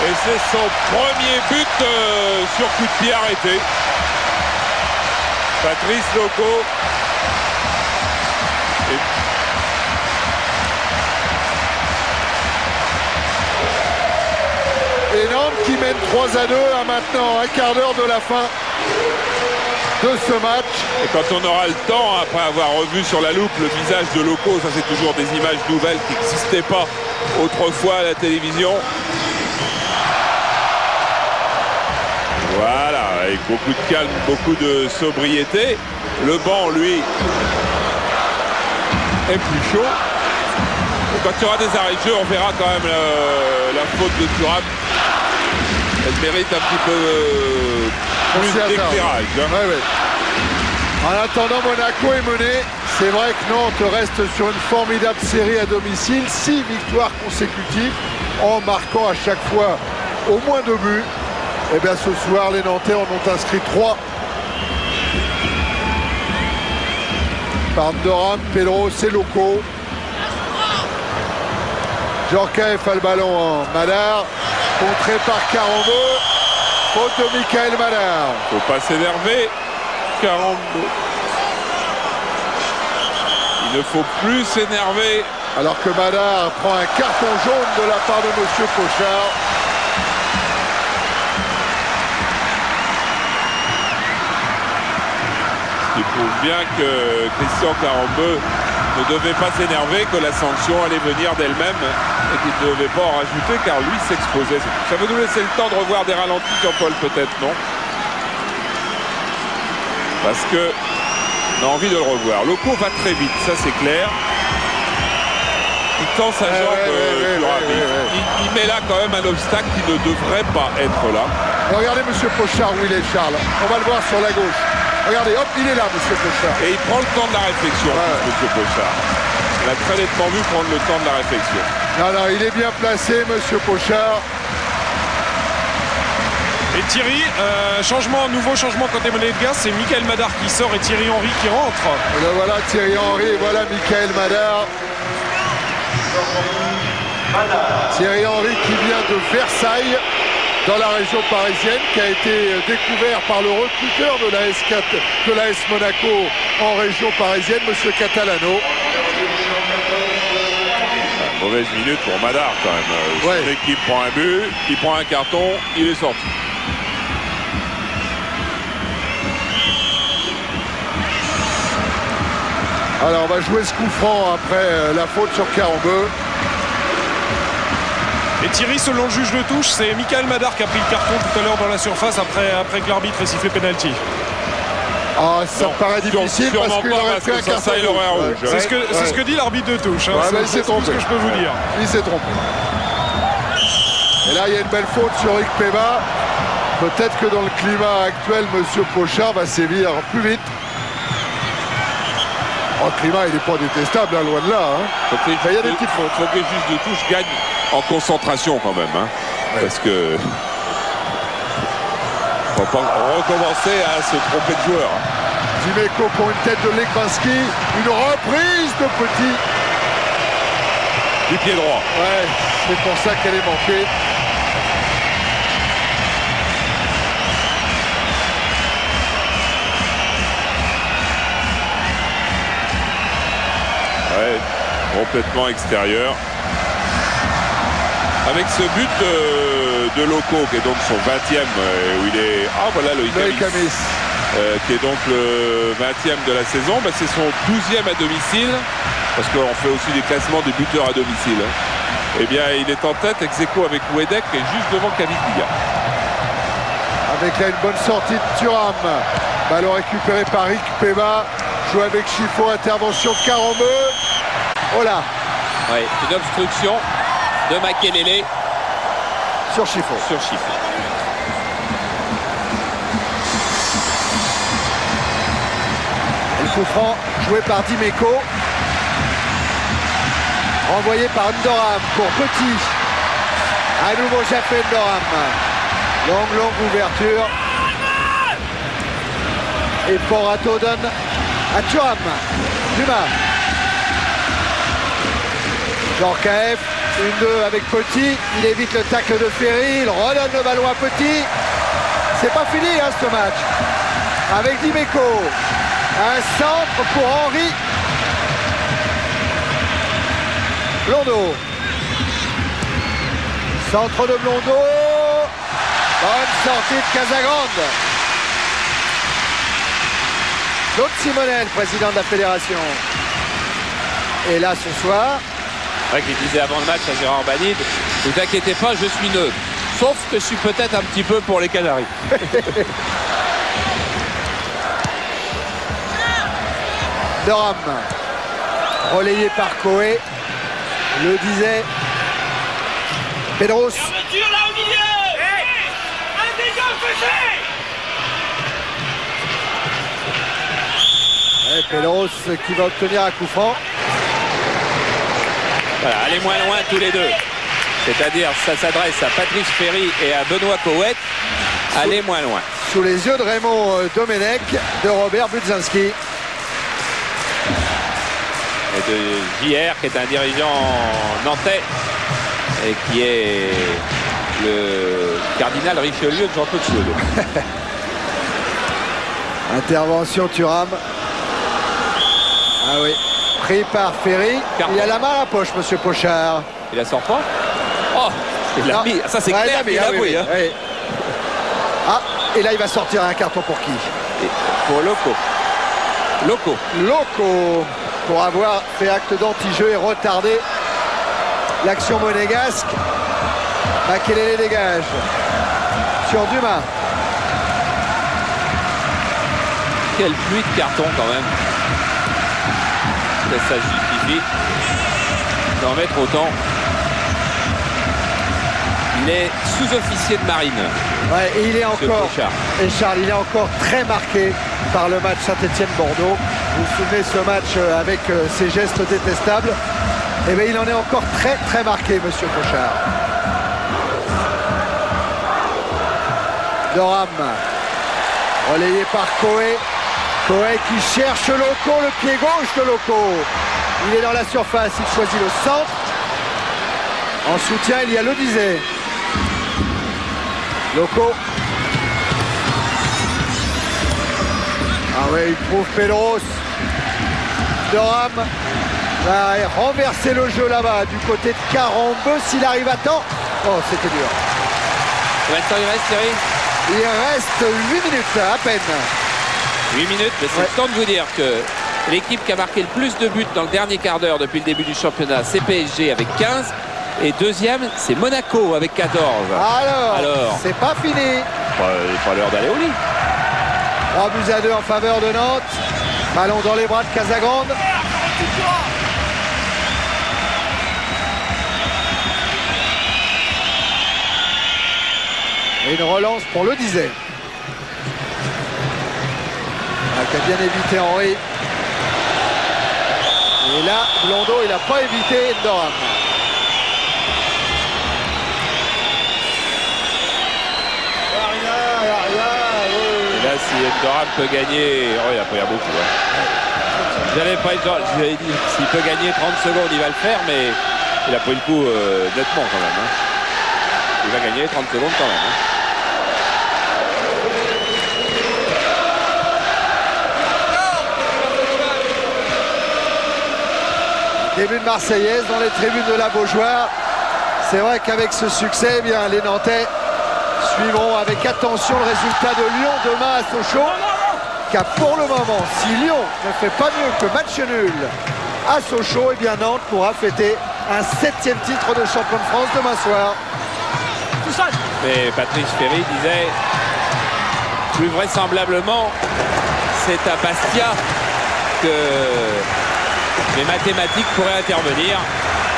Speaker 6: Et c'est son premier but sur coup de pied arrêté. Patrice Loco.
Speaker 7: Et Nantes qui mène 3-2 à maintenant un quart d'heure de la fin de ce match.
Speaker 6: Et quand on aura le temps, après avoir revu sur la loupe le visage de Loco, ça c'est toujours des images nouvelles qui n'existaient pas autrefois à la télévision. Voilà, avec beaucoup de calme, beaucoup de sobriété. Le banc, lui, est plus chaud. Et quand il y aura des arrêts de jeu, on verra quand même la faute de Thuram. Elle mérite un petit peu plus d'éclairage. Hein.
Speaker 7: Ouais. En attendant, Monaco est mené. C'est vrai que Nantes reste sur une formidable série à domicile. 6 victoires consécutives en marquant à chaque fois au moins 2 buts. Et bien ce soir, les Nantais en ont inscrit 3. Par Ndoram, Pedro, c'est Loco. Djorkaeff a le ballon en Madar. Contré par Karambeu. Faute de Michael Madar.
Speaker 6: Faut pas s'énerver. Karambeu. Il ne faut plus s'énerver.
Speaker 7: Alors que Madar prend un carton jaune de la part de Monsieur Pochard.
Speaker 6: Il prouve bien que Christian Karambeu ne devait pas s'énerver, que la sanction allait venir d'elle-même et qu'il ne devait pas en rajouter car lui s'exposait. Ça veut nous laisser le temps de revoir des ralentis, Jean-Paul, peut-être, non? Parce que on a envie de le revoir. Loco va très vite, ça c'est clair. Il tend sa jambe. Il met là quand même un obstacle qui ne devrait pas être là.
Speaker 7: Regardez monsieur Pochard où il est, Charles. On va le voir sur la gauche. Regardez, hop, il est là, monsieur Pochard.
Speaker 6: Et il prend le temps de la réflexion, monsieur Pochard. Il a très nettement vu prendre le temps de la réflexion.
Speaker 7: Non, non, il est bien placé, monsieur Pochard.
Speaker 3: Et Thierry, nouveau changement côté Monégasque, c'est Michael Madar qui sort et Thierry Henry qui rentre.
Speaker 7: Et là, voilà Thierry Henry et voilà Michael Madar. Thierry Henry qui vient de Versailles, dans la région parisienne, qui a été découvert par le recruteur de l'AS Monaco en région parisienne, monsieur Catalano.
Speaker 6: Mauvaise minute pour Madar quand même. Son équipe prend un but, il prend un carton, il est sorti.
Speaker 7: Alors on va jouer ce coup franc après la faute sur Karambeu.
Speaker 3: Et Thierry, selon le juge de touche, c'est Michael Madar qui a pris le carton tout à l'heure dans la surface après que l'arbitre ait sifflé pénalty.
Speaker 7: Ah, ça me paraît difficile parce qu'il aurait fait un carton
Speaker 6: rouge.
Speaker 3: C'est ce que dit l'arbitre de touche. Hein.
Speaker 7: Il s'est trompé.
Speaker 3: C'est ce que je peux vous dire.
Speaker 7: Il s'est trompé. Et là, il y a une belle faute sur Rick Peva. Peut-être que dans le climat actuel, monsieur Pochard va sévir plus vite. Oh, le climat, il n'est pas détestable, hein, loin de là. Hein. Il y a des petites fautes.
Speaker 6: Il faut que les juges de touche gagnent en concentration quand même. Hein. Parce que... faut pas recommencer à se tromper de joueur.
Speaker 7: Dimeco pour une tête de Lekbanski. Une reprise de Petit.
Speaker 6: Du pied droit.
Speaker 7: Ouais, c'est pour ça qu'elle est manquée.
Speaker 6: Ouais, complètement extérieur. Avec ce but de Loco, qui est donc son 20e, où il est... Ah voilà, Loïc Amis. Qui est donc le 20e de la saison. Bah, c'est son 12e à domicile, parce qu'on fait aussi des classements des buteurs à domicile. Eh bien, il est en tête, ex-aequo avec Wedek, et juste devant Caviglia.
Speaker 7: Avec là une bonne sortie de Thuram. Ballon récupéré par Rick Peva. Joue avec Chiffon, intervention de Karambeu. Oh là.
Speaker 1: Oui, une obstruction de Makelele
Speaker 2: sur Chiffon. Le coup franc joué par Dimeco. Renvoyé par Ndoram pour Petit. À nouveau Jafé Ndoram. Longue ouverture. Et Porato donne à Thuram. Dumas. Djorkaeff. 1-2 avec Petit, il évite le tacle de Ferry, il redonne le ballon à Petit. C'est pas fini hein, ce match. Avec Dimeco, un centre pour Henry. Blondeau. Centre de Blondeau. Bonne sortie de Casagrande. Claude Simonel, président de la fédération. Et là ce soir...
Speaker 1: C'est vrai qu'il disait avant le match à Gérard Banide, ne vous inquiétez pas, je suis neutre. Sauf que je suis peut-être un petit peu pour les Canaries.
Speaker 2: Doram, relayé par Coé, le disait Pedros. Pedros qui va obtenir un coup franc.
Speaker 1: Voilà, allez moins loin tous les deux. C'est-à-dire, ça s'adresse à Patrice Ferry et à Benoît Cowet. Allez moins loin.
Speaker 2: Sous les yeux de Raymond Domenech, de Robert Budzinski.
Speaker 1: Et de JR, qui est un dirigeant nantais et qui est le cardinal Richelieu de Jean-Claude Chaudet.
Speaker 2: Intervention Thuram. Ah oui. Pris par Ferry. Il a la main à la poche, monsieur Pochard.
Speaker 1: Il la sort pas. Oh, il l'a mis. Ça c'est clair, il a joué.
Speaker 2: Oui. Ah, et là il va sortir un carton pour qui?
Speaker 1: Pour Loco.
Speaker 2: Loco, pour avoir fait acte d'anti-jeu et retardé l'action monégasque. Makelele dégage. Sur Dumas.
Speaker 1: Quelle pluie de cartons quand même. Ça justifie. d'en mettre autant. Il est sous-officier de marine.
Speaker 2: Ouais, et il est encore, et Charles, il est encore très marqué par le match Saint-Étienne-Bordeaux. Vous vous souvenez ce match avec ses gestes détestables? Eh bien, il en est encore très très marqué, monsieur Pochard. Doram, relayé par Coé. Coé qui cherche Loco, le pied gauche de Loco. Il est dans la surface, il choisit le centre. En soutien, il y a Lodizé. Loco. Ah ouais, il trouve Pedros. Doram va renverser le jeu là-bas du côté de Karambeu s'il arrive à temps. Oh, c'était dur.
Speaker 1: Combien de temps il reste, Thierry?
Speaker 2: Il reste 8 minutes à peine.
Speaker 1: 8 minutes, mais c'est le temps de vous dire que l'équipe qui a marqué le plus de buts dans le dernier quart d'heure depuis le début du championnat, c'est PSG avec 15. Et deuxième, c'est Monaco avec 14.
Speaker 2: Alors. C'est pas fini.
Speaker 1: Il n'est pas l'heure d'aller au lit.
Speaker 2: 3-2 en faveur de Nantes. Ballon dans les bras de Casagrande. Et une relance pour Lodizé. Qui a bien évité Henry. Et là, Blondeau, il n'a pas évité Endoram.
Speaker 1: Et là, si Endoram peut gagner, oh, il a pas y a beaucoup. Hein. J'avais dit, s'il peut gagner 30 secondes, il va le faire, mais il a pris le coup nettement quand même. Hein. Il va gagner 30 secondes quand même. Hein.
Speaker 2: Début de Marseillaise dans les tribunes de la Beaujoire. C'est vrai qu'avec ce succès, eh bien, les Nantais suivront avec attention le résultat de Lyon demain à Sochaux. Car pour le moment, si Lyon ne fait pas mieux que match nul à Sochaux, eh bien Nantes pourra fêter un 7e titre de champion de France demain soir.
Speaker 1: Mais Patrice Ferry disait, plus vraisemblablement, c'est à Bastia que les mathématiques pourraient intervenir.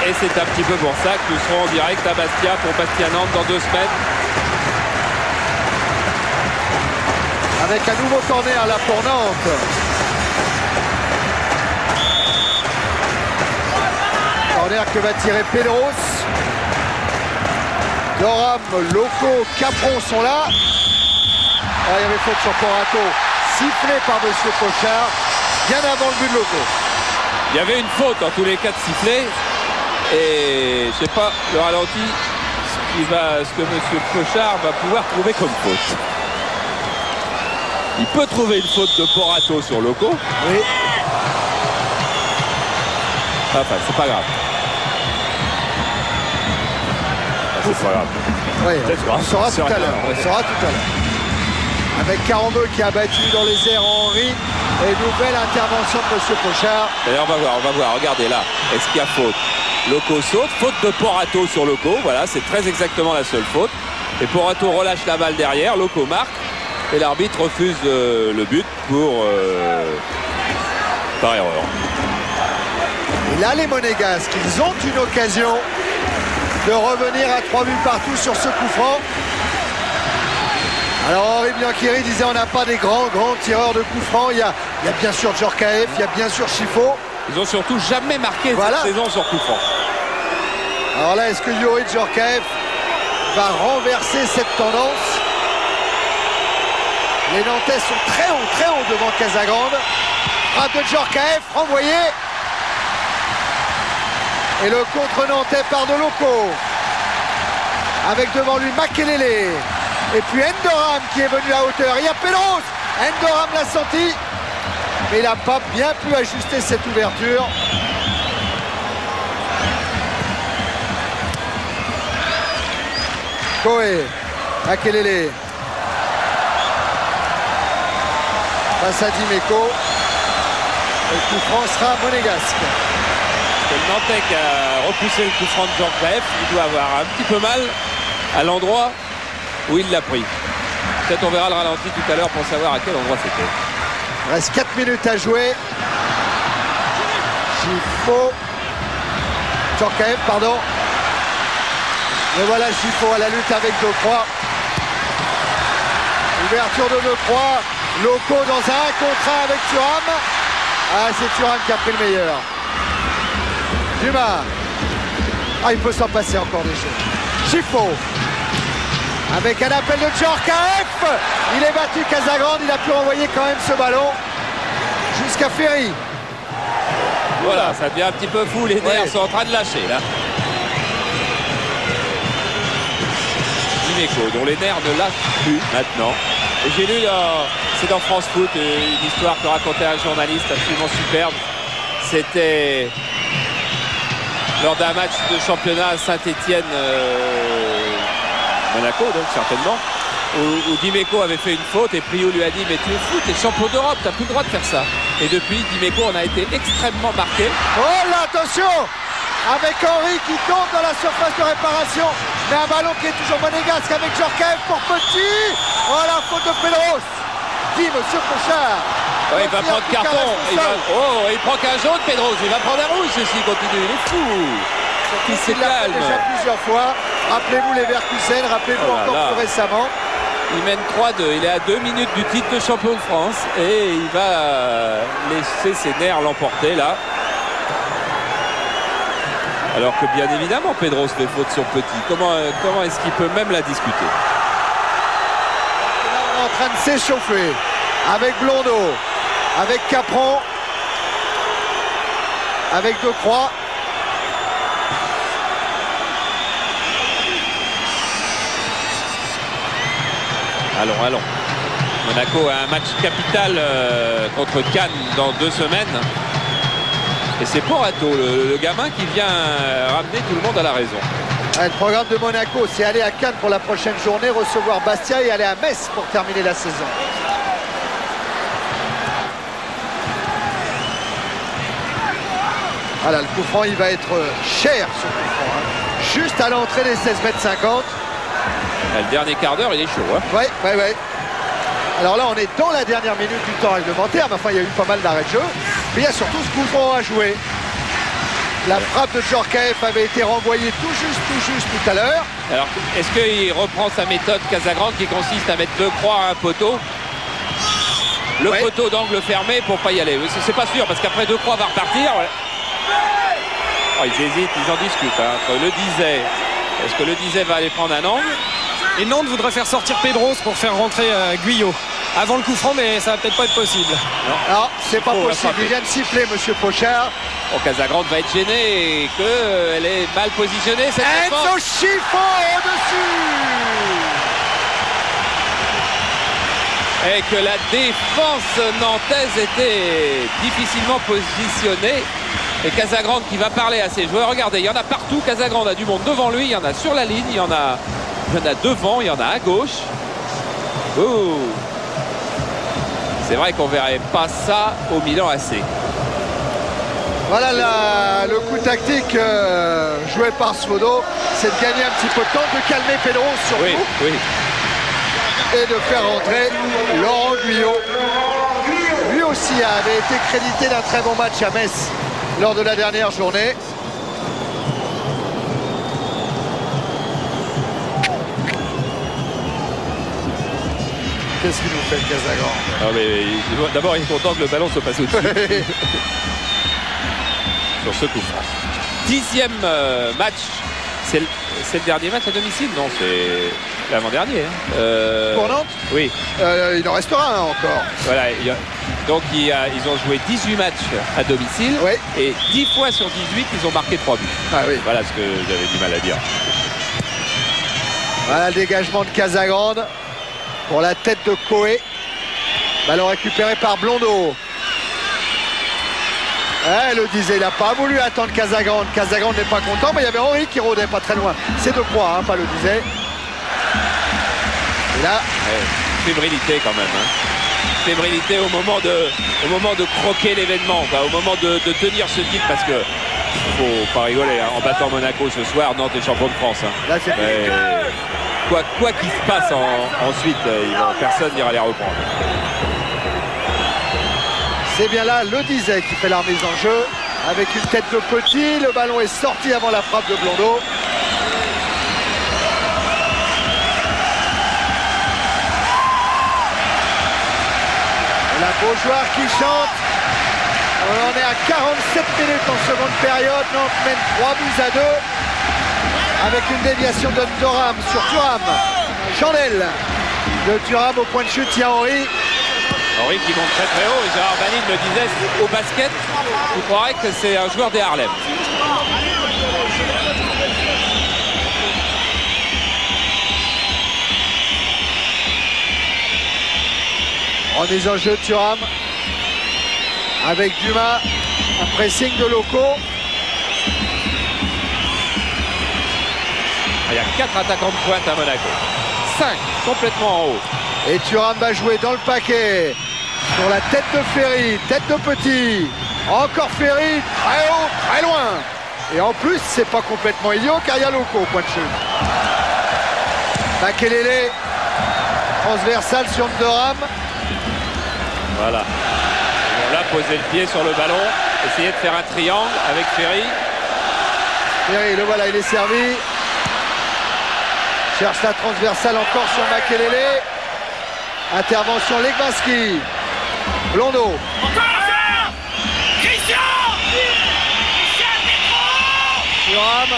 Speaker 1: Et c'est un petit peu pour ça que nous serons en direct à Bastia pour Bastia-Nantes dans 2 semaines.
Speaker 2: Avec un nouveau corner là pour Nantes. Corner que va tirer Pedros. Doram, Loco, Capron sont là. Ah, il y avait faute sur Porato. Sifflé par M. Pochard bien avant le but de Loco.
Speaker 1: Il y avait une faute en tous les cas de sifflet. Et je sais pas, le ralenti, ce que M. Pochard va pouvoir trouver comme faute. Il peut trouver une faute de Porato sur Loco.
Speaker 2: Oui.
Speaker 1: Enfin, c'est pas grave. C'est pas grave.
Speaker 2: Oui, on saura tout à l'heure. On saura tout à l'heure. Avec Karambeu qui a battu dans les airs Henry. Et nouvelle intervention de M. Pochard.
Speaker 1: D'ailleurs, on va voir. Regardez là. Est-ce qu'il y a faute? Loco saute. Faute de Porato sur Loco. Voilà, c'est très exactement la seule faute. Et Porato relâche la balle derrière. Loco marque. Et l'arbitre refuse le but par erreur.
Speaker 2: Et là, les Monégasques, ils ont une occasion de revenir à 3 buts partout sur ce coup franc. Alors Henri Bianchiri disait on n'a pas des grands tireurs de coups francs. Il y a bien sûr Djorkaeff, il y a bien sûr Chifo.
Speaker 1: Ils ont surtout jamais marqué cette saison sur coup franc.
Speaker 2: Alors là, est-ce que Yuri Djorkaeff va renverser cette tendance? Les Nantais sont très haut devant Casagrande. Frappe de Djorkaeff, renvoyé. Et le contre-nantais part de Loco. Avec devant lui Makelele. Et puis Endoram qui est venu à hauteur. Il y a Pedros. Endoram l'a senti. Mais il n'a pas bien pu ajuster cette ouverture. Coé. Makelele. Face à Dimeco. Le coup franc sera monégasque.
Speaker 1: C'est le Nantais qui a repoussé le coup franc de Djorkaeff. Il doit avoir un petit peu mal à l'endroit où il l'a pris. Peut-être on verra le ralenti tout à l'heure pour savoir à quel endroit c'était.
Speaker 2: Il reste 4 minutes à jouer. Chifo. Djorkaeff, pardon. Et voilà Gifo à la lutte avec Decroix. Ouverture de Decroix. Loco dans un contre 1 avec Thuram. Ah, c'est Thuram qui a pris le meilleur. Dumas. Ah, il peut s'en passer encore des choses. Gifo. Avec un appel de Djorkaeff. Il est battu Casagrande. Il a pu renvoyer quand même ce ballon jusqu'à Ferry.
Speaker 1: Voilà, ça devient un petit peu fou. Les nerfs sont en train de lâcher là. Dimeco, dont les nerfs ne lâchent plus maintenant. Et j'ai lu, c'est dans France Foot, une histoire que racontait un journaliste absolument superbe. C'était lors d'un match de championnat à Saint-Étienne, Monaco donc certainement, où Dimeco avait fait une faute et Priou lui a dit mais tu es fou, tu es champion d'Europe, tu n'as plus le droit de faire ça. Et depuis, Dimeco en a été extrêmement marqué.
Speaker 2: Oh là, attention! Avec Henry qui tombe dans la surface de réparation, mais un ballon qui est toujours monégasque avec Djorkaeff pour Petit. Oh la faute de Pedros, dit Monsieur Pochard.
Speaker 1: Ouais, il va prendre carton. Il prend qu'un jaune, Pedros. Il va prendre un rouge s'il continue. Il est fou. Il s'est calme.
Speaker 2: Déjà plusieurs fois. Rappelez-vous les Leverkusen, rappelez-vous encore plus récemment.
Speaker 1: Il mène 3-2. Il est à 2 minutes du titre de champion de France et il va laisser ses nerfs l'emporter là. Alors que bien évidemment Pedros fait faute sur Petit. Comment est-ce qu'il peut même la discuter?
Speaker 2: Là, on est en train de s'échauffer avec Blondeau, avec Capron, avec Decroix.
Speaker 1: Allons. Monaco a un match capital contre Cannes dans 2 semaines. Et c'est Porato, le gamin qui vient ramener tout le monde à la raison.
Speaker 2: Le programme de Monaco, c'est aller à Cannes pour la prochaine journée, recevoir Bastia et aller à Metz pour terminer la saison. Voilà, le coup franc, il va être cher ce coup franc. Hein. Juste à l'entrée des 16,50 m.
Speaker 1: Le dernier quart d'heure, il est chaud. Hein.
Speaker 2: Ouais. Alors là, on est dans la dernière minute du temps réglementaire, mais enfin, il y a eu pas mal d'arrêts de jeu. Mais il y a surtout ce coup franc à jouer. La frappe de Djorkaeff avait été renvoyée tout juste tout à l'heure.
Speaker 1: Alors, est-ce qu'il reprend sa méthode Casagrande qui consiste à mettre 2 croix à un poteau? Le poteau d'angle fermé pour pas y aller. C'est pas sûr, parce qu'après 2 croix va repartir. Oh, ils hésitent, ils en discutent. Hein, entre le Dizet. Est-ce que le Dizet va aller prendre un angle?
Speaker 3: Et Nantes voudrait faire sortir Pedros pour faire rentrer Guyot avant le coup franc, mais ça va peut-être pas être possible.
Speaker 2: Non, c'est pas possible. Il vient de siffler, Monsieur Pochard.
Speaker 1: Oh, Casagrande va être gêné et qu'elle est mal positionnée cette défense.
Speaker 2: Enzo Gifo au-dessus.
Speaker 1: Et que la défense nantaise était difficilement positionnée. Et Casagrande qui va parler à ses joueurs. Regardez, il y en a partout. Casagrande a du monde devant lui. Il y en a sur la ligne. Il y en a devant. Il y en a à gauche. Oh. C'est vrai qu'on verrait pas ça au Milan AC.
Speaker 2: Voilà le coup tactique joué par Svodo. C'est de gagner un petit peu de temps, de calmer Pedros surtout.
Speaker 1: Oui.
Speaker 2: Et de faire rentrer Laurent Guyot. Lui aussi avait été crédité d'un très bon match à Metz lors de la dernière journée. Qu'est-ce qu'il nous fait le Casagrande?
Speaker 1: D'abord, il est content que le ballon se passe au-dessus. Sur ce coup franc. 10e match. C'est le dernier match à domicile? Non, c'est l'avant-dernier. Hein.
Speaker 2: Pour Nantes?
Speaker 1: Oui.
Speaker 2: Il en restera un encore.
Speaker 1: Voilà. Donc ils ont joué 18 matchs à domicile.
Speaker 2: Oui.
Speaker 1: Et 10 fois sur 18, ils ont marqué 3 buts.
Speaker 2: Ah oui.
Speaker 1: Voilà ce que j'avais du mal à dire.
Speaker 2: Voilà le dégagement de Casagrande pour la tête de Coé. Ballon récupéré par Blondeau. Le disait, il n'a pas voulu attendre Casagrande. Casagrande n'est pas content, mais il y avait Henry qui rôdait pas très loin. C'est de quoi, hein, pas le disait. Et là,
Speaker 1: fébrilité quand même. Hein. Fébrilité au moment de croquer l'événement, au moment de tenir ce titre, parce que faut pas rigoler. Hein, en battant Monaco ce soir, Nantes est champion de France. Hein.
Speaker 2: Là, c'est
Speaker 1: quoi qu'il se passe ensuite, personne n'ira les reprendre. C'est
Speaker 2: bien là le Dizet qui fait la remise en jeu avec une tête de Petit. Le ballon est sorti avant la frappe de Blondeau. Et la Beaujoire qui chante. On en est à 47 minutes en seconde période. Nantes mène 3-2 avec une déviation de Thuram sur Thuram. Chandelle de Thuram au point de chute. Il y a Henry.
Speaker 1: Henry qui monte très très haut et Gérard Banide me disait au basket, vous croirez que c'est un joueur des Harlem.
Speaker 2: Remise en jeu de Thuram avec Dumas, un pressing de Loco.
Speaker 1: Il y a 4 attaquants de pointe à Monaco. 5 complètement en haut.
Speaker 2: Et Thuram va jouer dans le paquet. Sur la tête de Ferry, tête de Petit. Encore Ferry, très haut, très loin. Et en plus, c'est pas complètement idiot car il y a Loco au point de chute. Makelele, transversal sur Thuram.
Speaker 1: Voilà. Ils vont là poser le pied sur le ballon, essayer de faire un triangle avec Ferry.
Speaker 2: Ferry, le voilà, il est servi. Cherche la transversale encore sur Makelele. Intervention Legbanski. Blondeau. Thuram.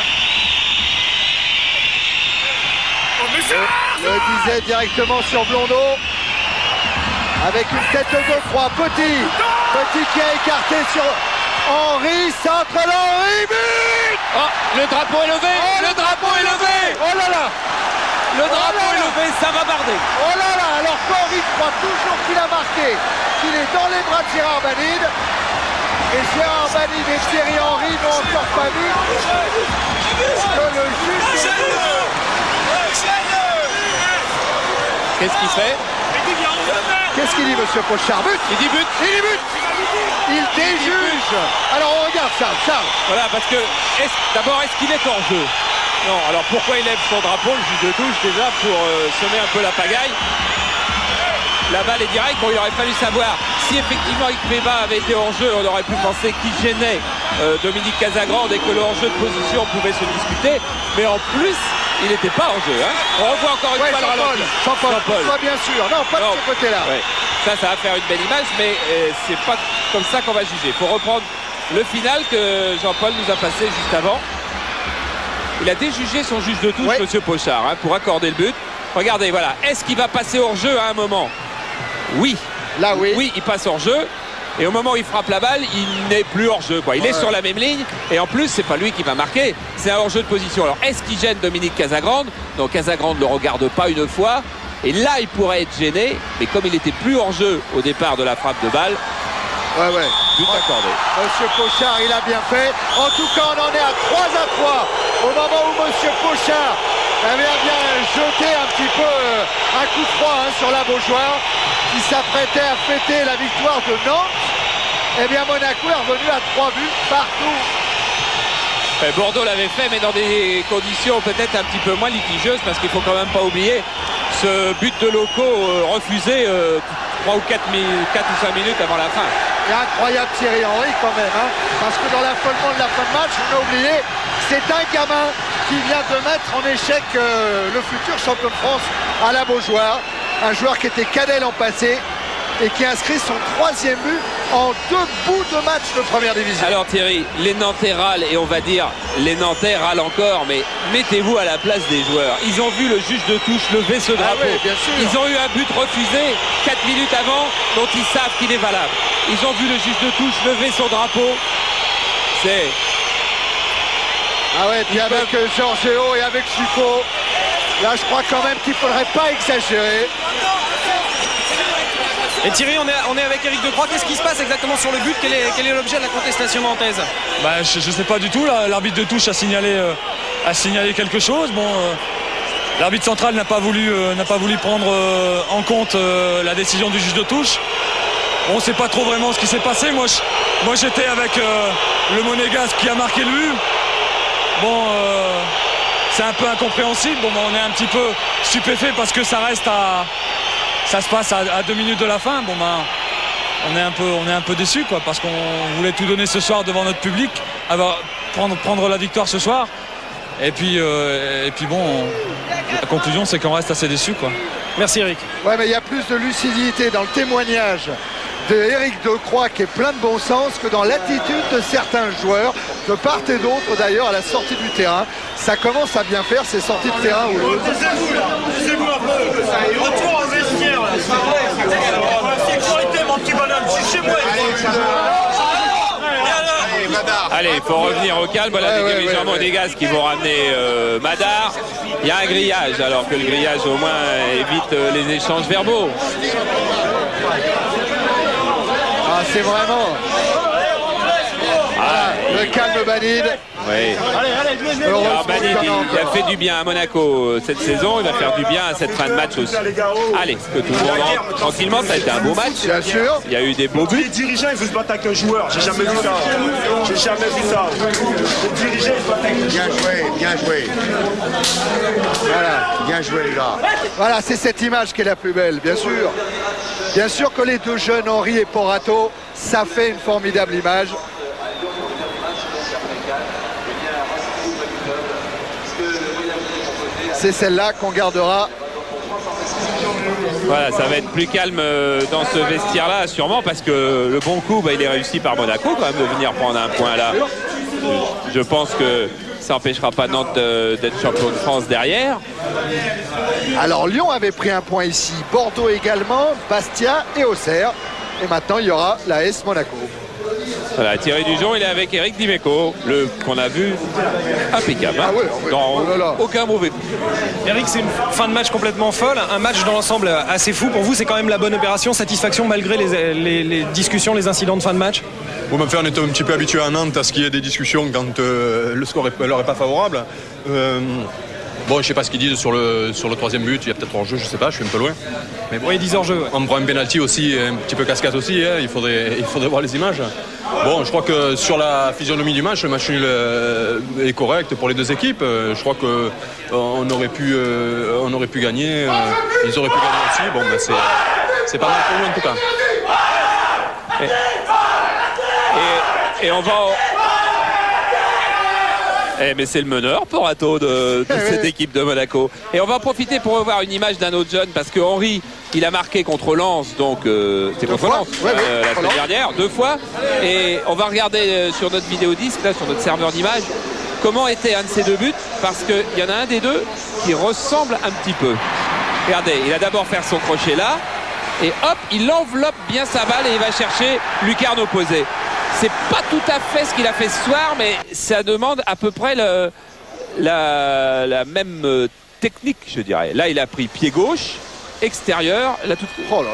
Speaker 2: Le disait directement sur Blondeau. Avec une tête de 2-3. Petit. Petit qui a écarté sur Henry. Centre d'Henry. But.
Speaker 1: Oh, le drapeau est levé.
Speaker 2: Oh,
Speaker 1: le drapeau est levé.
Speaker 2: Oh là là.
Speaker 1: Le drapeau est levé, ça va barder.
Speaker 2: Oh là là, alors qu'Henry croit toujours qu'il a marqué, qu'il est dans les bras de Gérard Banide. Et Gérard Banide et Thierry Henry n'ont encore pas vu que le juge...
Speaker 1: Qu'est-ce qu'il fait?
Speaker 2: Qu'est-ce qu'il dit, monsieur Pochard? But.
Speaker 1: Il dit but.
Speaker 2: Il dit but. Il déjuge. Alors on regarde ça, Charles.
Speaker 1: Voilà, parce que d'abord, est-ce qu'il est hors jeu? Non, alors pourquoi il lève son drapeau, le juge de touche, déjà pour semer un peu la pagaille? La balle est directe. Bon, il aurait fallu savoir si effectivement Ikpeba avait été hors jeu. On aurait pu penser qu'il gênait Dominique Casagrande et que le hors-jeu de position pouvait se discuter. Mais en plus, il n'était pas hors jeu. Hein. On revoit encore une fois le ralenti.
Speaker 2: Jean-Paul, bien sûr. Non, pas de ce côté-là.
Speaker 1: Ouais. Ça va faire une belle image, mais c'est pas comme ça qu'on va juger. Il faut reprendre le final que Jean-Paul nous a passé juste avant. Il a déjugé son juge de touche, ouais. Monsieur Pochard, hein, pour accorder le but. Regardez, voilà. Est-ce qu'il va passer hors jeu à un moment? Oui.
Speaker 2: Là, oui.
Speaker 1: Oui, il passe hors jeu. Et au moment où il frappe la balle, il n'est plus hors jeu. Il est sur la même ligne. Et en plus, c'est pas lui qui va marquer. C'est un hors jeu de position. Alors, est-ce qu'il gêne Dominique Casagrande? Donc, Casagrande ne le regarde pas une fois. Et là, il pourrait être gêné. Mais comme il n'était plus hors jeu au départ de la frappe de balle, but accordé.
Speaker 2: Monsieur Pochard, il a bien fait. En tout cas, on en est à 3-3. Au moment où Monsieur Pochard avait bien jeté un petit peu un coup de froid sur la Beaujoire, qui s'apprêtait à fêter la victoire de Nantes. Eh bien, Monaco est revenu à 3 buts partout.
Speaker 1: Bordeaux l'avait fait, mais dans des conditions peut-être un petit peu moins litigieuses, parce qu'il faut quand même pas oublier ce but de Loco refusé 3 ou 4 ou 5 minutes avant la fin.
Speaker 2: Et incroyable Thierry Henry quand même, hein, parce que dans l'affolement de la fin de match, on a oublié, c'est un gamin qui vient de mettre en échec le futur champion de France à la Beaujoire, un joueur qui était cadet l'an passé et qui inscrit son 3e but en 2 bouts de match de première division.
Speaker 1: Alors Thierry, les Nantais râlent, et on va dire les Nantais râlent encore, mais mettez-vous à la place des joueurs. Ils ont vu le juge de touche lever ce drapeau.
Speaker 2: Oui, bien sûr.
Speaker 1: Ils ont eu un but refusé 4 minutes avant, dont ils savent qu'il est valable. Ils ont vu le juge de touche lever son drapeau. C'est...
Speaker 2: Ah ouais, puis avec Georgeo et avec Chiffo, là je crois quand même qu'il ne faudrait pas exagérer.
Speaker 3: Et Thierry, on est avec Éric Decroix. Qu'est-ce qui se passe exactement sur le but? Quel est l'objet de la contestation nantaise?
Speaker 9: Je ne sais pas du tout. L'arbitre de touche a signalé quelque chose. Bon, l'arbitre central n'a pas voulu prendre en compte la décision du juge de touche. On ne sait pas trop vraiment ce qui s'est passé. Moi j'étais avec le Monégasque qui a marqué le but. Bon, c'est un peu incompréhensible. Bon, on est un petit peu stupéfait parce que ça se passe à 2 minutes de la fin. Bon, on est un peu déçus, quoi, parce qu'on voulait tout donner ce soir devant notre public, prendre la victoire ce soir. Et puis bon, la conclusion, c'est qu'on reste assez déçus, quoi.
Speaker 3: Merci Eric.
Speaker 2: Ouais, mais il y a plus de lucidité dans le témoignage de Éric Decroix, qui est plein de bon sens, que dans l'attitude de certains joueurs, de part et d'autre d'ailleurs, à la sortie du terrain. Ça commence à bien faire ces sorties de terrain.
Speaker 10: Poussez-vous un peu. Retour au vestiaire. Sécurité, mon petit bonhomme. Je suis chez moi.
Speaker 1: Allez, il faut revenir au calme. Voilà des dirigeants monégasques qui vont ramener Madar. Il y a un grillage, alors que le grillage au moins évite les échanges verbaux.
Speaker 2: Ah, c'est vraiment le calme Banide.
Speaker 1: Oui. Alors Banide, il a fait du bien à Monaco cette saison, il va faire du bien à cette fin de match aussi. Allez, que tout le monde rentre tranquillement, ça a été un beau match.
Speaker 2: Bien sûr.
Speaker 1: Il y a eu des beaux buts.
Speaker 10: Les dirigeants, ils veulent se battre avec un joueur. J'ai jamais vu ça. J'ai jamais vu ça. Les dirigeants, ils se battent avec un joueur.
Speaker 8: Bien joué.
Speaker 2: Voilà.
Speaker 8: Bien joué, les gars.
Speaker 2: Voilà, c'est cette image qui est la plus belle, bien sûr. Bien sûr que les deux jeunes, Henry et Porato, ça fait une formidable image. C'est celle-là qu'on gardera.
Speaker 1: Voilà, ça va être plus calme dans ce vestiaire-là, sûrement, parce que le bon coup, il est réussi par Monaco quand même de venir prendre un point là. Je pense que ça n'empêchera pas Nantes d'être champion de France derrière.
Speaker 2: Alors Lyon avait pris un point ici, Bordeaux également, Bastia et Auxerre. Et maintenant il y aura la l'AS Monaco.
Speaker 1: Voilà, Thierry Dujon, il est avec Eric Dimeco, qu'on a vu impeccable. Hein, dans aucun mauvais coup.
Speaker 3: Eric, c'est une fin de match complètement folle, un match dans l'ensemble assez fou. Pour vous, c'est quand même la bonne opération, satisfaction malgré les discussions, les incidents de fin de match?
Speaker 11: Bon, on est un petit peu habitué à Nantes à ce qu'il y ait des discussions quand le score leur est pas favorable. Bon, je sais pas ce qu'ils disent sur le troisième but, il y a peut-être hors-jeu, je sais pas, je suis un peu loin. Mais bon,
Speaker 3: oui, 10 hors-jeu. Ouais.
Speaker 11: On prend un pénalty aussi, un petit peu cascade aussi, hein, il faudrait voir les images. Bon, je crois que sur la physionomie du match, le match nul est correct pour les deux équipes. Je crois qu'on aurait pu gagner, ils auraient pu gagner aussi. Bon, ben c'est pas mal pour nous en tout cas.
Speaker 1: Et on va... mais c'est le meneur, Porato, de cette équipe de Monaco. Et on va en profiter pour revoir une image d'un autre jeune, parce que Henry, il a marqué contre Lens, donc c'est contre Lens la semaine dernière, 2 fois. Et on va regarder sur notre vidéodisque, là, sur notre serveur d'image, comment était un de ces 2 buts, parce qu'il y en a un des deux qui ressemble un petit peu. Regardez, il a d'abord fait son crochet là, et hop, il enveloppe bien sa balle et il va chercher lucarne opposée. C'est pas tout à fait ce qu'il a fait ce soir, mais ça demande à peu près la même technique, je dirais. Là, il a pris pied gauche, extérieur,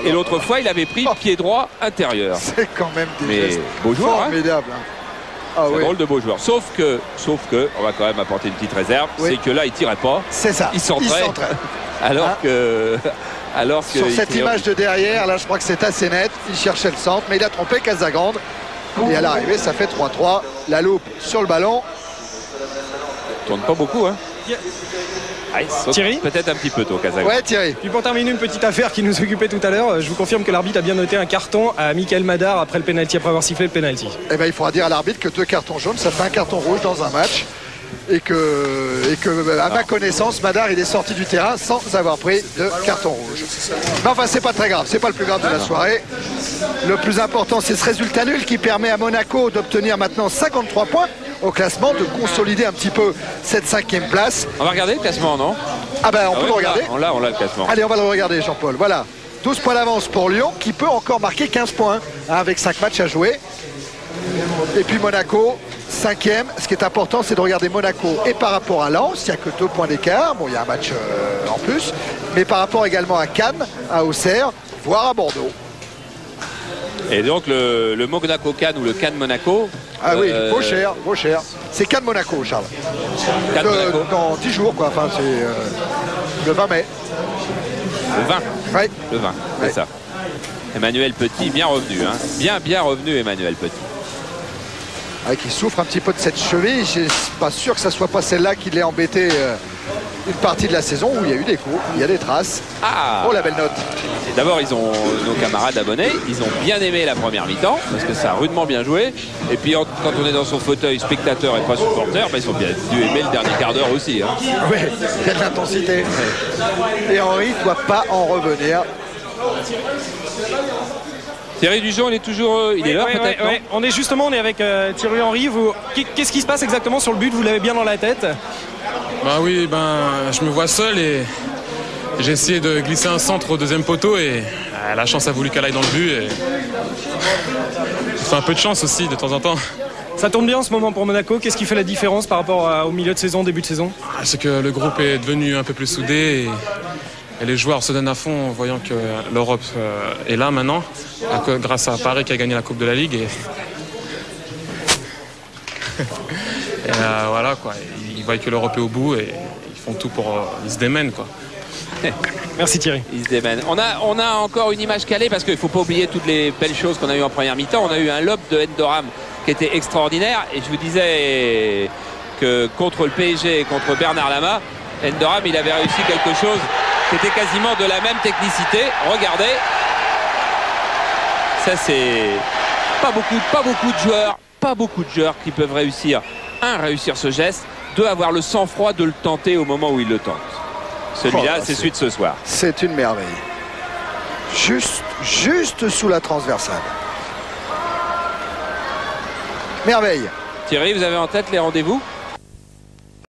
Speaker 1: et l'autre fois, il avait pris pied droit, intérieur.
Speaker 2: C'est quand même des gestes
Speaker 1: beau joueur,
Speaker 2: formidable.
Speaker 1: Hein. C'est drôle de beau joueur. Sauf que, on va quand même apporter une petite réserve, c'est que là, il tirait pas.
Speaker 2: C'est ça.
Speaker 1: Il centrait. Alors que
Speaker 2: sur cette image de derrière, là, je crois que c'est assez net. Il cherchait le centre, mais il a trompé Casagrande. Et à l'arrivée, ça fait 3-3. La loupe sur le ballon.
Speaker 1: Il tourne pas beaucoup, hein.
Speaker 3: Thierry,
Speaker 1: peut-être un petit peu tôt, Casagrande.
Speaker 2: Ouais, Thierry.
Speaker 3: Puis pour terminer, une petite affaire qui nous occupait tout à l'heure. Je vous confirme que l'arbitre a bien noté un carton à Michael Madar après le penalty, après avoir sifflé le penalty. Eh
Speaker 2: ben, il faudra dire à l'arbitre que 2 cartons jaunes, ça fait un carton rouge dans un match. Et que à ma connaissance, Madar, il est sorti du terrain sans avoir pris de carton rouge. Mais enfin, c'est pas très grave, c'est pas le plus grave de la soirée. Le plus important, c'est ce résultat nul qui permet à Monaco d'obtenir maintenant 53 points au classement, de consolider un petit peu cette 5e place.
Speaker 1: On va regarder le classement, non?
Speaker 2: Ah ben, on peut le regarder.
Speaker 1: On l'a le classement.
Speaker 2: Allez, on va le regarder, Jean-Paul. Voilà, 12 points d'avance pour Lyon, qui peut encore marquer 15 points, hein, avec 5 matchs à jouer. Et puis Monaco, 5e. Ce qui est important, c'est de regarder Monaco et par rapport à Lens, il n'y a que 2 points d'écart. Bon, il y a un match en plus, mais par rapport également à Cannes, à Auxerre, voire à Bordeaux.
Speaker 1: Et donc le Monaco-Cannes ou le Cannes-Monaco.
Speaker 2: Ah oui, vaut cher. C'est Cannes-Monaco, Charles.
Speaker 1: Cannes-Monaco.
Speaker 2: Dans 10 jours, quoi. Enfin, c'est le 20 mai.
Speaker 1: Le 20.
Speaker 2: Oui.
Speaker 1: Le 20, c'est ça. Emmanuel Petit, bien revenu. Hein. Bien revenu, Emmanuel Petit.
Speaker 2: Qui souffre un petit peu de cette cheville. Je ne suis pas sûr que ce soit pas celle-là qui l'ait embêté une partie de la saison où il y a eu des coups, il y a des traces.
Speaker 1: Ah.
Speaker 2: Oh, la belle note.
Speaker 1: D'abord, nos camarades abonnés, ils ont bien aimé la première mi-temps parce que ça a rudement bien joué. Et puis quand on est dans son fauteuil spectateur et pas supporter, ils ont bien dû aimer le dernier quart d'heure aussi. Hein.
Speaker 2: Oui, il y a de l'intensité. Et Henry ne doit pas en revenir.
Speaker 1: Thierry Dujon, il est toujours... il est là peut-être, non ?
Speaker 3: On est avec Thierry Henry. Qu'est-ce qui se passe exactement sur le but? Vous l'avez bien dans la tête?
Speaker 12: Bah oui, je me vois seul et j'ai essayé de glisser un centre au deuxième poteau et la chance a voulu qu'elle aille dans le but. Et... c'est un peu de chance aussi de temps en temps.
Speaker 3: Ça tourne bien en ce moment pour Monaco. Qu'est-ce qui fait la différence par rapport au milieu de saison, début de saison?
Speaker 12: C'est que le groupe est devenu un peu plus soudé et les joueurs se donnent à fond en voyant que l'Europe est là maintenant, grâce à Paris qui a gagné la Coupe de la Ligue. Et voilà quoi, ils voient que l'Europe est au bout et ils font tout pour... ils se démènent quoi.
Speaker 3: Merci Thierry.
Speaker 1: Il se démène. On a encore une image calée parce qu'il ne faut pas oublier toutes les belles choses qu'on a eues en première mi-temps. On a eu un lob de Endoram qui était extraordinaire et je vous disais que contre le PSG et contre Bernard Lama, Endoram il avait réussi quelque chose qui était quasiment de la même technicité. Regardez, ça c'est pas beaucoup de joueurs qui peuvent réussir ce geste, deux, avoir le sang-froid de le tenter au moment où il le tente. Celui-là, c'est celui de ce soir.
Speaker 2: C'est une merveille. Juste sous la transversale. Merveille.
Speaker 1: Thierry, vous avez en tête les rendez-vous?